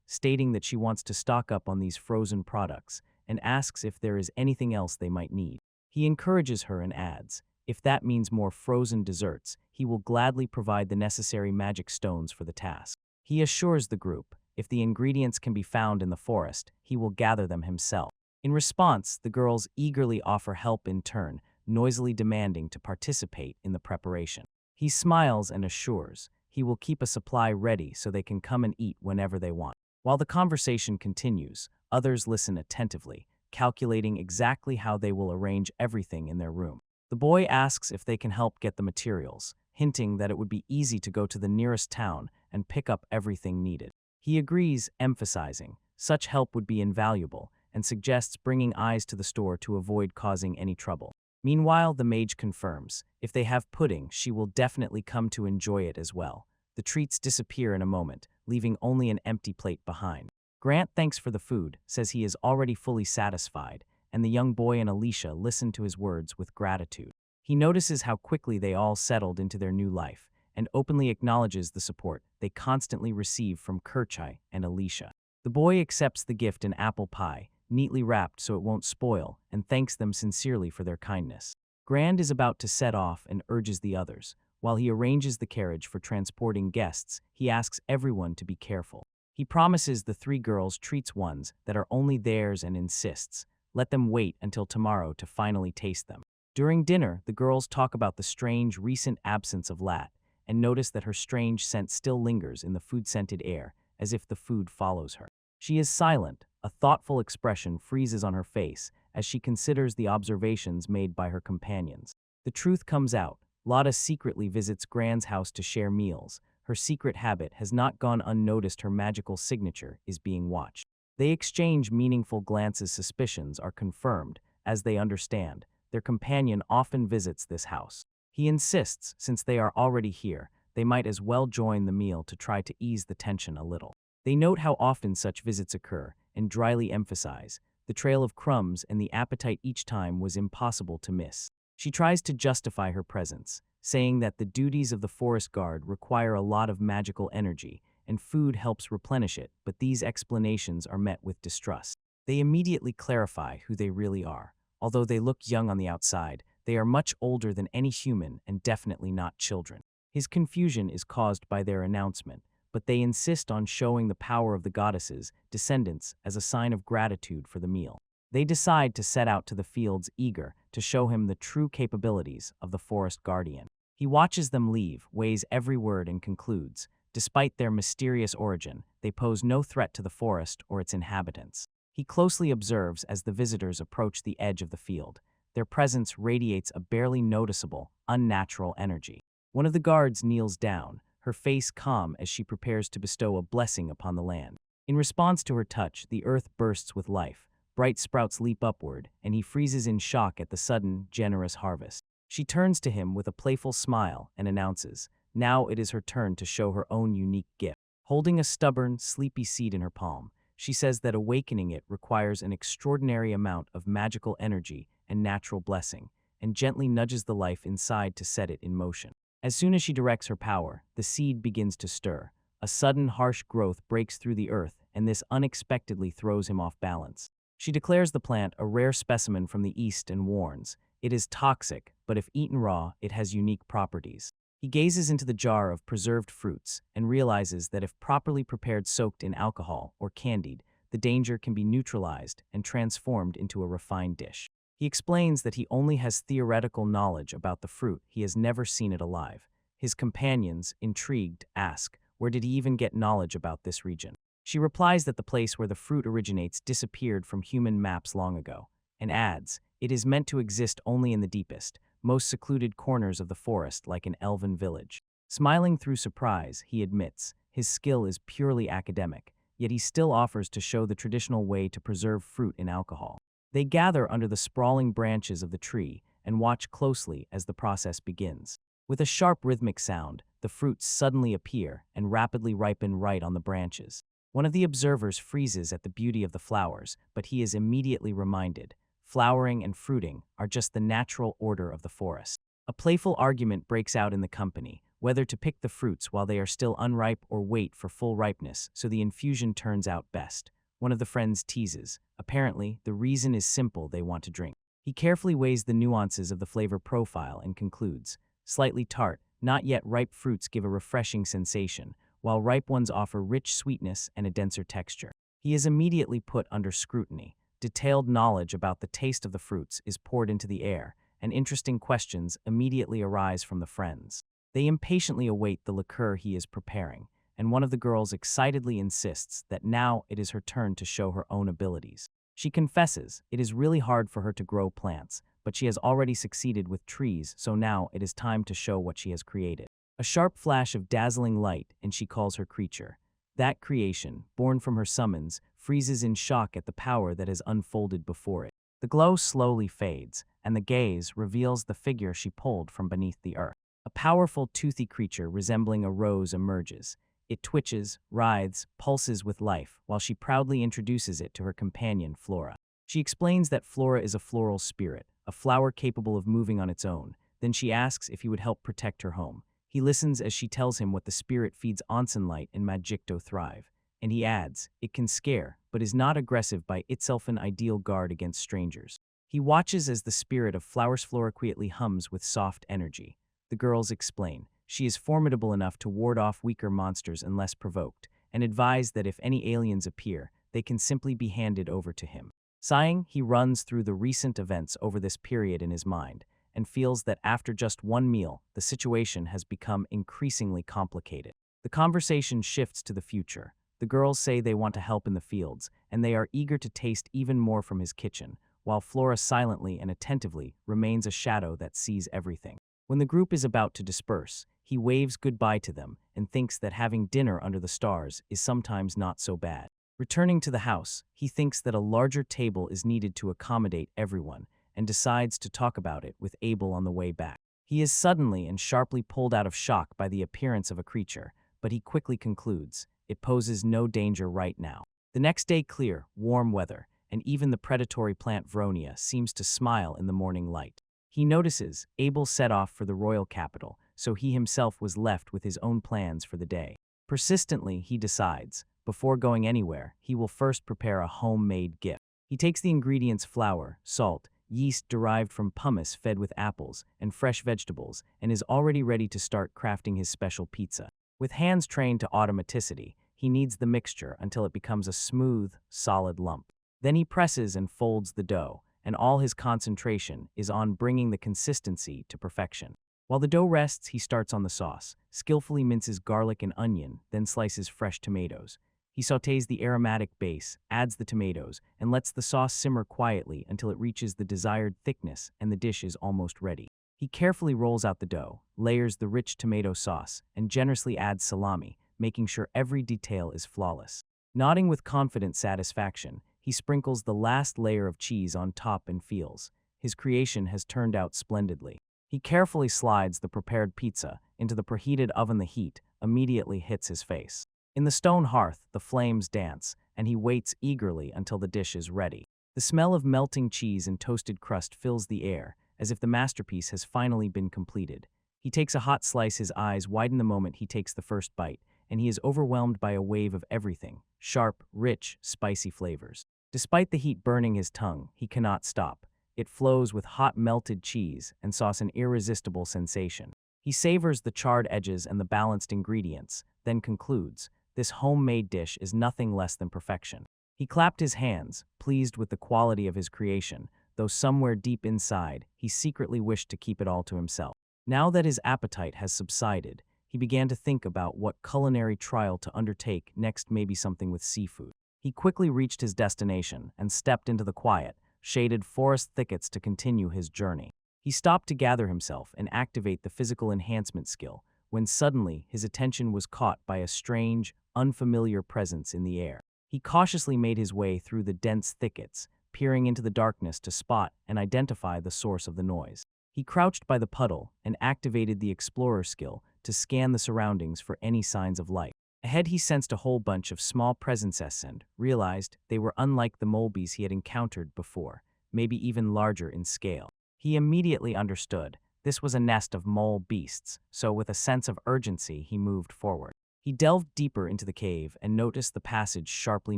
stating that she wants to stock up on these frozen products, and asks if there is anything else they might need. He encourages her and adds, if that means more frozen desserts, he will gladly provide the necessary magic stones for the task. He assures the group, if the ingredients can be found in the forest, he will gather them himself. In response, the girls eagerly offer help in turn, noisily demanding to participate in the preparation. He smiles and assures he will keep a supply ready so they can come and eat whenever they want. While the conversation continues, others listen attentively, calculating exactly how they will arrange everything in their room. The boy asks if they can help get the materials, hinting that it would be easy to go to the nearest town and pick up everything needed. He agrees, emphasizing such help would be invaluable, and suggests bringing eyes to the store to avoid causing any trouble. Meanwhile, the mage confirms, if they have pudding, she will definitely come to enjoy it as well. The treats disappear in a moment, leaving only an empty plate behind. Grant thanks for the food, says he is already fully satisfied, and the young boy and Alicia listen to his words with gratitude. He notices how quickly they all settled into their new life, and openly acknowledges the support they constantly receive from Kerchai and Alicia. The boy accepts the gift, an apple pie, neatly wrapped so it won't spoil, and thanks them sincerely for their kindness. Grand is about to set off and urges the others. While he arranges the carriage for transporting guests, he asks everyone to be careful. He promises the three girls treats ones that are only theirs and insists, let them wait until tomorrow to finally taste them. During dinner, the girls talk about the strange recent absence of Lat, and notice that her strange scent still lingers in the food-scented air, as if the food follows her. She is silent. A thoughtful expression freezes on her face as she considers the observations made by her companions. The truth comes out. Lotta secretly visits Grand's house to share meals. Her secret habit has not gone unnoticed. Her magical signature is being watched. They exchange meaningful glances. Suspicions are confirmed as they understand. Their companion often visits this house. He insists, since they are already here, they might as well join the meal to try to ease the tension a little. They note how often such visits occur and dryly emphasize, the trail of crumbs and the appetite each time was impossible to miss. She tries to justify her presence, saying that the duties of the forest guard require a lot of magical energy, and food helps replenish it, but these explanations are met with distrust. They immediately clarify who they really are. Although they look young on the outside, they are much older than any human and definitely not children. His confusion is caused by their announcement, but they insist on showing the power of the goddesses' descendants as a sign of gratitude for the meal. They decide to set out to the fields, eager to show him the true capabilities of the forest guardian. He watches them leave, weighs every word, and concludes, despite their mysterious origin, they pose no threat to the forest or its inhabitants. He closely observes as the visitors approach the edge of the field. Their presence radiates a barely noticeable, unnatural energy. One of the guards kneels down, her face calm as she prepares to bestow a blessing upon the land. In response to her touch, the earth bursts with life. Bright sprouts leap upward, and he freezes in shock at the sudden, generous harvest. She turns to him with a playful smile and announces, now it is her turn to show her own unique gift. Holding a stubborn, sleepy seed in her palm, she says that awakening it requires an extraordinary amount of magical energy and natural blessing, and gently nudges the life inside to set it in motion. As soon as she directs her power, the seed begins to stir. A sudden, harsh growth breaks through the earth, and this unexpectedly throws him off balance. She declares the plant a rare specimen from the East and warns, it is toxic, but if eaten raw, it has unique properties. He gazes into the jar of preserved fruits and realizes that if properly prepared soaked in alcohol or candied, the danger can be neutralized and transformed into a refined dish. He explains that he only has theoretical knowledge about the fruit, he has never seen it alive. His companions, intrigued, ask, where did he even get knowledge about this region? She replies that the place where the fruit originates disappeared from human maps long ago, and adds, it is meant to exist only in the deepest, most secluded corners of the forest like an elven village. Smiling through surprise, he admits, his skill is purely academic, yet he still offers to show the traditional way to preserve fruit in alcohol. They gather under the sprawling branches of the tree and watch closely as the process begins. With a sharp rhythmic sound, the fruits suddenly appear and rapidly ripen right on the branches. One of the observers freezes at the beauty of the flowers, but he is immediately reminded, flowering and fruiting are just the natural order of the forest. A playful argument breaks out in the company, whether to pick the fruits while they are still unripe or wait for full ripeness so the infusion turns out best. One of the friends teases. Apparently, the reason is simple, they want to drink. He carefully weighs the nuances of the flavor profile and concludes, slightly tart, not yet ripe fruits give a refreshing sensation, while ripe ones offer rich sweetness and a denser texture. He is immediately put under scrutiny. Detailed knowledge about the taste of the fruits is poured into the air, and interesting questions immediately arise from the friends. They impatiently await the liqueur he is preparing, and one of the girls excitedly insists that now it is her turn to show her own abilities. She confesses it is really hard for her to grow plants, but she has already succeeded with trees, so now it is time to show what she has created. A sharp flash of dazzling light, and she calls her creature. That creation, born from her summons, freezes in shock at the power that has unfolded before it. The glow slowly fades, and the gaze reveals the figure she pulled from beneath the earth. A powerful, toothy creature resembling a rose emerges. It twitches, writhes, pulses with life, while she proudly introduces it to her companion, Flora. She explains that Flora is a floral spirit, a flower capable of moving on its own. Then she asks if he would help protect her home. He listens as she tells him what the spirit feeds Onsen Light and Magicto thrive. And he adds, it can scare, but is not aggressive by itself an ideal guard against strangers. He watches as the spirit of Flowers Flora quietly hums with soft energy. The girls explain, she is formidable enough to ward off weaker monsters unless provoked, and advise that if any aliens appear, they can simply be handed over to him. Sighing, he runs through the recent events over this period in his mind, and feels that after just one meal, the situation has become increasingly complicated. The conversation shifts to the future. The girls say they want to help in the fields, and they are eager to taste even more from his kitchen, while Flora silently and attentively remains a shadow that sees everything. When the group is about to disperse, he waves goodbye to them and thinks that having dinner under the stars is sometimes not so bad. Returning to the house, he thinks that a larger table is needed to accommodate everyone, and decides to talk about it with Abel on the way back. He is suddenly and sharply pulled out of shock by the appearance of a creature, but he quickly concludes, it poses no danger right now. The next day clear, warm weather, and even the predatory plant Vronia seems to smile in the morning light. He notices Abel set off for the royal capital, so he himself was left with his own plans for the day. Persistently, he decides, before going anywhere, he will first prepare a homemade gift. He takes the ingredients flour, salt, yeast derived from pumice fed with apples, and fresh vegetables, and is already ready to start crafting his special pizza. With hands trained to automaticity, he kneads the mixture until it becomes a smooth, solid lump. Then he presses and folds the dough, and all his concentration is on bringing the consistency to perfection. While the dough rests, he starts on the sauce, skillfully minces garlic and onion, then slices fresh tomatoes. He sautés the aromatic base, adds the tomatoes, and lets the sauce simmer quietly until it reaches the desired thickness and the dish is almost ready. He carefully rolls out the dough, layers the rich tomato sauce, and generously adds salami, making sure every detail is flawless. Nodding with confident satisfaction, he sprinkles the last layer of cheese on top and feels. His creation has turned out splendidly. He carefully slides the prepared pizza into the preheated oven. The heat immediately hits his face. In the stone hearth, the flames dance, and he waits eagerly until the dish is ready. The smell of melting cheese and toasted crust fills the air, as if the masterpiece has finally been completed. He takes a hot slice, his eyes widen the moment he takes the first bite, and he is overwhelmed by a wave of everything: sharp, rich, spicy flavors. Despite the heat burning his tongue, he cannot stop. It flows with hot melted cheese and sauce, an irresistible sensation. He savors the charred edges and the balanced ingredients, then concludes, this homemade dish is nothing less than perfection. He clapped his hands, pleased with the quality of his creation, though somewhere deep inside, he secretly wished to keep it all to himself. Now that his appetite has subsided, he began to think about what culinary trial to undertake next, maybe something with seafood. He quickly reached his destination and stepped into the quiet, shaded forest thickets to continue his journey. He stopped to gather himself and activate the physical enhancement skill, when suddenly his attention was caught by a strange, unfamiliar presence in the air. He cautiously made his way through the dense thickets, peering into the darkness to spot and identify the source of the noise. He crouched by the puddle and activated the explorer skill to scan the surroundings for any signs of life. Ahead, he sensed a whole bunch of small presences and realized they were unlike the molebees he had encountered before, maybe even larger in scale. He immediately understood this was a nest of mole beasts, so with a sense of urgency, he moved forward. He delved deeper into the cave and noticed the passage sharply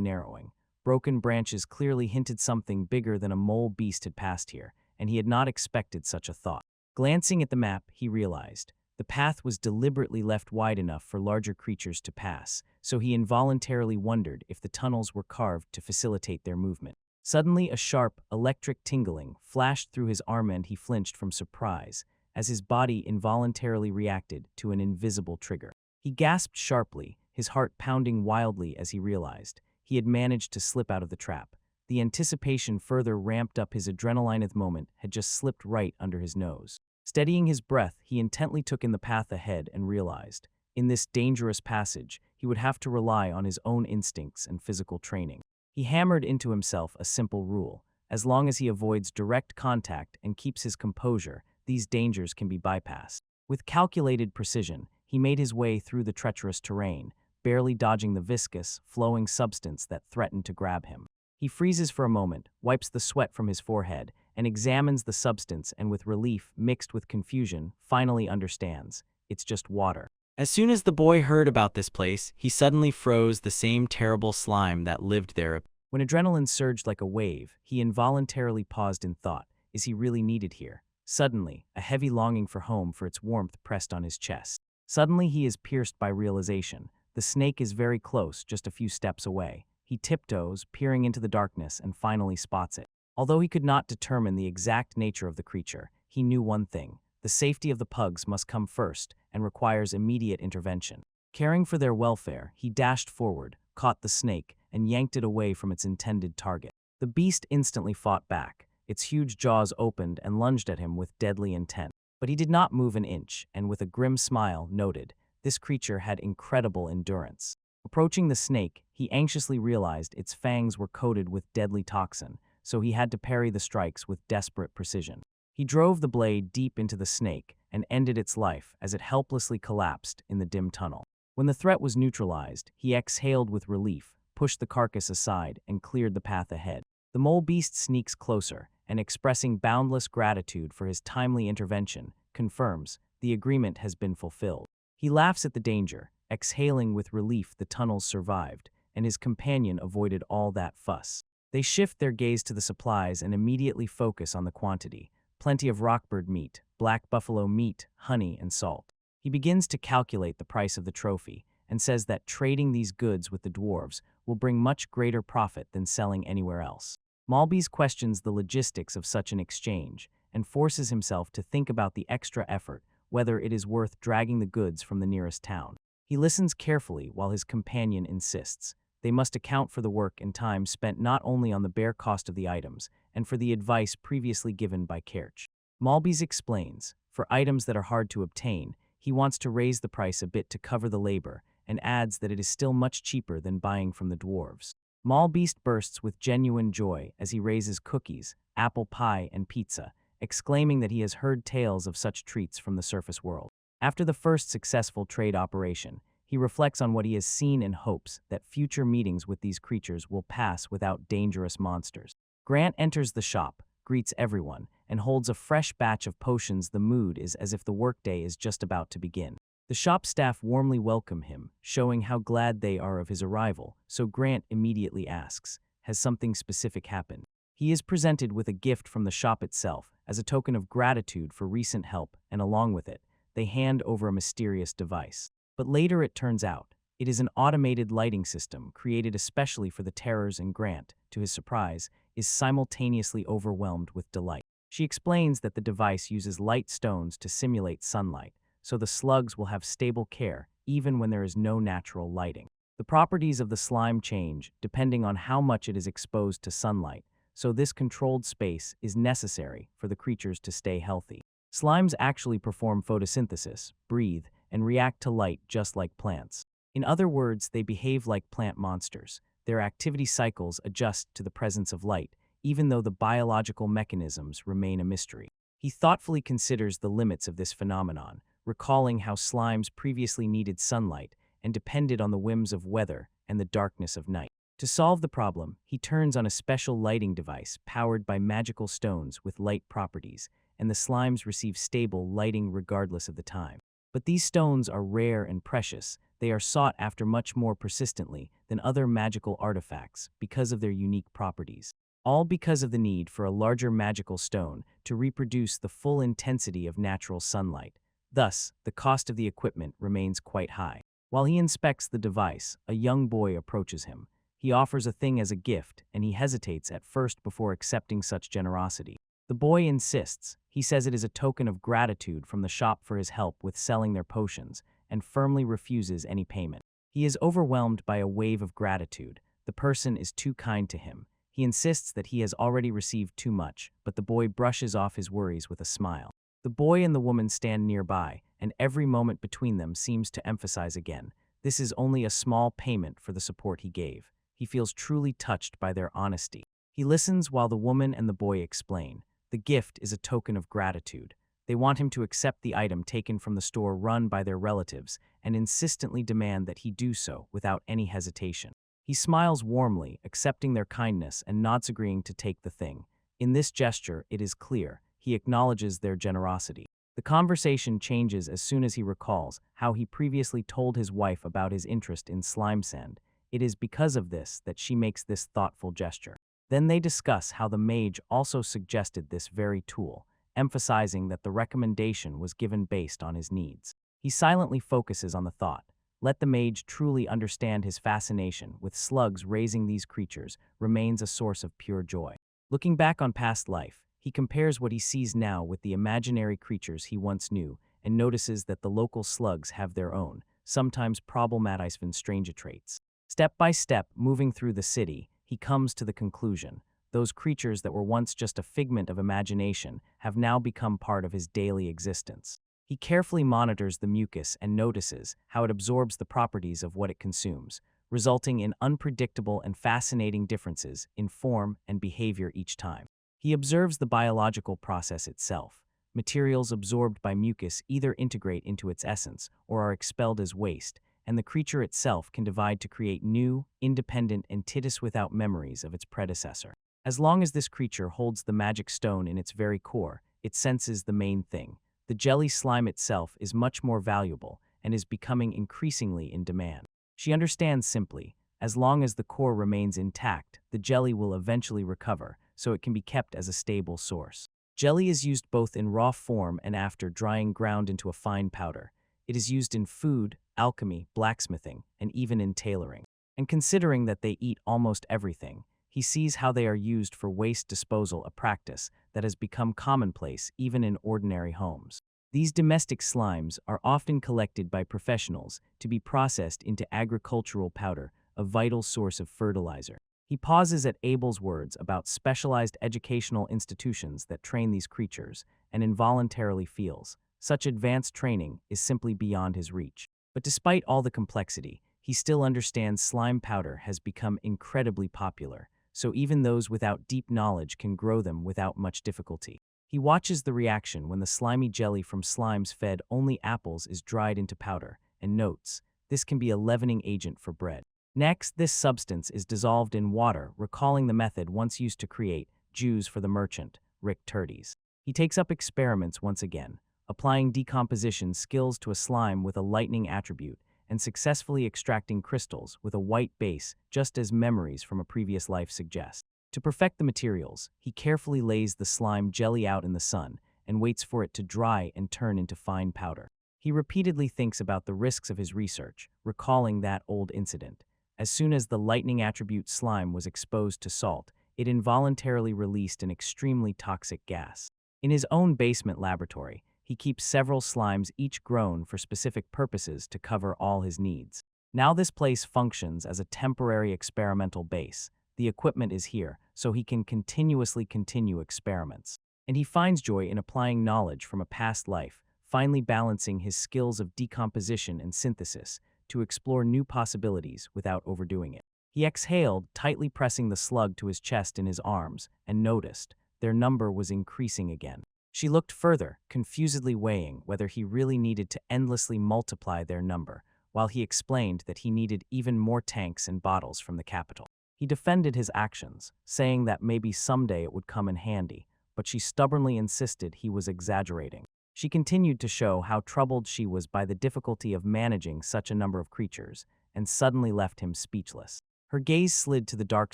narrowing. Broken branches clearly hinted something bigger than a mole beast had passed here, and he had not expected such a thought. Glancing at the map, he realized the path was deliberately left wide enough for larger creatures to pass, so he involuntarily wondered if the tunnels were carved to facilitate their movement. Suddenly, a sharp, electric tingling flashed through his arm and he flinched from surprise as his body involuntarily reacted to an invisible trigger. He gasped sharply, his heart pounding wildly as he realized he had managed to slip out of the trap. The anticipation further ramped up. His adrenaline at the moment had just slipped right under his nose. Steadying his breath, he intently took in the path ahead and realized, in this dangerous passage, he would have to rely on his own instincts and physical training. He hammered into himself a simple rule: as long as he avoids direct contact and keeps his composure, these dangers can be bypassed. With calculated precision, he made his way through the treacherous terrain, barely dodging the viscous, flowing substance that threatened to grab him. He freezes for a moment, wipes the sweat from his forehead, and examines the substance, and with relief mixed with confusion, finally understands. It's just water. As soon as the boy heard about this place, he suddenly froze. The same terrible slime that lived there. When adrenaline surged like a wave, he involuntarily paused in thought. Is he really needed here? Suddenly, a heavy longing for home, for its warmth, pressed on his chest. Suddenly, he is pierced by realization. The snake is very close, just a few steps away. He tiptoes, peering into the darkness, and finally spots it. Although he could not determine the exact nature of the creature, he knew one thing: the safety of the pugs must come first and requires immediate intervention. Caring for their welfare, he dashed forward, caught the snake, and yanked it away from its intended target. The beast instantly fought back. Its huge jaws opened and lunged at him with deadly intent. But he did not move an inch, and with a grim smile noted, this creature had incredible endurance. Approaching the snake, he anxiously realized its fangs were coated with deadly toxin, so he had to parry the strikes with desperate precision. He drove the blade deep into the snake and ended its life as it helplessly collapsed in the dim tunnel. When the threat was neutralized, he exhaled with relief, pushed the carcass aside, and cleared the path ahead. The mole beast sneaks closer, and expressing boundless gratitude for his timely intervention, confirms the agreement has been fulfilled. He laughs at the danger, exhaling with relief the tunnels survived, and his companion avoided all that fuss. They shift their gaze to the supplies and immediately focus on the quantity: plenty of rockbird meat, black buffalo meat, honey, and salt. He begins to calculate the price of the trophy and says that trading these goods with the dwarves will bring much greater profit than selling anywhere else. Malbys questions the logistics of such an exchange and forces himself to think about the extra effort whether it is worth dragging the goods from the nearest town. He listens carefully while his companion insists. They must account for the work and time spent not only on the bare cost of the items, and for the advice previously given by Kerch. Malbys explains, for items that are hard to obtain, he wants to raise the price a bit to cover the labor, and adds that it is still much cheaper than buying from the dwarves. Malbeast bursts with genuine joy as he raises cookies, apple pie, and pizza, exclaiming that he has heard tales of such treats from the surface world. After the first successful trade operation, he reflects on what he has seen and hopes that future meetings with these creatures will pass without dangerous monsters. Grant enters the shop, greets everyone, and holds a fresh batch of potions. The mood is as if the workday is just about to begin. The shop staff warmly welcome him, showing how glad they are of his arrival, so Grant immediately asks, has something specific happened? He is presented with a gift from the shop itself as a token of gratitude for recent help, and along with it, they hand over a mysterious device. But later it turns out, it is an automated lighting system created especially for the terrors, and Grant, to his surprise, is simultaneously overwhelmed with delight. She explains that the device uses light stones to simulate sunlight, so the slugs will have stable care even when there is no natural lighting. The properties of the slime change depending on how much it is exposed to sunlight, so this controlled space is necessary for the creatures to stay healthy. Slimes actually perform photosynthesis, breathe, and react to light just like plants. In other words, they behave like plant monsters. Their activity cycles adjust to the presence of light, even though the biological mechanisms remain a mystery. He thoughtfully considers the limits of this phenomenon, recalling how slimes previously needed sunlight and depended on the whims of weather and the darkness of night. To solve the problem, he turns on a special lighting device powered by magical stones with light properties, and the slimes receive stable lighting regardless of the time. But these stones are rare and precious. They are sought after much more persistently than other magical artifacts because of their unique properties. All because of the need for a larger magical stone to reproduce the full intensity of natural sunlight. Thus, the cost of the equipment remains quite high. While he inspects the device, a young boy approaches him. He offers a thing as a gift, and he hesitates at first before accepting such generosity. The boy insists. He says it is a token of gratitude from the shop for his help with selling their potions, and firmly refuses any payment. He is overwhelmed by a wave of gratitude. The person is too kind to him. He insists that he has already received too much, but the boy brushes off his worries with a smile. The boy and the woman stand nearby, and every moment between them seems to emphasize again, this is only a small payment for the support he gave. He feels truly touched by their honesty. He listens while the woman and the boy explain. The gift is a token of gratitude. They want him to accept the item taken from the store run by their relatives and insistently demand that he do so without any hesitation. He smiles warmly, accepting their kindness, and nods agreeing to take the thing. In this gesture, it is clear, he acknowledges their generosity. The conversation changes as soon as he recalls how he previously told his wife about his interest in slime sand. It is because of this that she makes this thoughtful gesture. Then they discuss how the mage also suggested this very tool, emphasizing that the recommendation was given based on his needs. He silently focuses on the thought. Let the mage truly understand his fascination with slugs. Raising these creatures remains a source of pure joy. Looking back on past life, he compares what he sees now with the imaginary creatures he once knew and notices that the local slugs have their own, sometimes problematic strange traits. Step by step, moving through the city, he comes to the conclusion. Those creatures that were once just a figment of imagination have now become part of his daily existence. He carefully monitors the mucus and notices how it absorbs the properties of what it consumes, resulting in unpredictable and fascinating differences in form and behavior each time. He observes the biological process itself. Materials absorbed by mucus either integrate into its essence or are expelled as waste, and the creature itself can divide to create new, independent entities without memories of its predecessor. As long as this creature holds the magic stone in its very core, it senses the main thing. The jelly slime itself is much more valuable and is becoming increasingly in demand. She understands simply, as long as the core remains intact, the jelly will eventually recover, so it can be kept as a stable source. Jelly is used both in raw form and after drying ground into a fine powder. It is used in food, alchemy, blacksmithing, and even in tailoring. And considering that they eat almost everything, he sees how they are used for waste disposal, a practice that has become commonplace even in ordinary homes. These domestic slimes are often collected by professionals to be processed into agricultural powder, a vital source of fertilizer. He pauses at Abel's words about specialized educational institutions that train these creatures and involuntarily feels such advanced training is simply beyond his reach. But despite all the complexity, he still understands slime powder has become incredibly popular, so even those without deep knowledge can grow them without much difficulty. He watches the reaction when the slimy jelly from slimes fed only apples is dried into powder, and notes, this can be a leavening agent for bread. Next, this substance is dissolved in water, recalling the method once used to create Jews for the merchant, Rick Turdies. He takes up experiments once again, applying decomposition skills to a slime with a lightning attribute and successfully extracting crystals with a white base, just as memories from a previous life suggest. To perfect the materials, he carefully lays the slime jelly out in the sun and waits for it to dry and turn into fine powder. He repeatedly thinks about the risks of his research, recalling that old incident. As soon as the lightning attribute slime was exposed to salt, it involuntarily released an extremely toxic gas. In his own basement laboratory, he keeps several slimes each grown for specific purposes to cover all his needs. Now this place functions as a temporary experimental base. The equipment is here, so he can continuously continue experiments. And he finds joy in applying knowledge from a past life, finally balancing his skills of decomposition and synthesis to explore new possibilities without overdoing it. He exhaled, tightly pressing the slug to his chest in his arms, and noticed their number was increasing again. She looked further, confusedly weighing whether he really needed to endlessly multiply their number, while he explained that he needed even more tanks and bottles from the capital. He defended his actions, saying that maybe someday it would come in handy, but she stubbornly insisted he was exaggerating. She continued to show how troubled she was by the difficulty of managing such a number of creatures, and suddenly left him speechless. Her gaze slid to the dark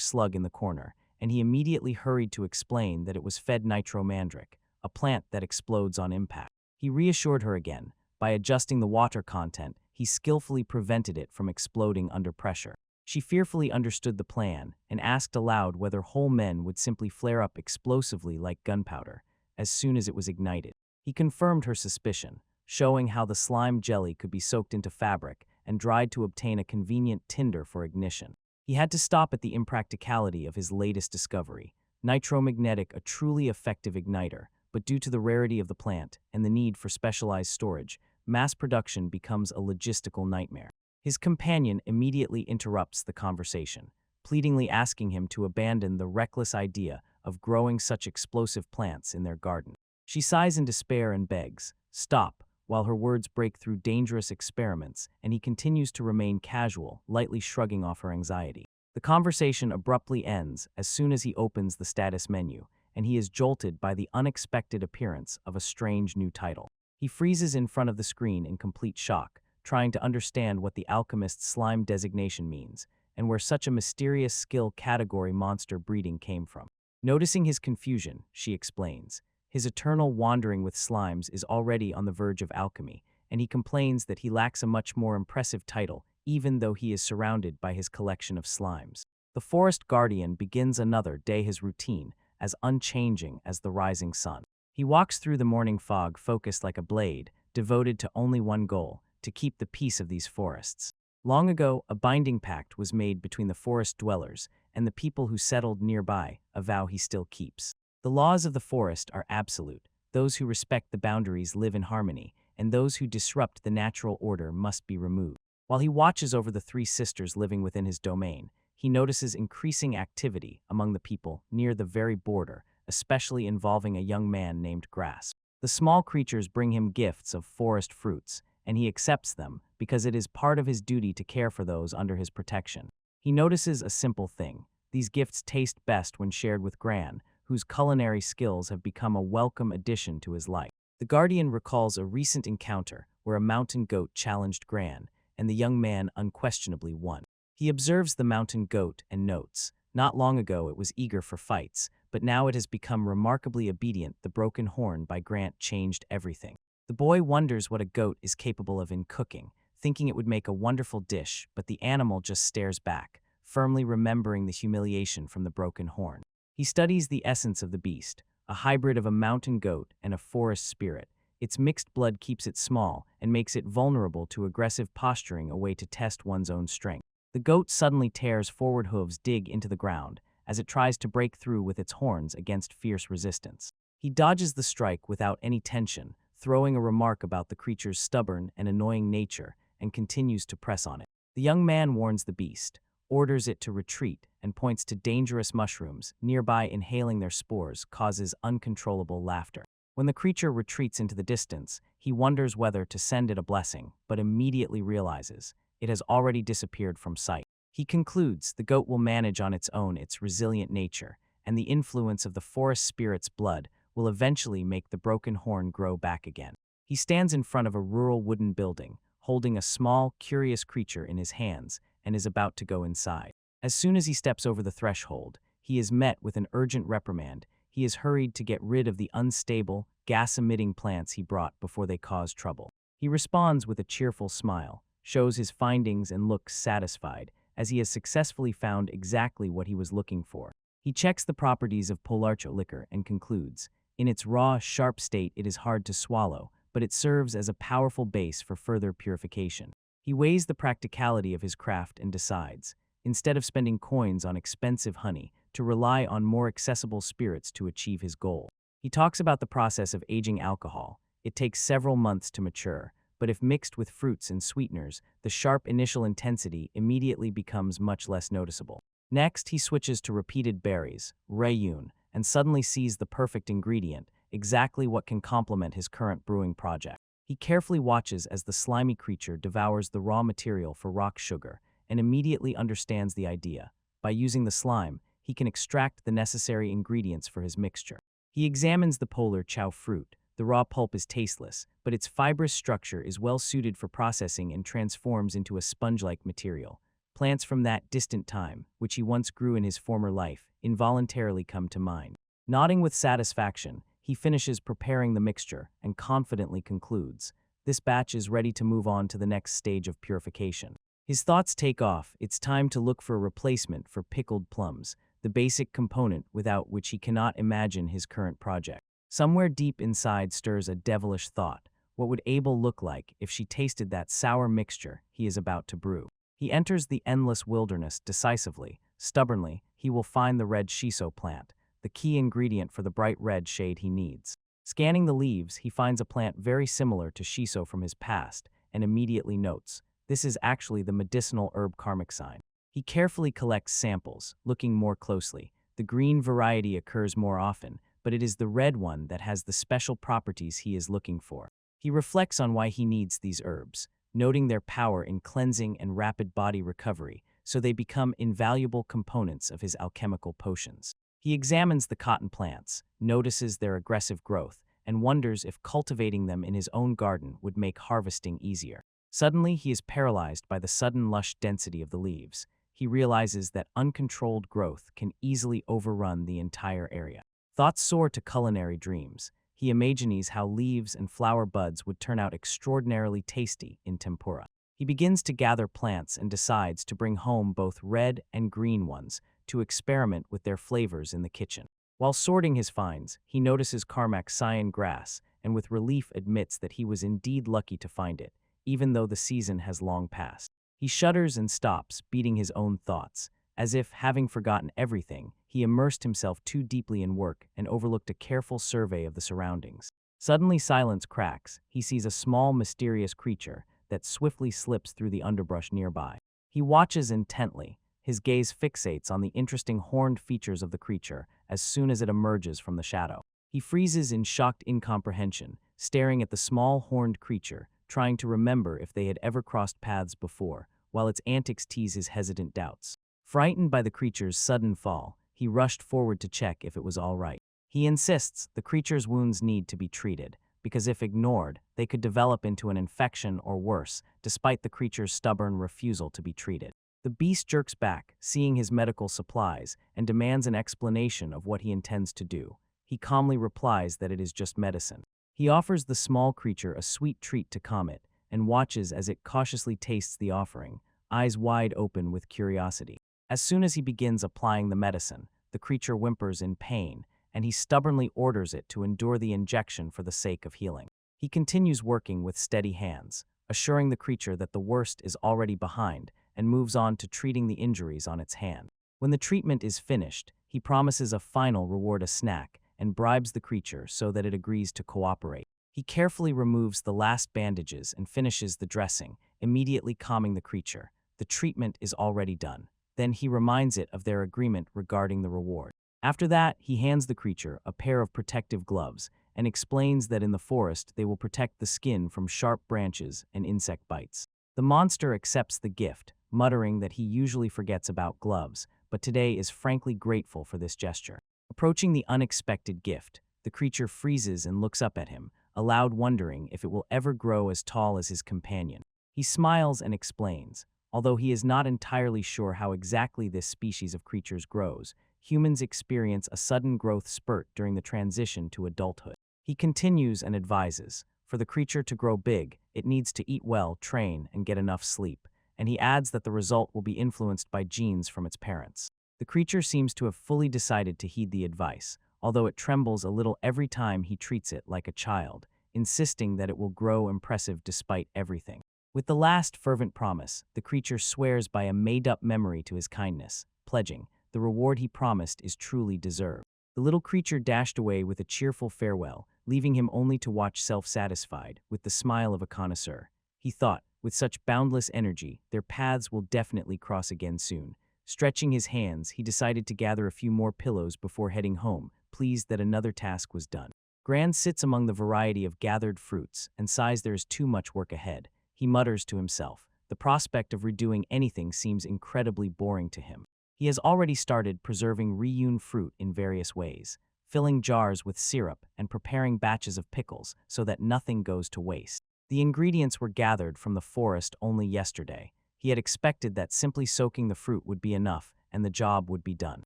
slug in the corner, and he immediately hurried to explain that it was fed nitromandrake, a plant that explodes on impact. He reassured her again. By adjusting the water content, he skillfully prevented it from exploding under pressure. She fearfully understood the plan and asked aloud whether whole men would simply flare up explosively like gunpowder as soon as it was ignited. He confirmed her suspicion, showing how the slime jelly could be soaked into fabric and dried to obtain a convenient tinder for ignition. He had to stop at the impracticality of his latest discovery, nitromagnetic, a truly effective igniter, but due to the rarity of the plant and the need for specialized storage, mass production becomes a logistical nightmare. His companion immediately interrupts the conversation, pleadingly asking him to abandon the reckless idea of growing such explosive plants in their garden. She sighs in despair and begs, "Stop," while her words break through dangerous experiments, and he continues to remain casual, lightly shrugging off her anxiety. The conversation abruptly ends as soon as he opens the status menu, and he is jolted by the unexpected appearance of a strange new title. He freezes in front of the screen in complete shock, trying to understand what the alchemist's slime designation means, and where such a mysterious skill category monster breeding came from. Noticing his confusion, she explains, his eternal wandering with slimes is already on the verge of alchemy, and he complains that he lacks a much more impressive title, even though he is surrounded by his collection of slimes. The forest guardian begins another day his routine, as unchanging as the rising sun. He walks through the morning fog focused like a blade, devoted to only one goal, to keep the peace of these forests. Long ago, a binding pact was made between the forest dwellers and the people who settled nearby, a vow he still keeps. The laws of the forest are absolute. Those who respect the boundaries live in harmony, and those who disrupt the natural order must be removed. While he watches over the three sisters living within his domain, he notices increasing activity among the people near the very border, especially involving a young man named Grass. The small creatures bring him gifts of forest fruits, and he accepts them because it is part of his duty to care for those under his protection. He notices a simple thing. These gifts taste best when shared with Gran, whose culinary skills have become a welcome addition to his life. The Guardian recalls a recent encounter where a mountain goat challenged Gran, and the young man unquestionably won. He observes the mountain goat and notes, not long ago it was eager for fights, but now it has become remarkably obedient. The broken horn by Grant changed everything. The boy wonders what a goat is capable of in cooking, thinking it would make a wonderful dish, but the animal just stares back, firmly remembering the humiliation from the broken horn. He studies the essence of the beast, a hybrid of a mountain goat and a forest spirit, Its mixed blood keeps it small and makes it vulnerable to aggressive posturing, a way to test one's own strength. The goat suddenly tears forward, hooves dig into the ground as it tries to break through with its horns against fierce resistance. He dodges the strike without any tension, throwing a remark about the creature's stubborn and annoying nature, and continues to press on it. The young man warns the beast, orders it to retreat, and points to dangerous mushrooms nearby. Inhaling their spores causes uncontrollable laughter. When the creature retreats into the distance, he wonders whether to send it a blessing, but immediately realizes it has already disappeared from sight. He concludes the goat will manage on its own. Its resilient nature and the influence of the forest spirit's blood will eventually make the broken horn grow back again. He stands in front of a rural wooden building, holding a small, curious creature in his hands, and is about to go inside. As soon as he steps over the threshold, he is met with an urgent reprimand. He is hurried to get rid of the unstable, gas-emitting plants he brought before they cause trouble. He responds with a cheerful smile, shows his findings, and looks satisfied, as he has successfully found exactly what he was looking for. He checks the properties of Polarcho liquor and concludes, in its raw, sharp state it is hard to swallow, but it serves as a powerful base for further purification. He weighs the practicality of his craft and decides, instead of spending coins on expensive honey, to rely on more accessible spirits to achieve his goal. He talks about the process of aging alcohol. It takes several months to mature, but if mixed with fruits and sweeteners, the sharp initial intensity immediately becomes much less noticeable. Next, he switches to repeated berries, Rayun, and suddenly sees the perfect ingredient, exactly what can complement his current brewing project. He carefully watches as the slimy creature devours the raw material for rock sugar and immediately understands the idea. By using the slime, he can extract the necessary ingredients for his mixture. He examines the polar chow fruit. The raw pulp is tasteless, but its fibrous structure is well suited for processing and transforms into a sponge-like material. Plants from that distant time, which he once grew in his former life, involuntarily come to mind. Nodding with satisfaction, he finishes preparing the mixture and confidently concludes, this batch is ready to move on to the next stage of purification. His thoughts take off. It's time to look for a replacement for pickled plums, the basic component without which he cannot imagine his current project. Somewhere deep inside stirs a devilish thought. What would Abel look like if she tasted that sour mixture he is about to brew? He enters the endless wilderness decisively. Stubbornly, he will find the red shiso plant, the key ingredient for the bright red shade he needs. Scanning the leaves, he finds a plant very similar to shiso from his past, and immediately notes, this is actually the medicinal herb karmixine. He carefully collects samples, looking more closely. The green variety occurs more often, but it is the red one that has the special properties he is looking for. He reflects on why he needs these herbs, noting their power in cleansing and rapid body recovery, so they become invaluable components of his alchemical potions. He examines the cotton plants, notices their aggressive growth, and wonders if cultivating them in his own garden would make harvesting easier. Suddenly, he is paralyzed by the sudden lush density of the leaves. He realizes that uncontrolled growth can easily overrun the entire area. Thoughts soar to culinary dreams. He imagines how leaves and flower buds would turn out extraordinarily tasty in tempura. He begins to gather plants and decides to bring home both red and green ones to experiment with their flavors in the kitchen. While sorting his finds, he notices Carmack's cyan grass and with relief admits that he was indeed lucky to find it, even though the season has long passed. He shudders and stops, beating his own thoughts, as if, having forgotten everything, he immersed himself too deeply in work and overlooked a careful survey of the surroundings. Suddenly silence cracks. He sees a small, mysterious creature that swiftly slips through the underbrush nearby. He watches intently. His gaze fixates on the interesting horned features of the creature as soon as it emerges from the shadow. He freezes in shocked incomprehension, staring at the small horned creature, trying to remember if they had ever crossed paths before, while its antics tease his hesitant doubts. Frightened by the creature's sudden fall, he rushed forward to check if it was all right. He insists the creature's wounds need to be treated, because if ignored, they could develop into an infection or worse, despite the creature's stubborn refusal to be treated. The beast jerks back, seeing his medical supplies, and demands an explanation of what he intends to do. He calmly replies that it is just medicine. He offers the small creature a sweet treat to calm it, and watches as it cautiously tastes the offering, eyes wide open with curiosity. As soon as he begins applying the medicine, the creature whimpers in pain, and he stubbornly orders it to endure the injection for the sake of healing. He continues working with steady hands, assuring the creature that the worst is already behind, and moves on to treating the injuries on its hand. When the treatment is finished, he promises a final reward, a snack, and bribes the creature so that it agrees to cooperate. He carefully removes the last bandages and finishes the dressing, immediately calming the creature. The treatment is already done. Then he reminds it of their agreement regarding the reward. After that, he hands the creature a pair of protective gloves and explains that in the forest they will protect the skin from sharp branches and insect bites. The monster accepts the gift, muttering that he usually forgets about gloves, but today is frankly grateful for this gesture. Approaching the unexpected gift, the creature freezes and looks up at him, aloud wondering if it will ever grow as tall as his companion. He smiles and explains, although he is not entirely sure how exactly this species of creatures grows, humans experience a sudden growth spurt during the transition to adulthood. He continues and advises, for the creature to grow big, it needs to eat well, train, and get enough sleep, and he adds that the result will be influenced by genes from its parents. The creature seems to have fully decided to heed the advice, although it trembles a little every time he treats it like a child, insisting that it will grow impressive despite everything. With the last fervent promise, the creature swears by a made-up memory to his kindness, pledging, the reward he promised is truly deserved. The little creature dashed away with a cheerful farewell, leaving him only to watch self-satisfied, with the smile of a connoisseur. He thought, with such boundless energy, their paths will definitely cross again soon. Stretching his hands, he decided to gather a few more pillows before heading home, pleased that another task was done. Gran sits among the variety of gathered fruits and sighs there is too much work ahead. He mutters to himself. The prospect of redoing anything seems incredibly boring to him. He has already started preserving rehewn fruit in various ways, filling jars with syrup and preparing batches of pickles so that nothing goes to waste. The ingredients were gathered from the forest only yesterday. He had expected that simply soaking the fruit would be enough and the job would be done.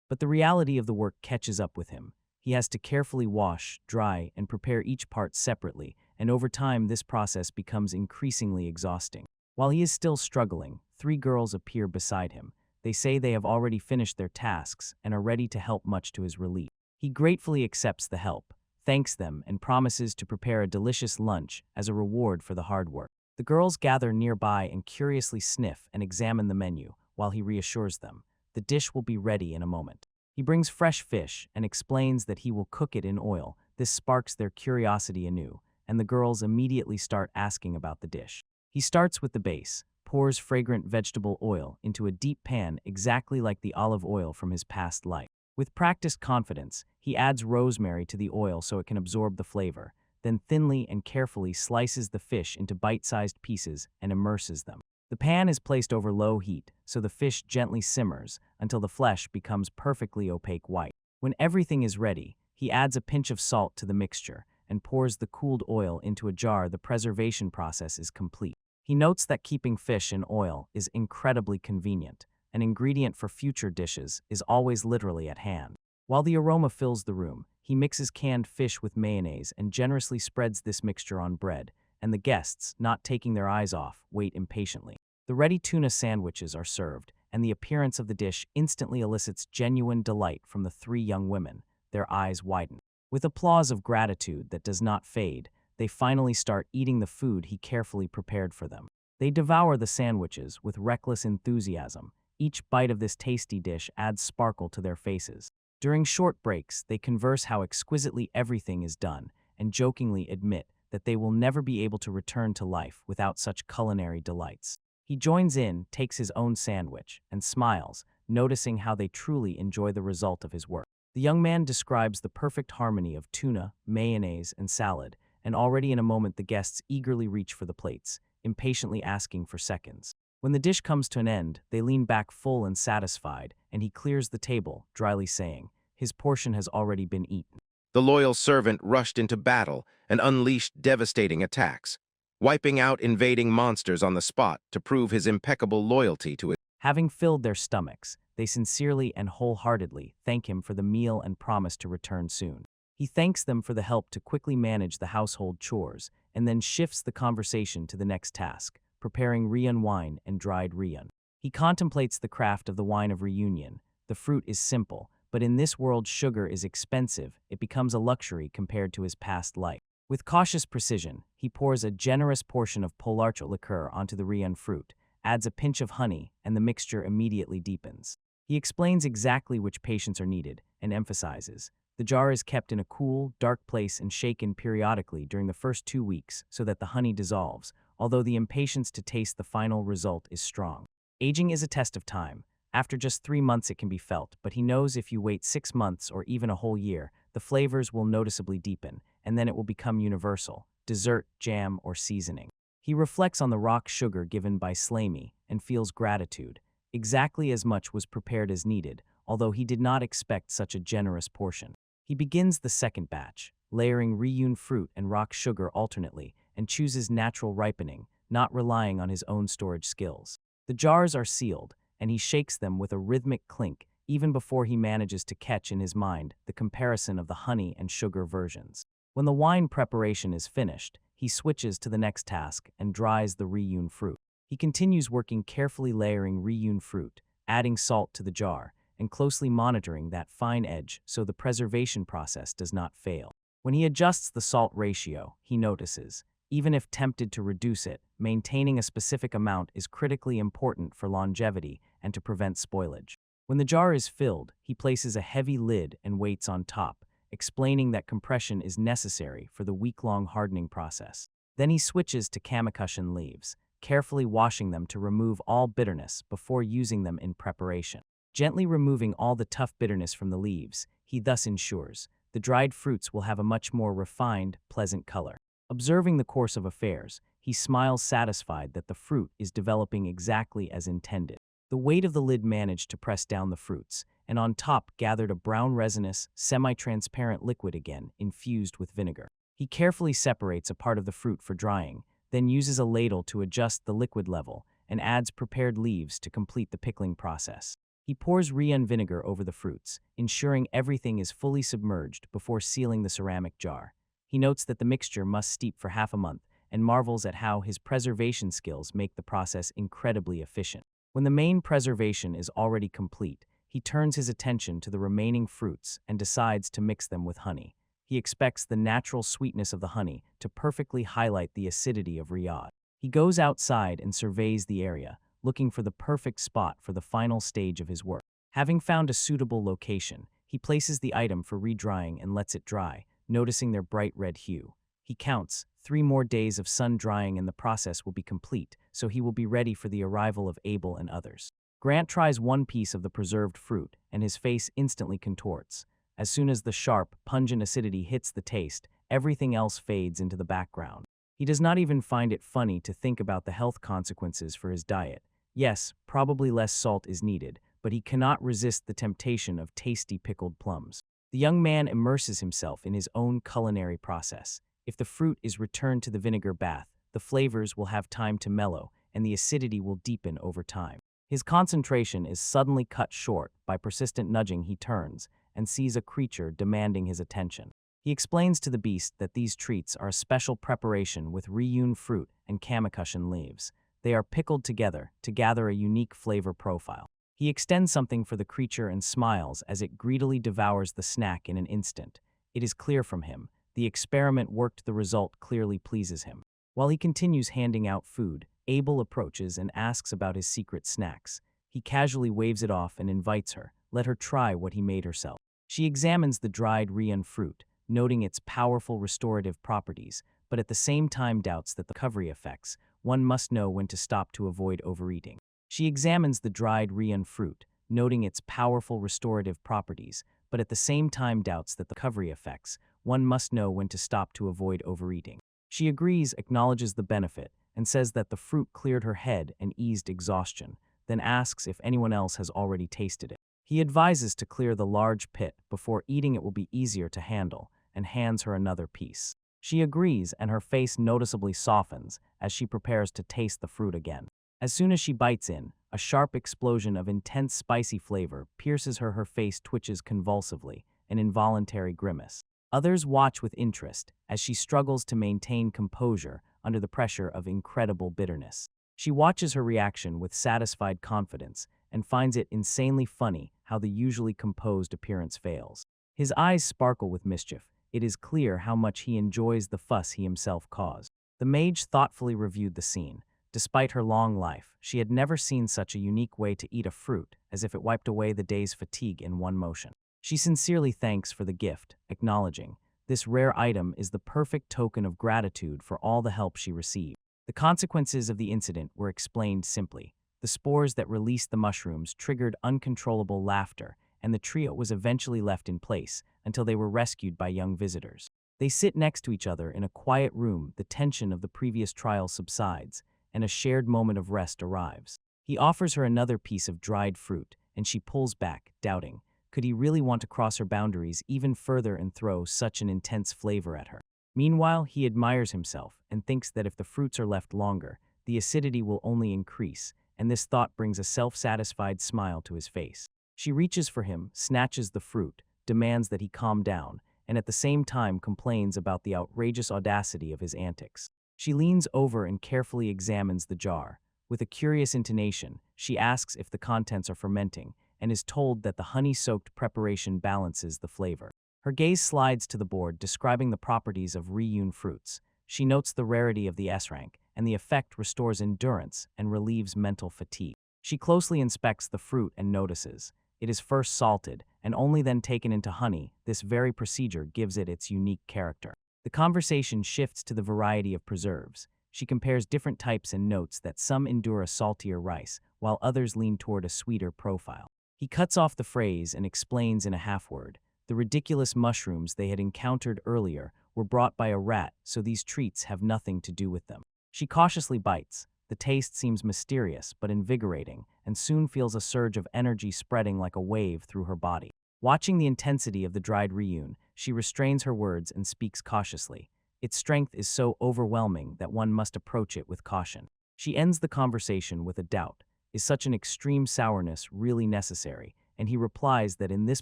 But the reality of the work catches up with him. He has to carefully wash, dry, and prepare each part separately, and over time this process becomes increasingly exhausting. While he is still struggling, 3 girls appear beside him. They say they have already finished their tasks and are ready to help, much to his relief. He gratefully accepts the help, thanks them, and promises to prepare a delicious lunch as a reward for the hard work. The girls gather nearby and curiously sniff and examine the menu, while he reassures them. The dish will be ready in a moment. He brings fresh fish and explains that he will cook it in oil. This sparks their curiosity anew, and the girls immediately start asking about the dish. He starts with the base, pours fragrant vegetable oil into a deep pan exactly like the olive oil from his past life. With practiced confidence, he adds rosemary to the oil so it can absorb the flavor, then thinly and carefully slices the fish into bite-sized pieces and immerses them. The pan is placed over low heat, so the fish gently simmers until the flesh becomes perfectly opaque white. When everything is ready, he adds a pinch of salt to the mixture and pours the cooled oil into a jar. The preservation process is complete. He notes that keeping fish in oil is incredibly convenient. An ingredient for future dishes is always literally at hand. While the aroma fills the room, he mixes canned fish with mayonnaise and generously spreads this mixture on bread, and the guests, not taking their eyes off, wait impatiently. The ready tuna sandwiches are served, and the appearance of the dish instantly elicits genuine delight from the 3 young women. Their eyes widen. With applause of gratitude that does not fade, they finally start eating the food he carefully prepared for them. They devour the sandwiches with reckless enthusiasm. Each bite of this tasty dish adds sparkle to their faces. During short breaks, they converse how exquisitely everything is done, and jokingly admit that they will never be able to return to life without such culinary delights. He joins in, takes his own sandwich, and smiles, noticing how they truly enjoy the result of his work. The young man describes the perfect harmony of tuna, mayonnaise, and salad, and already in a moment the guests eagerly reach for the plates, impatiently asking for seconds. When the dish comes to an end, they lean back full and satisfied, and he clears the table, dryly saying, his portion has already been eaten. The loyal servant rushed into battle and unleashed devastating attacks, wiping out invading monsters on the spot to prove his impeccable loyalty to it. Having filled their stomachs, they sincerely and wholeheartedly thank him for the meal and promise to return soon. He thanks them for the help to quickly manage the household chores, and then shifts the conversation to the next task, preparing Rian wine and dried Rian. He contemplates the craft of the wine of reunion. The fruit is simple, but in this world sugar is expensive. It becomes a luxury compared to his past life. With cautious precision, he pours a generous portion of polarcho liqueur onto the Rian fruit, adds a pinch of honey, and the mixture immediately deepens. He explains exactly which patients are needed and emphasizes, the jar is kept in a cool, dark place and shaken periodically during the first 2 weeks so that the honey dissolves, although the impatience to taste the final result is strong. Aging is a test of time. After just 3 months it can be felt, but he knows if you wait 6 months or even a whole year, the flavors will noticeably deepen, and then it will become universal, dessert, jam, or seasoning. He reflects on the rock sugar given by Slamey and feels gratitude. Exactly as much was prepared as needed, although he did not expect such a generous portion. He begins the second batch, layering rehewn fruit and rock sugar alternately, and chooses natural ripening, not relying on his own storage skills. The jars are sealed, and he shakes them with a rhythmic clink even before he manages to catch in his mind the comparison of the honey and sugar versions. When the wine preparation is finished, he switches to the next task and dries the rehewn fruit. He continues working, carefully layering rehewn fruit, adding salt to the jar, and closely monitoring that fine edge so the preservation process does not fail. When he adjusts the salt ratio, he notices, even if tempted to reduce it, maintaining a specific amount is critically important for longevity and to prevent spoilage. When the jar is filled, he places a heavy lid and waits on top, explaining that compression is necessary for the week-long hardening process. Then he switches to kamikachen leaves, carefully washing them to remove all bitterness before using them in preparation. Gently removing all the tough bitterness from the leaves, he thus ensures the dried fruits will have a much more refined, pleasant color. Observing the course of affairs, he smiles, satisfied that the fruit is developing exactly as intended. The weight of the lid managed to press down the fruits, and on top gathered a brown resinous, semi-transparent liquid again, infused with vinegar. He carefully separates a part of the fruit for drying, then uses a ladle to adjust the liquid level, and adds prepared leaves to complete the pickling process. He pours Rian vinegar over the fruits, ensuring everything is fully submerged before sealing the ceramic jar. He notes that the mixture must steep for half a month and marvels at how his preservation skills make the process incredibly efficient. When the main preservation is already complete, he turns his attention to the remaining fruits and decides to mix them with honey. He expects the natural sweetness of the honey to perfectly highlight the acidity of Riyadh. He goes outside and surveys the area, looking for the perfect spot for the final stage of his work. Having found a suitable location, he places the item for redrying and lets it dry, noticing their bright red hue. He counts, 3 more days of sun drying and the process will be complete, so he will be ready for the arrival of Abel and others. Grant tries one piece of the preserved fruit, and his face instantly contorts. As soon as the sharp, pungent acidity hits the taste, everything else fades into the background. He does not even find it funny to think about the health consequences for his diet. Yes, probably less salt is needed, but he cannot resist the temptation of tasty pickled plums. The young man immerses himself in his own culinary process. If the fruit is returned to the vinegar bath, the flavors will have time to mellow, and the acidity will deepen over time. His concentration is suddenly cut short by persistent nudging. He turns and sees a creature demanding his attention. He explains to the beast that these treats are a special preparation with rehewn fruit and kamikachen leaves. They are pickled together to gather a unique flavor profile. He extends something for the creature and smiles as it greedily devours the snack in an instant. It is clear from him. The experiment worked. The result clearly pleases him. While he continues handing out food, Abel approaches and asks about his secret snacks. He casually waves it off and invites her. Let her try what he made herself. She examines the dried Rian fruit, noting its powerful restorative properties, but at the same time doubts that the recovery effects. One must know when to stop to avoid overeating. She examines the dried Rian fruit, noting its powerful restorative properties, but at the same time doubts that the recovery effects. One must know when to stop to avoid overeating. She agrees, acknowledges the benefit, and says that the fruit cleared her head and eased exhaustion, then asks if anyone else has already tasted it. He advises to clear the large pit before eating. It will be easier to handle, and hands her another piece. She agrees, and her face noticeably softens as she prepares to taste the fruit again. As soon as she bites in, a sharp explosion of intense spicy flavor pierces her. Her face twitches convulsively, an involuntary grimace. Others watch with interest as she struggles to maintain composure under the pressure of incredible bitterness. She watches her reaction with satisfied confidence and finds it insanely funny how the usually composed appearance fails. His eyes sparkle with mischief, it is clear how much he enjoys the fuss he himself caused. The mage thoughtfully reviewed the scene. Despite her long life, she had never seen such a unique way to eat a fruit, as if it wiped away the day's fatigue in one motion. She sincerely thanks for the gift, acknowledging, "This rare item is the perfect token of gratitude for all the help she received." The consequences of the incident were explained simply. The spores that released the mushrooms triggered uncontrollable laughter, and the trio was eventually left in place until they were rescued by young visitors. They sit next to each other in a quiet room. The tension of the previous trial subsides, and a shared moment of rest arrives. He offers her another piece of dried fruit, and she pulls back, doubting. Could he really want to cross her boundaries even further and throw such an intense flavor at her? Meanwhile, he admires himself and thinks that if the fruits are left longer, the acidity will only increase, and this thought brings a self-satisfied smile to his face. She reaches for him, snatches the fruit, demands that he calm down, and at the same time complains about the outrageous audacity of his antics. She leans over and carefully examines the jar. With a curious intonation, she asks if the contents are fermenting, and is told that the honey-soaked preparation balances the flavor. Her gaze slides to the board describing the properties of rehewn fruits. She notes the rarity of the S-rank, and the effect restores endurance and relieves mental fatigue. She closely inspects the fruit and notices. It is first salted, and only then taken into honey. This very procedure gives it its unique character. The conversation shifts to the variety of preserves. She compares different types and notes that some endure a saltier rice, while others lean toward a sweeter profile. He cuts off the phrase and explains in a half-word. The ridiculous mushrooms they had encountered earlier were brought by a rat, so these treats have nothing to do with them. She cautiously bites. The taste seems mysterious but invigorating, and soon feels a surge of energy spreading like a wave through her body. Watching the intensity of the dried rehewn, she restrains her words and speaks cautiously. Its strength is so overwhelming that one must approach it with caution. She ends the conversation with a doubt. Is such an extreme sourness really necessary? And he replies that in this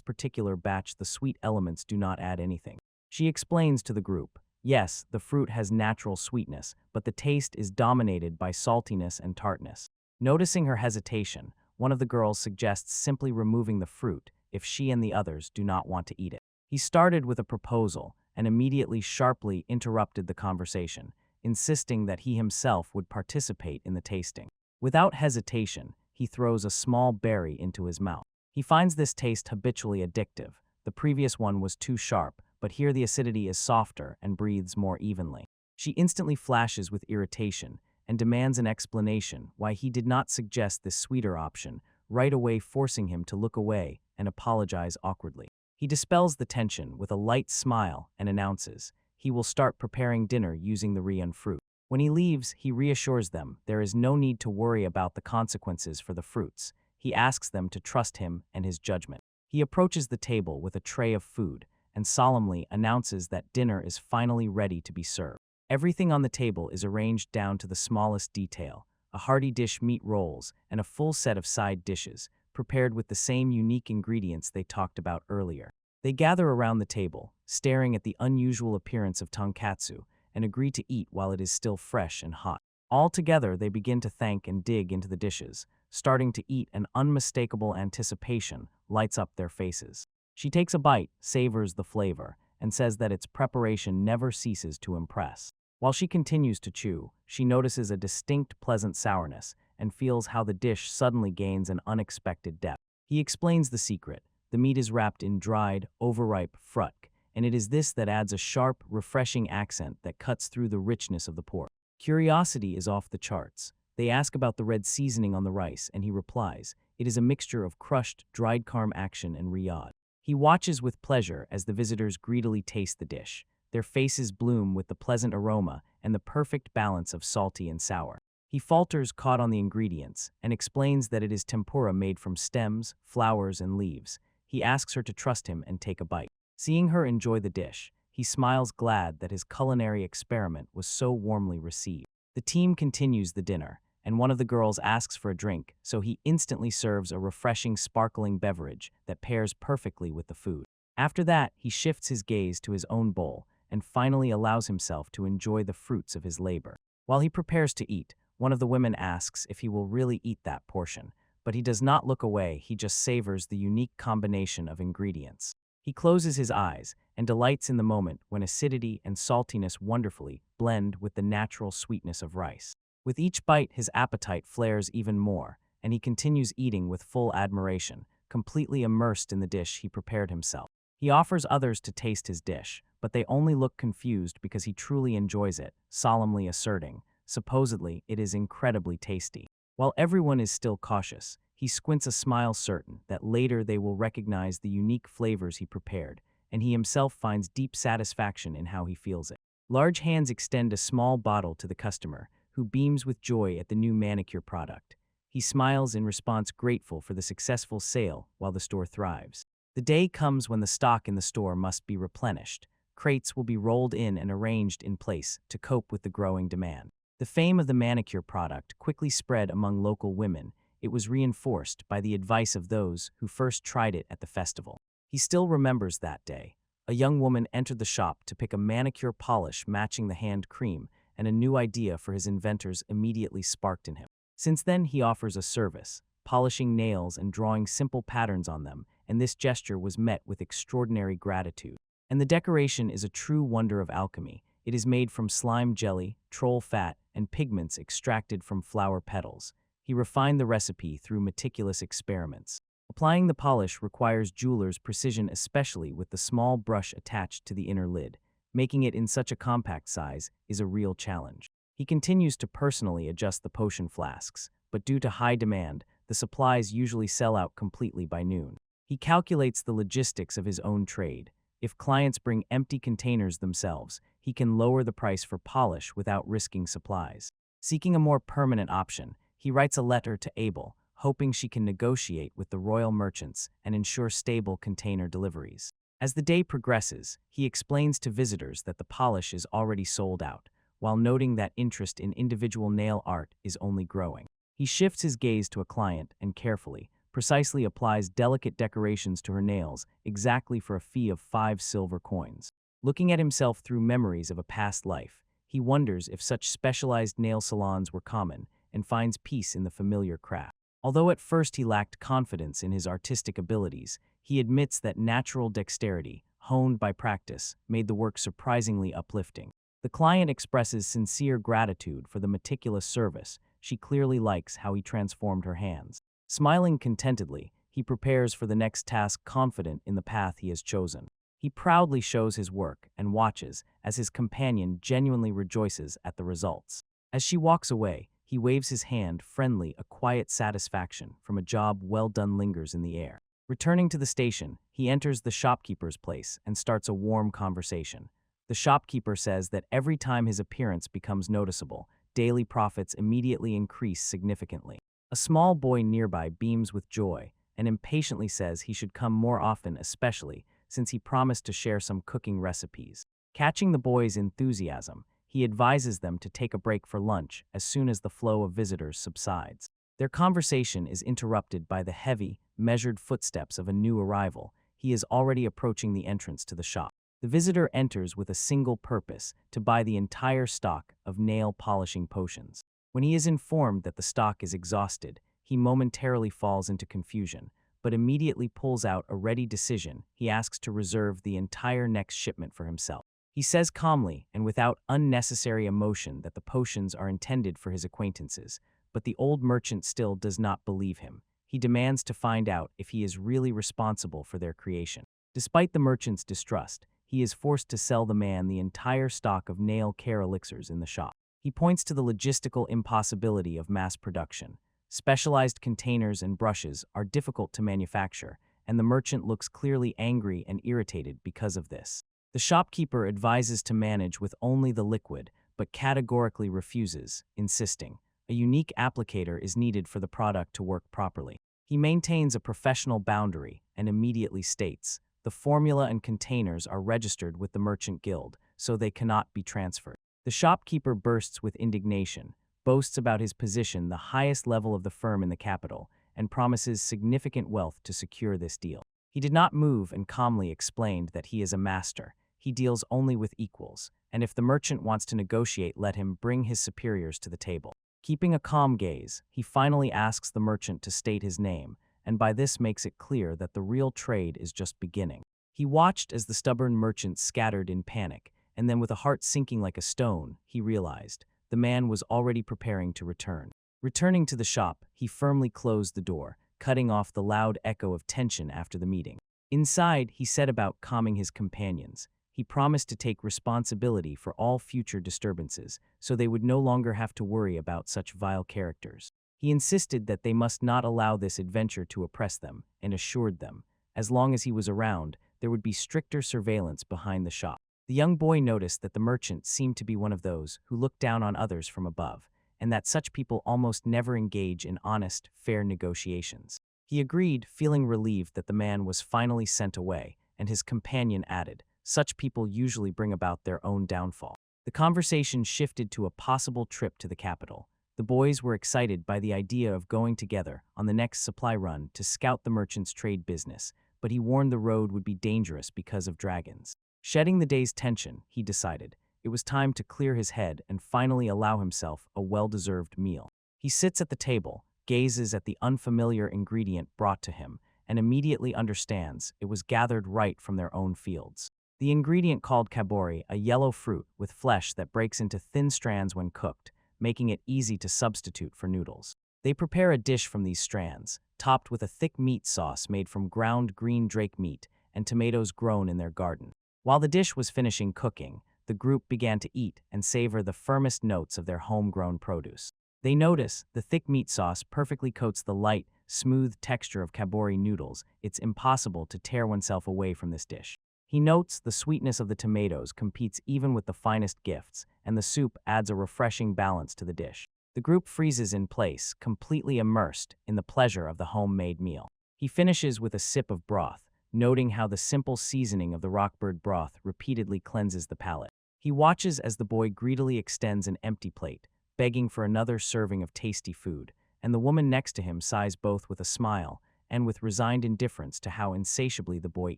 particular batch the sweet elements do not add anything. She explains to the group, yes, the fruit has natural sweetness, but the taste is dominated by saltiness and tartness. Noticing her hesitation, one of the girls suggests simply removing the fruit if she and the others do not want to eat it. He started with a proposal and immediately sharply interrupted the conversation, insisting that he himself would participate in the tasting. Without hesitation, he throws a small berry into his mouth. He finds this taste habitually addictive. The previous one was too sharp, but here the acidity is softer and breathes more evenly. She instantly flashes with irritation and demands an explanation why he did not suggest this sweeter option, right away forcing him to look away and apologize awkwardly. He dispels the tension with a light smile and announces he will start preparing dinner using the rehewn fruit. When he leaves, he reassures them there is no need to worry about the consequences for the fruits. He asks them to trust him and his judgment. He approaches the table with a tray of food and solemnly announces that dinner is finally ready to be served. Everything on the table is arranged down to the smallest detail, a hearty dish meat rolls and a full set of side dishes, prepared with the same unique ingredients they talked about earlier. They gather around the table, staring at the unusual appearance of tonkatsu, and agree to eat while it is still fresh and hot. All together, they begin to thank and dig into the dishes, starting to eat. An unmistakable anticipation lights up their faces. She takes a bite, savors the flavor, and says that its preparation never ceases to impress. While she continues to chew, she notices a distinct pleasant sourness and feels how the dish suddenly gains an unexpected depth. He explains the secret. The meat is wrapped in dried, overripe fruit, and it is this that adds a sharp, refreshing accent that cuts through the richness of the pork. Curiosity is off the charts. They ask about the red seasoning on the rice, and he replies, it is a mixture of crushed, dried carm action and riyad. He watches with pleasure as the visitors greedily taste the dish. Their faces bloom with the pleasant aroma and the perfect balance of salty and sour. He falters, caught on the ingredients, and explains that it is tempura made from stems, flowers, and leaves. He asks her to trust him and take a bite. Seeing her enjoy the dish, he smiles, glad that his culinary experiment was so warmly received. The team continues the dinner, and one of the girls asks for a drink, so he instantly serves a refreshing, sparkling beverage that pairs perfectly with the food. After that, he shifts his gaze to his own bowl and finally allows himself to enjoy the fruits of his labor. While he prepares to eat, one of the women asks if he will really eat that portion, but he does not look away. He just savors the unique combination of ingredients. He closes his eyes and delights in the moment when acidity and saltiness wonderfully blend with the natural sweetness of rice. With each bite, his appetite flares even more, and he continues eating with full admiration, completely immersed in the dish he prepared himself. He offers others to taste his dish, but they only look confused because he truly enjoys it, solemnly asserting, supposedly, it is incredibly tasty. While everyone is still cautious, he squints a smile certain that later they will recognize the unique flavors he prepared, and he himself finds deep satisfaction in how he feels it. Large hands extend a small bottle to the customer, who beams with joy at the new manicure product. He smiles in response, grateful for the successful sale while the store thrives. The day comes when the stock in the store must be replenished. Crates will be rolled in and arranged in place to cope with the growing demand. The fame of the manicure product quickly spread among local women. It was reinforced by the advice of those who first tried it at the festival. He still remembers that day. A young woman entered the shop to pick a manicure polish matching the hand cream, and a new idea for his inventors immediately sparked in him. Since then, he offers a service, polishing nails and drawing simple patterns on them, and this gesture was met with extraordinary gratitude. And the decoration is a true wonder of alchemy. It is made from slime jelly, troll fat, and pigments extracted from flower petals. He refined the recipe through meticulous experiments. Applying the polish requires jeweler's precision, especially with the small brush attached to the inner lid. Making it in such a compact size is a real challenge. He continues to personally adjust the potion flasks, but due to high demand, the supplies usually sell out completely by noon. He calculates the logistics of his own trade. If clients bring empty containers themselves, he can lower the price for polish without risking supplies. Seeking a more permanent option, he writes a letter to Abel, hoping she can negotiate with the royal merchants and ensure stable container deliveries. As the day progresses, he explains to visitors that the polish is already sold out, while noting that interest in individual nail art is only growing. He shifts his gaze to a client and carefully, precisely applies delicate decorations to her nails, exactly for a fee of 5 silver coins. Looking at himself through memories of a past life, he wonders if such specialized nail salons were common, and finds peace in the familiar craft. Although at first he lacked confidence in his artistic abilities, he admits that natural dexterity, honed by practice, made the work surprisingly uplifting. The client expresses sincere gratitude for the meticulous service. She clearly likes how he transformed her hands. Smiling contentedly, he prepares for the next task, confident in the path he has chosen. He proudly shows his work and watches as his companion genuinely rejoices at the results. As she walks away, he waves his hand, friendly, a quiet satisfaction from a job well done lingers in the air. Returning to the station, he enters the shopkeeper's place and starts a warm conversation. The shopkeeper says that every time his appearance becomes noticeable, daily profits immediately increase significantly. A small boy nearby beams with joy and impatiently says he should come more often, especially since he promised to share some cooking recipes. Catching the boy's enthusiasm, he advises them to take a break for lunch as soon as the flow of visitors subsides. Their conversation is interrupted by the heavy, measured footsteps of a new arrival. He is already approaching the entrance to the shop. The visitor enters with a single purpose, to buy the entire stock of nail polishing potions. When he is informed that the stock is exhausted, he momentarily falls into confusion, but immediately pulls out a ready decision. He asks to reserve the entire next shipment for himself. He says calmly and without unnecessary emotion that the potions are intended for his acquaintances, but the old merchant still does not believe him. He demands to find out if he is really responsible for their creation. Despite the merchant's distrust, he is forced to sell the man the entire stock of nail care elixirs in the shop. He points to the logistical impossibility of mass production. Specialized containers and brushes are difficult to manufacture, and the merchant looks clearly angry and irritated because of this. The shopkeeper advises to manage with only the liquid, but categorically refuses, insisting a unique applicator is needed for the product to work properly. He maintains a professional boundary and immediately states, the formula and containers are registered with the Merchant Guild, so they cannot be transferred. The shopkeeper bursts with indignation, boasts about his position, the highest level of the firm in the capital, and promises significant wealth to secure this deal. He did not move and calmly explained that he is a master. He deals only with equals, and if the merchant wants to negotiate, let him bring his superiors to the table. Keeping a calm gaze, he finally asks the merchant to state his name, and by this makes it clear that the real trade is just beginning. He watched as the stubborn merchant scattered in panic, and then with a heart sinking like a stone, he realized the man was already preparing to return. Returning to the shop, he firmly closed the door, cutting off the loud echo of tension after the meeting. Inside, he set about calming his companions. He promised to take responsibility for all future disturbances, so they would no longer have to worry about such vile characters. He insisted that they must not allow this adventure to oppress them, and assured them, as long as he was around, there would be stricter surveillance behind the shop. The young boy noticed that the merchant seemed to be one of those who looked down on others from above, and that such people almost never engage in honest, fair negotiations. He agreed, feeling relieved that the man was finally sent away, and his companion added, such people usually bring about their own downfall. The conversation shifted to a possible trip to the capital. The boys were excited by the idea of going together on the next supply run to scout the merchant's trade business, but he warned the road would be dangerous because of dragons. Shedding the day's tension, he decided it was time to clear his head and finally allow himself a well-deserved meal. He sits at the table, gazes at the unfamiliar ingredient brought to him, and immediately understands it was gathered right from their own fields. The ingredient called kabori, a yellow fruit with flesh that breaks into thin strands when cooked, making it easy to substitute for noodles. They prepare a dish from these strands, topped with a thick meat sauce made from ground green drake meat and tomatoes grown in their garden. While the dish was finishing cooking, the group began to eat and savor the firmest notes of their homegrown produce. They notice the thick meat sauce perfectly coats the light, smooth texture of kabori noodles. It's impossible to tear oneself away from this dish. He notes the sweetness of the tomatoes competes even with the finest gifts, and the soup adds a refreshing balance to the dish. The group freezes in place, completely immersed in the pleasure of the homemade meal. He finishes with a sip of broth, noting how the simple seasoning of the rockbird broth repeatedly cleanses the palate. He watches as the boy greedily extends an empty plate, begging for another serving of tasty food, and the woman next to him sighs both with a smile and with resigned indifference to how insatiably the boy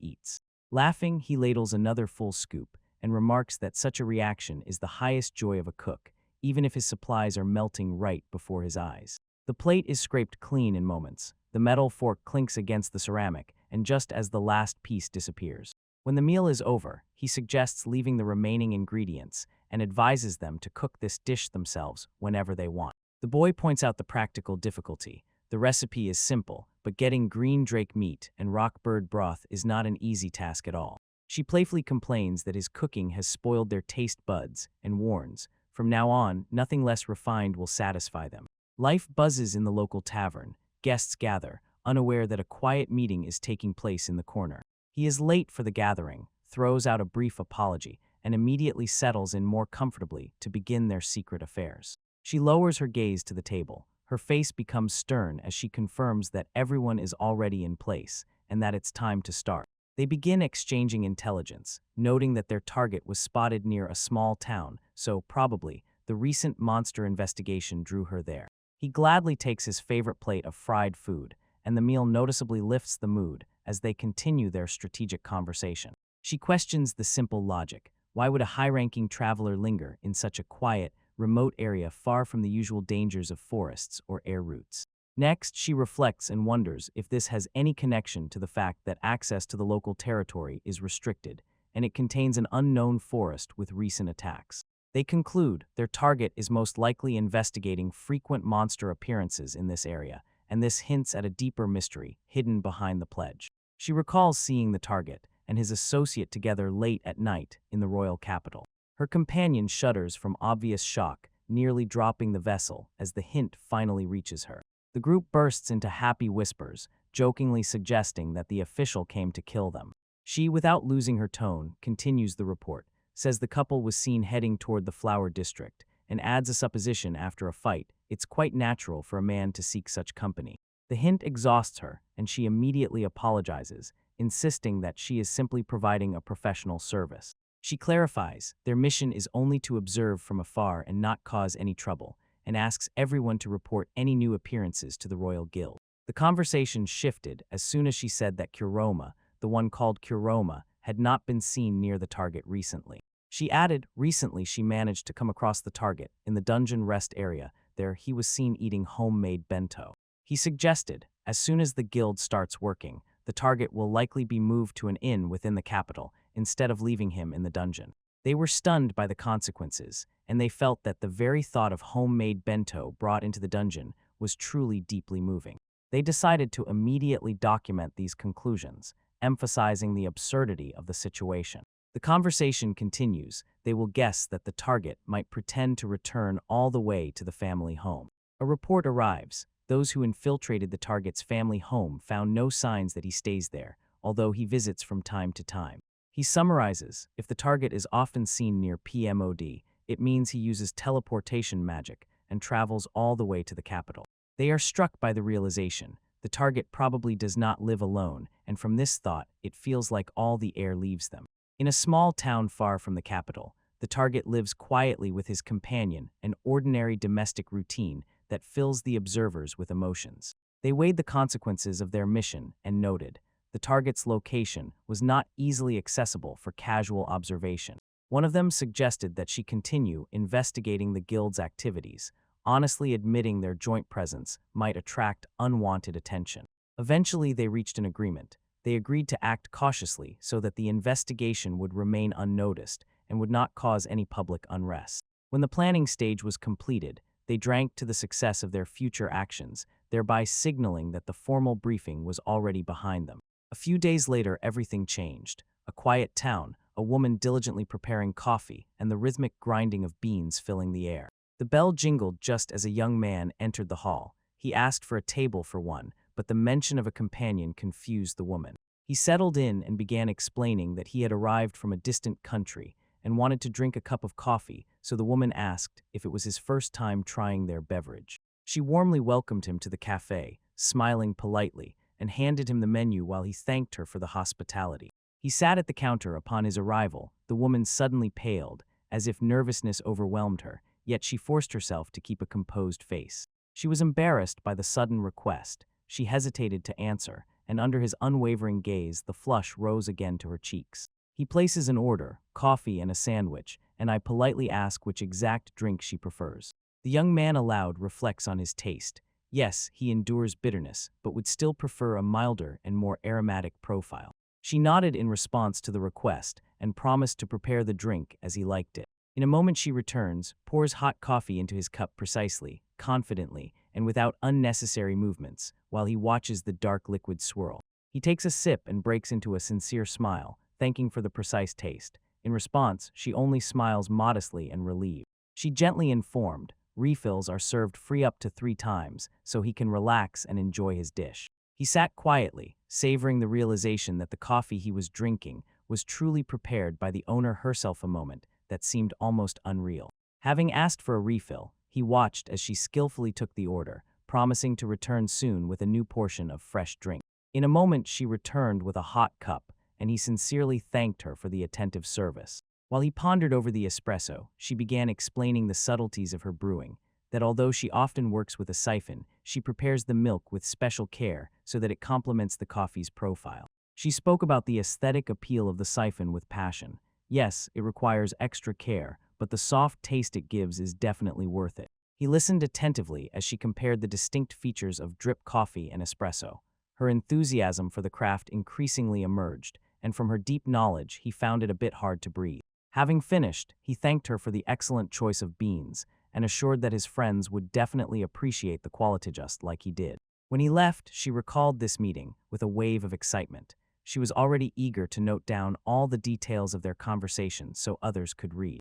eats. Laughing, he ladles another full scoop and remarks that such a reaction is the highest joy of a cook, even if his supplies are melting right before his eyes. The plate is scraped clean in moments. The metal fork clinks against the ceramic, and just as the last piece disappears. When the meal is over, he suggests leaving the remaining ingredients and advises them to cook this dish themselves whenever they want. The boy points out the practical difficulty. The recipe is simple, but getting green drake meat and rockbird broth is not an easy task at all. She playfully complains that his cooking has spoiled their taste buds and warns, from now on, nothing less refined will satisfy them. Life buzzes in the local tavern. Guests gather, unaware that a quiet meeting is taking place in the corner. He is late for the gathering, throws out a brief apology, and immediately settles in more comfortably to begin their secret affairs. She lowers her gaze to the table. Her face becomes stern as she confirms that everyone is already in place and that it's time to start. They begin exchanging intelligence, noting that their target was spotted near a small town, so probably the recent monster investigation drew her there. He gladly takes his favorite plate of fried food, and the meal noticeably lifts the mood as they continue their strategic conversation. She questions the simple logic. Why would a high-ranking traveler linger in such a quiet, remote area far from the usual dangers of forests or air routes? Next, she reflects and wonders if this has any connection to the fact that access to the local territory is restricted, and it contains an unknown forest with recent attacks. They conclude their target is most likely investigating frequent monster appearances in this area, and this hints at a deeper mystery hidden behind the pledge. She recalls seeing the target and his associate together late at night in the royal capital. Her companion shudders from obvious shock, nearly dropping the vessel as the hint finally reaches her. The group bursts into happy whispers, jokingly suggesting that the official came to kill them. She, without losing her tone, continues the report, says the couple was seen heading toward the flower district, and adds a supposition after a fight. It's quite natural for a man to seek such company. The hint exhausts her, and she immediately apologizes, insisting that she is simply providing a professional service. She clarifies their mission is only to observe from afar and not cause any trouble, and asks everyone to report any new appearances to the Royal Guild. The conversation shifted as soon as she said that Kuroma, the one called Kuroma, had not been seen near the target recently. She added, recently she managed to come across the target in the dungeon rest area. There he was seen eating homemade bento. He suggested, as soon as the guild starts working, the target will likely be moved to an inn within the capital instead of leaving him in the dungeon. They were stunned by the consequences, and they felt that the very thought of homemade bento brought into the dungeon was truly deeply moving. They decided to immediately document these conclusions, emphasizing the absurdity of the situation. The conversation continues. They will guess that the target might pretend to return all the way to the family home. A report arrives. Those who infiltrated the target's family home found no signs that he stays there, although he visits from time to time. He summarizes, if the target is often seen near PMOD, it means he uses teleportation magic and travels all the way to the capital. They are struck by the realization. The target probably does not live alone, and from this thought, it feels like all the air leaves them. In a small town far from the capital, the target lives quietly with his companion, an ordinary domestic routine that fills the observers with emotions. They weighed the consequences of their mission and noted, the target's location was not easily accessible for casual observation. One of them suggested that she continue investigating the guild's activities, honestly admitting their joint presence might attract unwanted attention. Eventually, they reached an agreement. They agreed to act cautiously so that the investigation would remain unnoticed and would not cause any public unrest. When the planning stage was completed, they drank to the success of their future actions, thereby signaling that the formal briefing was already behind them. A few days later, everything changed. A quiet town, a woman diligently preparing coffee, and the rhythmic grinding of beans filling the air. The bell jingled just as a young man entered the hall. He asked for a table for one, but the mention of a companion confused the woman. He settled in and began explaining that he had arrived from a distant country and wanted to drink a cup of coffee, so the woman asked if it was his first time trying their beverage. She warmly welcomed him to the cafe, smiling politely, and handed him the menu while he thanked her for the hospitality. He sat at the counter upon his arrival. The woman suddenly paled, as if nervousness overwhelmed her, yet she forced herself to keep a composed face. She was embarrassed by the sudden request. She hesitated to answer, and under his unwavering gaze, the flush rose again to her cheeks. He places an order, coffee and a sandwich, and I politely ask which exact drink she prefers. The young man aloud reflects on his taste. Yes, he endures bitterness, but would still prefer a milder and more aromatic profile. She nodded in response to the request and promised to prepare the drink as he liked it. In a moment she returns, pours hot coffee into his cup precisely, confidently, and without unnecessary movements, while he watches the dark liquid swirl. He takes a sip and breaks into a sincere smile, thanking for the precise taste. In response, she only smiles modestly and relieved. She gently informed, refills are served free up to 3 times, so he can relax and enjoy his dish. He sat quietly, savoring the realization that the coffee he was drinking was truly prepared by the owner herself, a moment that seemed almost unreal. Having asked for a refill, he watched as she skillfully took the order, promising to return soon with a new portion of fresh drink. In a moment she returned with a hot cup, and he sincerely thanked her for the attentive service. While he pondered over the espresso, she began explaining the subtleties of her brewing, that although she often works with a siphon, she prepares the milk with special care so that it complements the coffee's profile. She spoke about the aesthetic appeal of the siphon with passion. Yes, it requires extra care, but the soft taste it gives is definitely worth it. He listened attentively as she compared the distinct features of drip coffee and espresso. Her enthusiasm for the craft increasingly emerged, and from her deep knowledge, he found it a bit hard to breathe. Having finished, he thanked her for the excellent choice of beans and assured that his friends would definitely appreciate the quality just like he did. When he left, she recalled this meeting with a wave of excitement. She was already eager to note down all the details of their conversation so others could read.